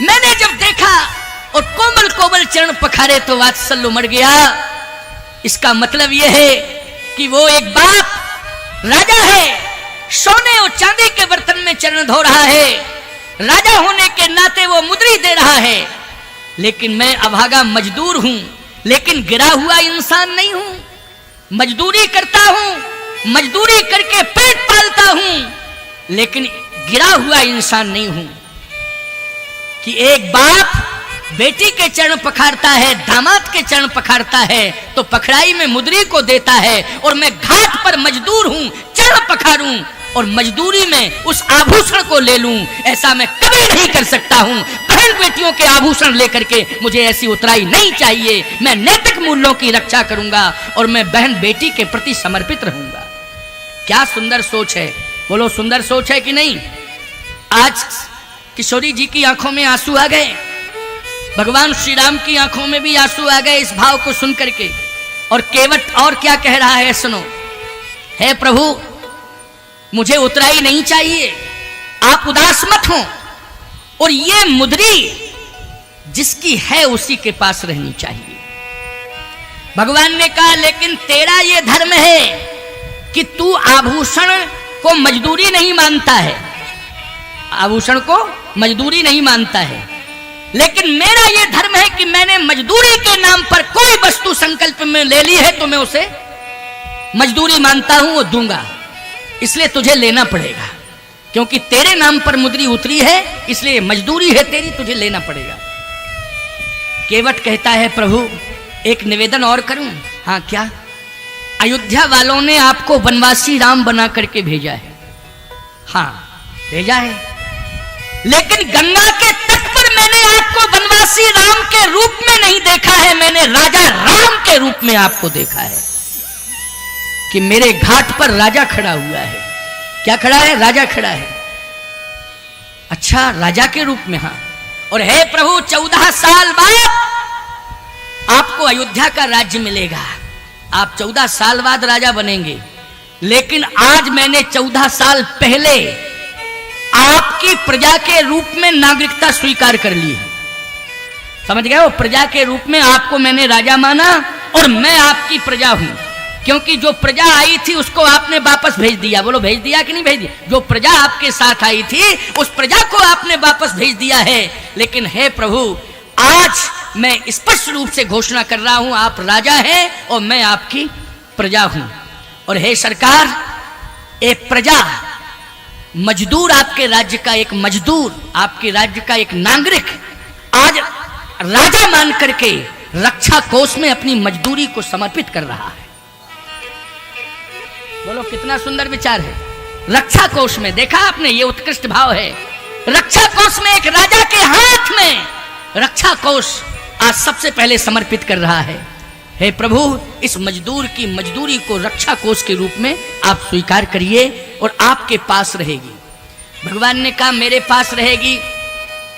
मैंने जब देखा और कोमल कोमल चरण पखारे तो वात्सल्य उमड़ गया। इसका मतलब यह है कि वो एक बाप राजा है, सोने और चांदी के बर्तन में चरण धो रहा है, राजा होने के नाते वो मुद्री दे रहा है, लेकिन मैं अभागा मजदूर हूं, लेकिन गिरा हुआ इंसान नहीं हूं। मजदूरी करता हूं, मजदूरी करके पेट पालता हूं, लेकिन गिरा हुआ इंसान नहीं हूं। कि एक बाप बेटी के चरण पखारता है, दामाद के चरण पखारता है, तो पखड़ाई में मुद्री को देता है, और मैं घाट पर मजदूर हूं, चरण पखारूं और मजदूरी में उस आभूषण को ले लूं, ऐसा मैं कभी नहीं कर सकता हूं। बहन बेटियों के आभूषण लेकर के मुझे ऐसी उतराई नहीं चाहिए। मैं नैतिक मूल्यों की रक्षा करूंगा और मैं बहन बेटी के प्रति समर्पित रहूंगा। क्या सुंदर सोच है, बोलो सुंदर सोच है कि नहीं। आज किशोरी जी की आंखों में आंसू आ गए, भगवान श्री राम की आंखों में भी आंसू आ गए इस भाव को सुन करके। और केवट और क्या कह रहा है सुनो, हे प्रभु मुझे उतराई नहीं चाहिए, आप उदास मत हो, और ये मुद्री जिसकी है उसी के पास रहनी चाहिए। भगवान ने कहा लेकिन तेरा ये धर्म है कि तू आभूषण को मजदूरी नहीं मानता है, आभूषण को मजदूरी नहीं मानता है, लेकिन मेरा ये धर्म है कि मैंने मजदूरी के नाम पर कोई वस्तु संकल्प में ले ली है तो मैं उसे मजदूरी मानता हूं और दूंगा, इसलिए तुझे लेना पड़ेगा, क्योंकि तेरे नाम पर मुद्री उतरी है, इसलिए मजदूरी है तेरी, तुझे लेना पड़ेगा। केवट कहता है प्रभु एक निवेदन और करूं। हाँ क्या। अयोध्या वालों ने आपको वनवासी राम बना करके भेजा है, हाँ भेजा है, लेकिन गंगा के तट पर मैंने आपको वनवासी राम के रूप में नहीं देखा है, मैंने राजा राम के रूप में आपको देखा है कि मेरे घाट पर राजा खड़ा हुआ है। क्या खड़ा है? राजा खड़ा है। अच्छा राजा के रूप में, हाँ। और हे प्रभु 14 साल बाद आपको अयोध्या का राज्य मिलेगा, आप 14 साल बाद राजा बनेंगे, लेकिन आज मैंने 14 साल पहले आपकी प्रजा के रूप में नागरिकता स्वीकार कर ली है। समझ गए हो, प्रजा के रूप में आपको मैंने राजा माना और मैं आपकी प्रजा हूं, क्योंकि जो प्रजा आई थी उसको आपने वापस भेज दिया। बोलो भेज दिया कि नहीं भेज दिया? जो प्रजा आपके साथ आई थी उस प्रजा को आपने वापस भेज दिया है। लेकिन हे प्रभु आज मैं स्पष्ट रूप से घोषणा कर रहा हूं, आप राजा हैं और मैं आपकी प्रजा हूं। और हे सरकार, एक प्रजा मजदूर, आपके राज्य का एक मजदूर, आपके राज्य का एक नागरिक आज राजा मान करके रक्षा कोष में अपनी मजदूरी को समर्पित कर रहा है। बोलो कितना सुंदर विचार है। रक्षा कोष में देखा आपने, ये उत्कृष्ट भाव है। रक्षा कोष में एक राजा के हाथ में रक्षा कोष आज सबसे पहले समर्पित कर रहा है। हे प्रभु इस मजदूर की मजदूरी को रक्षा कोष के रूप में आप स्वीकार करिए और आपके पास रहेगी। भगवान ने कहा मेरे पास रहेगी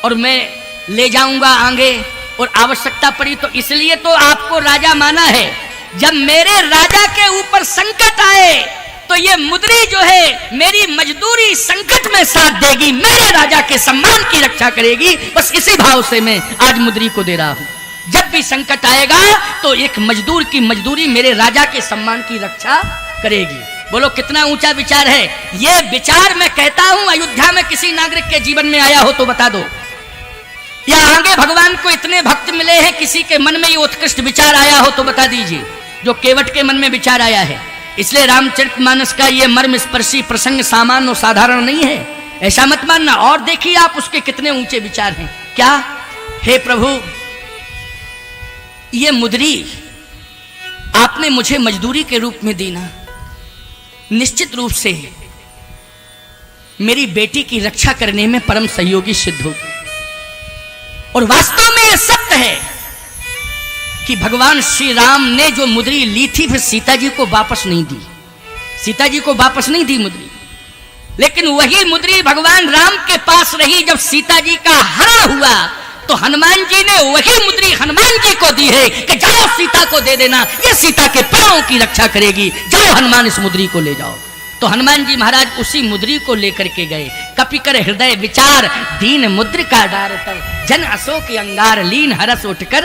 और मैं ले जाऊंगा आगे, और आवश्यकता पड़ी तो इसलिए तो आपको राजा माना है। जब मेरे राजा के ऊपर संकट आए तो ये मुद्री जो है मेरी मजदूरी संकट में साथ देगी, मेरे राजा के सम्मान की रक्षा करेगी। बस इसी भाव से मैं आज मुद्री को दे रहा हूं। जब भी संकट आएगा तो एक मजदूर की मजदूरी मेरे राजा के सम्मान की रक्षा करेगी। बोलो कितना ऊंचा विचार है। ये विचार मैं कहता हूं अयोध्या में किसी नागरिक के जीवन में आया हो तो बता दो, या आगे भगवान को इतने भक्त मिले हैं किसी के मन में ये उत्कृष्ट विचार आया हो तो बता दीजिए, जो केवट के मन में विचार आया है। इसलिए रामचरितमानस का ये मर्म स्पर्शी प्रसंग सामान्य और साधारण नहीं है, ऐसा मत मानना। और देखिए आप उसके कितने ऊंचे विचार हैं। क्या? हे प्रभु ये मुद्री आपने मुझे मजदूरी के रूप में दी ना, निश्चित रूप से मेरी बेटी की रक्षा करने में परम सहयोगी सिद्ध होगी। और वास्तव में यह सत्य है कि भगवान श्री राम ने जो मुद्री ली थी फिर सीता जी को वापस नहीं दी, सीता जी को वापस नहीं दी मुद्री, लेकिन वही मुद्री भगवान राम के पास रही। जब सीता जी का हरण हुआ तो हनुमान जी ने वही मुद्री हनुमान जी को दी है कि जाओ सीता को दे देना, ये सीता के प्राणों की रक्षा करेगी, जाओ हनुमान इस मुद्री को ले जाओ। तो हनुमान जी महाराज उसी मुद्री को लेकर के गए। कपिकर हृदय विचार दीन मुद्रिका डारत, जन अशोक अंगार लीन हरस उठकर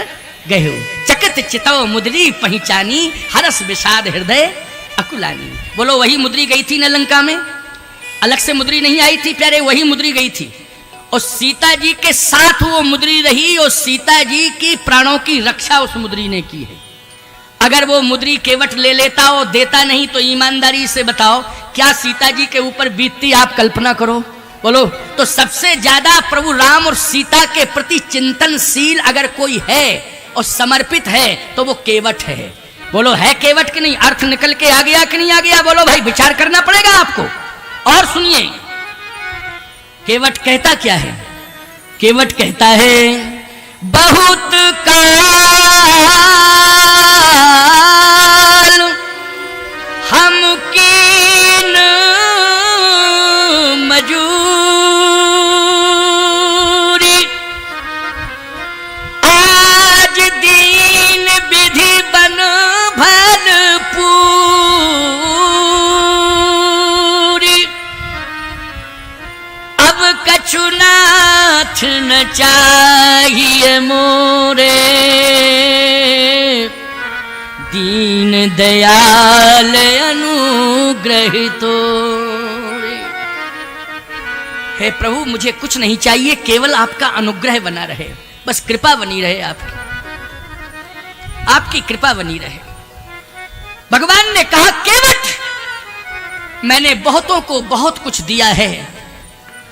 गए। चकित चितव मुद्री पहचानी, हरस विषाद हृदय अकुलानी। बोलो वही मुद्री गई थी न लंका में, अलग से मुद्री नहीं आई थी प्यारे, वही मुद्री गई थी। और सीता जी के साथ वो मुद्री रही, और सीता जी की प्राणों की रक्षा उस मुद्री ने की है। अगर वो मुद्री केवट ले लेता और देता नहीं तो ईमानदारी से बताओ क्या सीता जी के ऊपर बीतती, आप कल्पना करो। बोलो तो सबसे ज्यादा प्रभु राम और सीता के प्रति चिंतनशील अगर कोई है और समर्पित है तो वो केवट है। बोलो है केवट कि नहीं? अर्थ निकल के आ गया कि नहीं आ गया? बोलो भाई, विचार करना पड़ेगा आपको। और सुनिए केवट कहता क्या है। केवट कहता है बहुत काल हम कीन मजूरी, आज दीन विधि बन भरपूरी, अब कछुनाथ न चाहिए मोरे, दीन दयाल अनुग्रहितो। हे प्रभु मुझे कुछ नहीं चाहिए, केवल आपका अनुग्रह बना रहे, बस कृपा बनी रहे, आपकी कृपा बनी रहे। भगवान ने कहा केवट मैंने बहुतों को बहुत कुछ दिया है,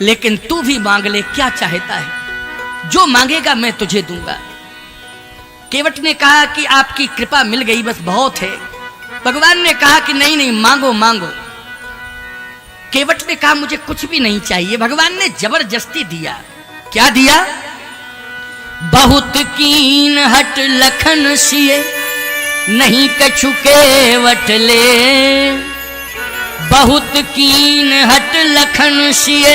लेकिन तू भी मांग ले, क्या चाहता है? जो मांगेगा मैं तुझे दूंगा। केवट ने कहा कि आपकी कृपा मिल गई बस बहुत है। भगवान ने कहा कि नहीं नहीं मांगो मांगो। केवट ने कहा मुझे कुछ भी नहीं चाहिए। भगवान ने जबरदस्ती दिया। क्या दिया? बहुत कीन हट लखन सिए, नहीं कछु केवट ले, बहुत कीन हट लखन सिए,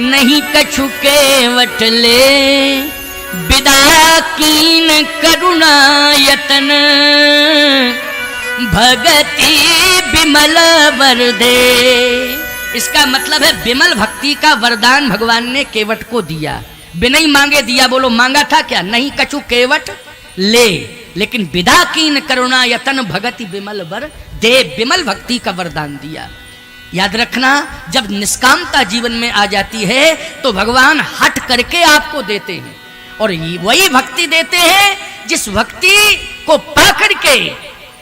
नहीं कछु केवट ले, विदा कीन करुणा यतन, भगति बिमल वर दे। इसका मतलब है विमल भक्ति का वरदान भगवान ने केवट को दिया, बिना ही मांगे दिया। बोलो मांगा था क्या? नहीं कछु केवट ले, लेकिन विदा कीन करुणा यतन भगति बिमल वर दे, विमल भक्ति का वरदान दिया। याद रखना जब निष्कामता जीवन में आ जाती है तो भगवान हट करके आपको देते हैं, और वही भक्ति देते हैं जिस भक्ति को पा करके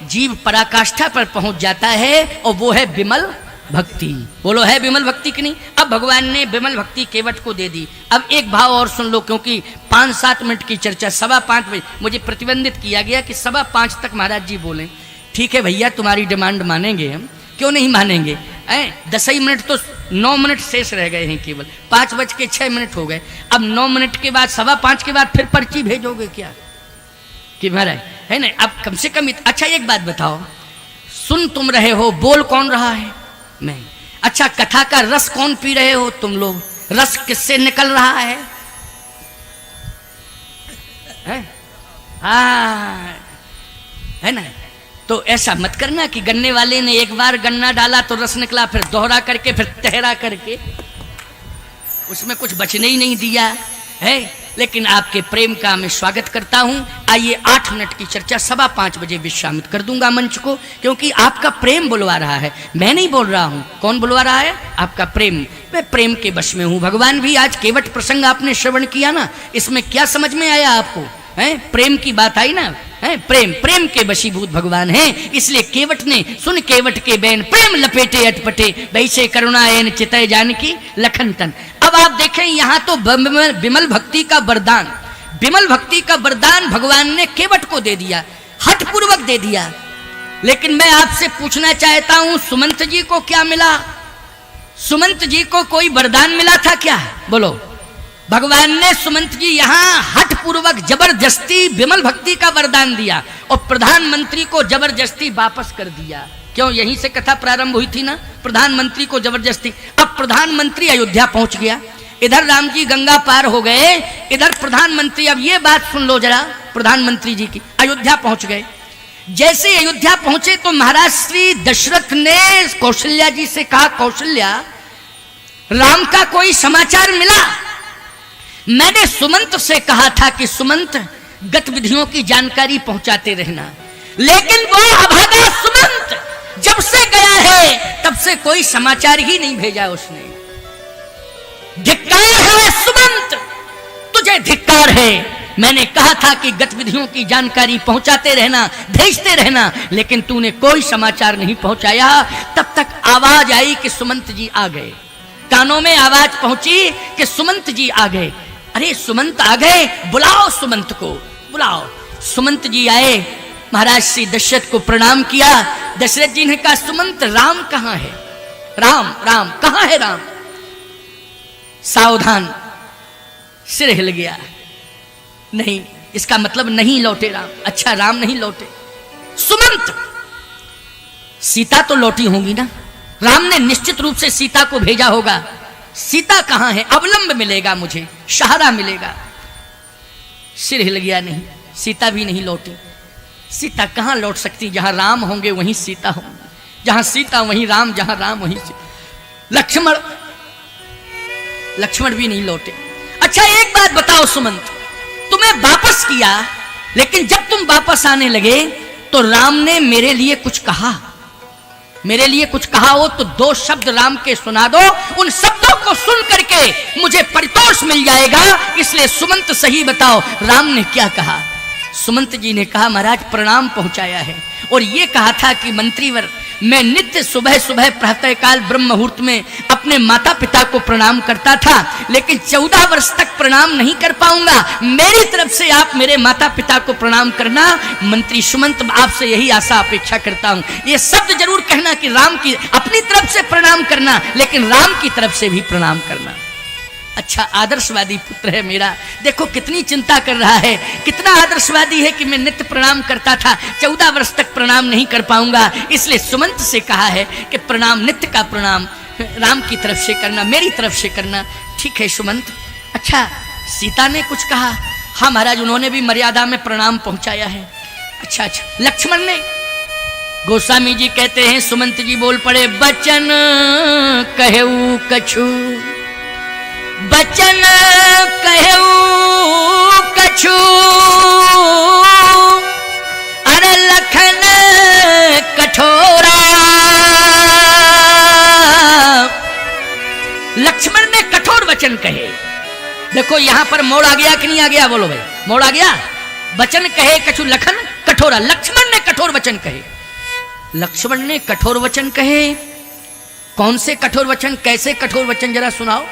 जीव पराकाष्ठा पर पहुंच जाता है, और वो है विमल भक्ति। बोलो है विमल भक्ति कि नहीं? अब भगवान ने विमल भक्ति केवट को दे दी। अब एक भाव और सुन लो, क्योंकि 5-7 मिनट की चर्चा, 5:15 बजे मुझे प्रतिबंधित किया गया कि 5:15 तक महाराज जी बोलें। ठीक है भैया, तुम्हारी डिमांड मानेंगे हम, क्यों नहीं मानेंगे? 10 ही मिनट तो 9 मिनट शेष रह गए हैं, केवल 5:06 हो गए। अब 9 मिनट के बाद 5:15 के बाद फिर पर्ची भेजोगे क्या कि महाराज है ना? अब कम से कम अच्छा एक बात बताओ, सुन तुम रहे हो, बोल कौन रहा है? मैं। अच्छा कथा का रस कौन पी रहे हो? तुम लोग। रस किससे निकल रहा है? है ना? तो ऐसा मत करना कि गन्ने वाले ने एक बार गन्ना डाला तो रस निकला, फिर दोहरा करके, फिर तहरा करके, उसमें कुछ बचने ही नहीं दिया है। लेकिन आपके प्रेम का मैं स्वागत करता हूं। आइए 8 मिनट की चर्चा 5:15 बजे विश्रामित कर दूंगा मंच को, क्योंकि आपका प्रेम बुलवा रहा है, मैं नहीं बोल रहा हूं। कौन बुलवा रहा है? आपका प्रेम। मैं प्रेम के बश में हूं। भगवान भी आज केवट प्रसंग आपने श्रवण किया ना, इसमें क्या समझ में आया आपको? प्रेम की बात आई ना, प्रेम के वशीभूत भगवान हैं। इसलिए केवट ने सुन केवट के बैन, प्रेम लपेटे अटपटे, वैसे करुणा एन चितय जानकी लखन तन। अब आप देखें यहाँ तो विमल भक्ति का वरदान, विमल भक्ति का वरदान भगवान ने केवट को दे दिया, हठ पूर्वक दे दिया। लेकिन मैं आपसे पूछना चाहता हूं, सुमंत जी को क्या मिला? सुमंत जी को कोई वरदान मिला था क्या? बोलो। भगवान ने सुमंत जी यहाँ हठ पूर्वक जबरदस्ती विमल भक्ति का वरदान दिया, और प्रधानमंत्री को जबरदस्ती वापस कर दिया। क्यों? यहीं से कथा प्रारंभ हुई थी ना, प्रधानमंत्री को जबरदस्ती। अब प्रधानमंत्री अयोध्या पहुंच गया, इधर राम जी गंगा पार हो गए, इधर प्रधानमंत्री। अब ये बात सुन लो जरा प्रधानमंत्री जी की, अयोध्या पहुंच गए। जैसे अयोध्या पहुंचे तो महाराज श्री दशरथ ने कौशल्या जी से कहा, कौशल्या, राम का कोई समाचार मिला? मैंने सुमंत से कहा था कि सुमंत गतिविधियों की जानकारी पहुंचाते रहना, लेकिन वो अभागा सुमंत जब से गया है तब से कोई समाचार ही नहीं भेजा उसने। धिक्कार है सुमंत, तुझे धिक्कार है। मैंने कहा था कि गतिविधियों की जानकारी पहुंचाते रहना, भेजते रहना, लेकिन तूने कोई समाचार नहीं पहुंचाया। तब तक आवाज आई कि सुमंत जी आ गए। कानों में आवाज पहुंची कि सुमंत जी आ गए। अरे सुमंत आ गए, बुलाओ सुमंत को, बुलाओ। सुमंत जी आए, महाराज श्री दशरथ को प्रणाम किया। दशरथ जी ने कहा, सुमंत, राम कहां है? राम, राम कहां है? राम सावधान, सिर हिल गया। नहीं, इसका मतलब नहीं लौटे राम। अच्छा, राम नहीं लौटे, सुमंत, सीता तो लौटी होंगी ना? राम ने निश्चित रूप से सीता को भेजा होगा। सीता कहां है? अवलंब मिलेगा, मुझे सहारा मिलेगा। सिर हिल गया, नहीं, सीता भी नहीं लौटी। सीता कहां लौट सकती? जहां राम होंगे वहीं सीता होंगी, जहां सीता वहीं राम, जहां राम वहीं सीता। लक्ष्मण भी नहीं लौटे। अच्छा, एक बात बताओ सुमंत, तुम्हें वापस किया, लेकिन जब तुम वापस आने लगे तो राम ने मेरे लिए कुछ कहा? मेरे लिए कुछ कहा हो तो 2 शब्द राम के सुना दो, उन शब्दों को सुन करके मुझे परितोष मिल जाएगा। इसलिए सुमंत सही बताओ, राम ने क्या कहा? सुमंत जी ने कहा, महाराज प्रणाम पहुंचाया है, और ये कहा था कि मंत्रीवर, मैं नित्य सुबह सुबह प्रातःकाल ब्रह्म मुहूर्त में अपने माता पिता को प्रणाम करता था, लेकिन 14 वर्ष तक प्रणाम नहीं कर पाऊंगा। मेरी तरफ से आप मेरे माता पिता को प्रणाम करना। मंत्री सुमंत, आपसे यही आशा अपेक्षा करता हूं। ये शब्द जरूर कहना कि राम की अपनी तरफ से प्रणाम करना, लेकिन राम की तरफ से भी प्रणाम करना। अच्छा, आदर्शवादी पुत्र है मेरा, देखो कितनी चिंता कर रहा है, कितना आदर्शवादी है कि मैं नित्य प्रणाम करता था, 14 वर्ष तक प्रणाम नहीं कर पाऊंगा। इसलिए सुमंत से कहा है कि प्रणाम, नित्य का प्रणाम राम की तरफ से करना, मेरी तरफ से करना। ठीक है सुमंत। अच्छा, सीता ने कुछ कहा? हाँ महाराज, उन्होंने भी मर्यादा में प्रणाम पहुंचाया है। अच्छा, लक्ष्मण ने? गोस्वामी जी कहते हैं, सुमंत जी बोल पड़े, बचन कहऊ कछु, बचन कहऊ कछु, अरे लखन कठोरा। लक्ष्मण ने कठोर वचन कहे। देखो यहां पर मोड़ आ गया कि नहीं आ गया? बोलो भाई, मोड़ आ गया। वचन कहे कछु, लखन कठोरा। लक्ष्मण ने कठोर वचन कहे। लक्ष्मण ने कठोर वचन कहे। कौन से कठोर वचन, कैसे कठोर वचन, जरा सुनाओ।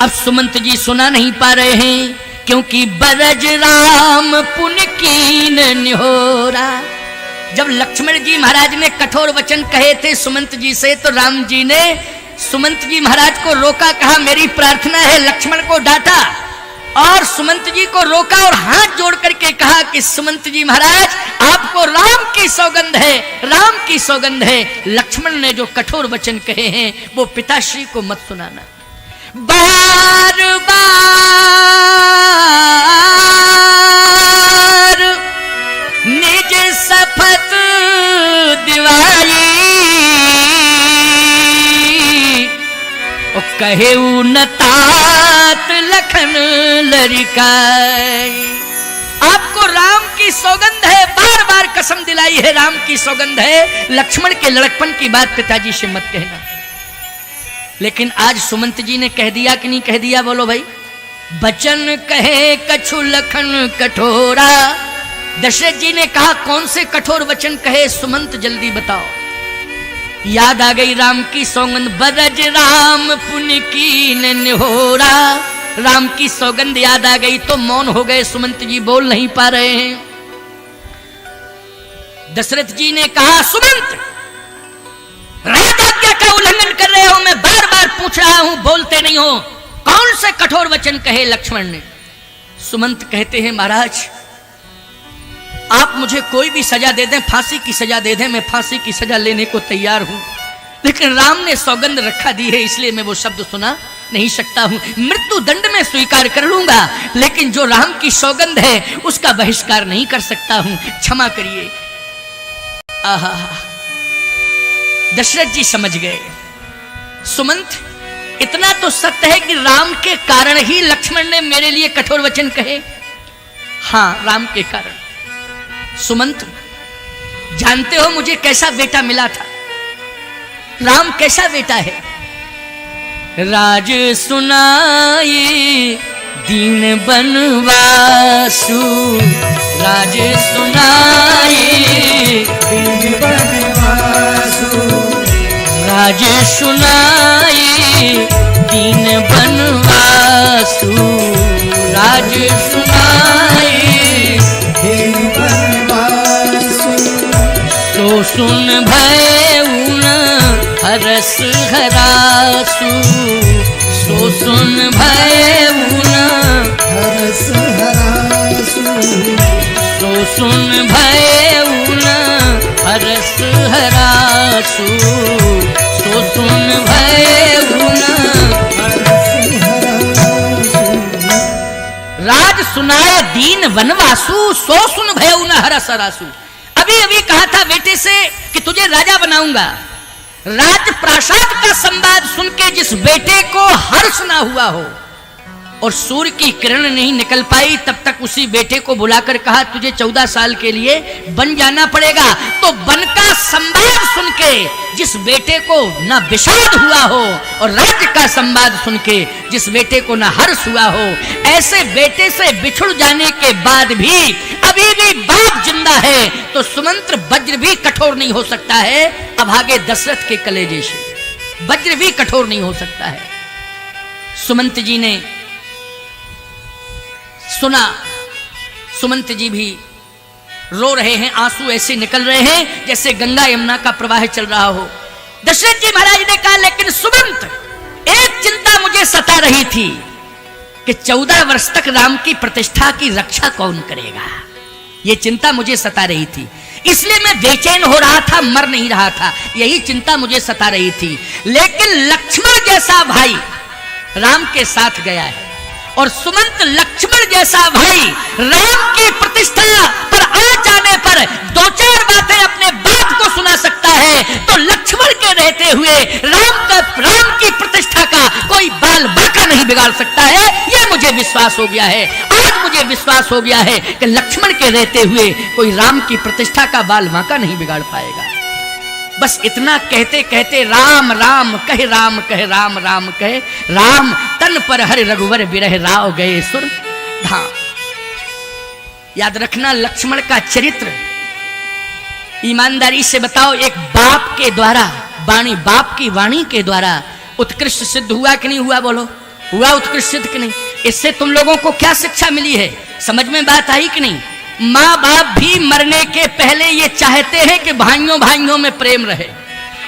अब सुमंत जी सुना नहीं पा रहे हैं, क्योंकि बरज राम पुन कीन निहोरा। जब लक्ष्मण जी महाराज ने कठोर वचन कहे थे सुमंत जी से, तो राम जी ने सुमंत जी महाराज को रोका, कहा मेरी प्रार्थना है। लक्ष्मण को डांटा और सुमंत जी को रोका और हाथ जोड़ करके कहा कि सुमंत जी महाराज, आपको राम की सौगंध है, राम की सौगंध है। लक्ष्मण ने जो कठोर वचन कहे हैं वो पिताश्री को मत सुनाना। बार बार निज शपथ दिवाई, और कहेऊ न तात लखन लरिकाई। आपको राम की सौगंध है, बार बार कसम दिलाई है, राम की सौगंध है। लक्ष्मण के लड़कपन की बात पिताजी से मत कहना। लेकिन आज सुमंत जी ने कह दिया कि नहीं कह दिया? बोलो भाई। बचन कहे कछु लखन कठोरा। दशरथ जी ने कहा, कौन से कठोर वचन कहे? सुमंत जल्दी बताओ। याद आ गई राम की सौगंध, बरज राम पुन कीन निहोरा। राम की सौगंध याद आ गई तो मौन हो गए। सुमंत जी बोल नहीं पा रहे हैं। दशरथ जी ने कहा, सुमंत, राजाज्ञा का उल्लंघन कर रहे हो, मैं बार बार पूछ रहा हूं, बोलते नहीं हो। कौन से कठोर वचन कहे लक्ष्मण ने? सुमंत कहते हैं, महाराज आप मुझे कोई भी सजा दे दें, फांसी की सजा दे दें, मैं फांसी की सजा लेने को तैयार हूं, लेकिन राम ने सौगंध रखा दी है, इसलिए मैं वो शब्द सुना नहीं सकता हूं। मृत्यु दंड में स्वीकार कर लूंगा, लेकिन जो राम की सौगंध है उसका बहिष्कार नहीं कर सकता हूं। क्षमा करिए। आहा, दशरथ जी समझ गए। सुमंत, इतना तो सत्य है कि राम के कारण ही लक्ष्मण ने मेरे लिए कठोर वचन कहे। हां, राम के कारण। सुमंत, जानते हो मुझे कैसा बेटा मिला था? राम कैसा बेटा है? राज सुनाई दीन बनवासु, राज सुनाई दीन बनवासु, राज सुनाई दीन बनवासु, राज सुनाई दीन बनवासु। सो सुन भयउन हरस हरासु, सो सुन भयउन हरस हरासु, सो सुन भयउन हरस हरासु, सो सुन भयउन। राज सुनाए दीन वनवासु, सो सुन भयउन हरस हरासु। अभी अभी कहा था बेटे से कि तुझे राजा बनाऊंगा। राज प्रासाद का संवाद सुन के जिस बेटे को हर्ष ना हुआ हो और सूर्य की किरण नहीं निकल पाई, तब तक उसी बेटे को बुलाकर कहा तुझे 14 साल के लिए बन जाना पड़ेगा। तो वन का संवाद सुन के जिस बेटे को ना विषाद हुआ हो और राज्य का संवाद सुन के जिस बेटे को ना हर्ष हुआ हो, ऐसे बेटे से बिछुड़ जाने के बाद भी अभी भी बाप जिंदा है तो सुमंत्र वज्र भी कठोर नहीं हो सकता है। अब आगे दशरथ के कलेजे से वज्र भी कठोर नहीं हो सकता है। सुमंत जी ने सुना, सुमंत जी भी रो रहे हैं, आंसू ऐसे निकल रहे हैं जैसे गंगा यमुना का प्रवाह चल रहा हो। दशरथ जी महाराज ने कहा लेकिन सुमंत, एक चिंता मुझे सता रही थी कि 14 वर्ष तक राम की प्रतिष्ठा की रक्षा कौन करेगा। यह चिंता मुझे सता रही थी, इसलिए मैं बेचैन हो रहा था, मर नहीं रहा था, यही चिंता मुझे सता रही थी। लेकिन लक्ष्मण जैसा भाई राम के साथ गया है और सुमंत लक्ष्मण जैसा भाई राम की प्रतिष्ठा पर आ जाने पर 2-4 बातें अपने बाप को सुना सकता है, तो लक्ष्मण के रहते हुए राम की प्रतिष्ठा का कोई बाल बाका नहीं बिगाड़ सकता है। यह मुझे विश्वास हो गया है, आज मुझे विश्वास हो गया है कि लक्ष्मण के रहते हुए कोई राम की प्रतिष्ठा का बाल बाका नहीं बिगाड़ पाएगा। बस इतना कहते कहते राम राम कहे, राम कहे, राम राम कहे, राम तन पर हरि रघुवर बिरह राव गए सुर धाम। याद रखना लक्ष्मण का चरित्र, ईमानदारी से बताओ, एक बाप के द्वारा वाणी, बाप की वाणी के द्वारा उत्कृष्ट सिद्ध हुआ कि नहीं हुआ? बोलो, हुआ उत्कृष्ट सिद्ध कि नहीं? इससे तुम लोगों को क्या शिक्षा मिली है? समझ में बात आई कि नहीं? माँ बाप भी मरने के पहले ये चाहते हैं कि भाइयों भाइयों में प्रेम रहे,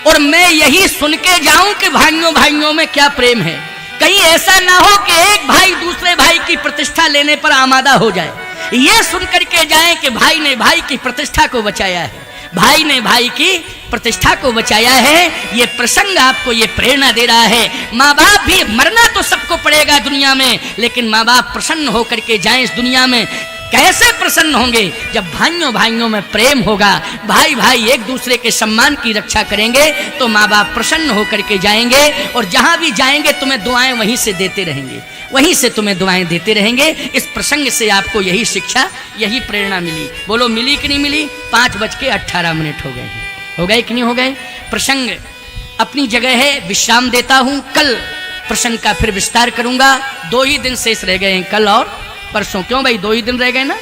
और मैं यही सुन के जाऊं कि भाइयों भाइयों में क्या प्रेम है। कहीं ऐसा ना हो कि एक भाई दूसरे भाई की प्रतिष्ठा लेने पर आमादा हो जाए। ये सुन करके जाए कि भाई ने भाई की प्रतिष्ठा को बचाया है, भाई ने भाई की प्रतिष्ठा को बचाया है। ये प्रसंग आपको ये प्रेरणा दे रहा है। माँ बाप भी मरना तो सबको पड़ेगा दुनिया में, लेकिन माँ बाप प्रसन्न होकर के जाएं इस दुनिया में। कैसे प्रसन्न होंगे? जब भाइयों भाइयों में प्रेम होगा, भाई भाई एक दूसरे के सम्मान की रक्षा करेंगे तो माँ बाप प्रसन्न होकर के जाएंगे, और जहां भी जाएंगे तुम्हें दुआएं वहीं से देते रहेंगे, वहीं से तुम्हें दुआएं देते रहेंगे। इस प्रसंग से आपको यही शिक्षा, यही प्रेरणा मिली। बोलो मिली कि नहीं मिली? 5:18 हो गए, हो गए कि नहीं हो गए? प्रसंग अपनी जगह है, विश्राम देता हूं। कल प्रसंग का फिर विस्तार करूंगा। 2 ही दिन शेष रह गए हैं, कल और परसों। क्यों भाई 2 ही दिन रह गए ना?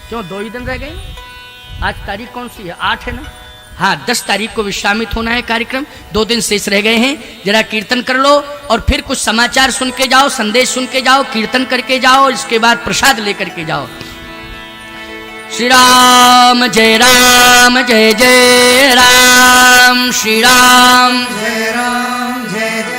क्यों 2 ही दिन रह गए? आज तारीख कौन सी है? 8 है ना? हाँ, 10 तारीख को विश्रामित होना है कार्यक्रम। 2 दिन शेष रह गए हैं। जरा कीर्तन कर लो और फिर कुछ समाचार सुन के जाओ, संदेश सुन के जाओ, कीर्तन करके जाओ, इसके बाद प्रसाद लेकर के जाओ। श्री राम जय राम, जय जय राम, श्री राम जय राम, जय जय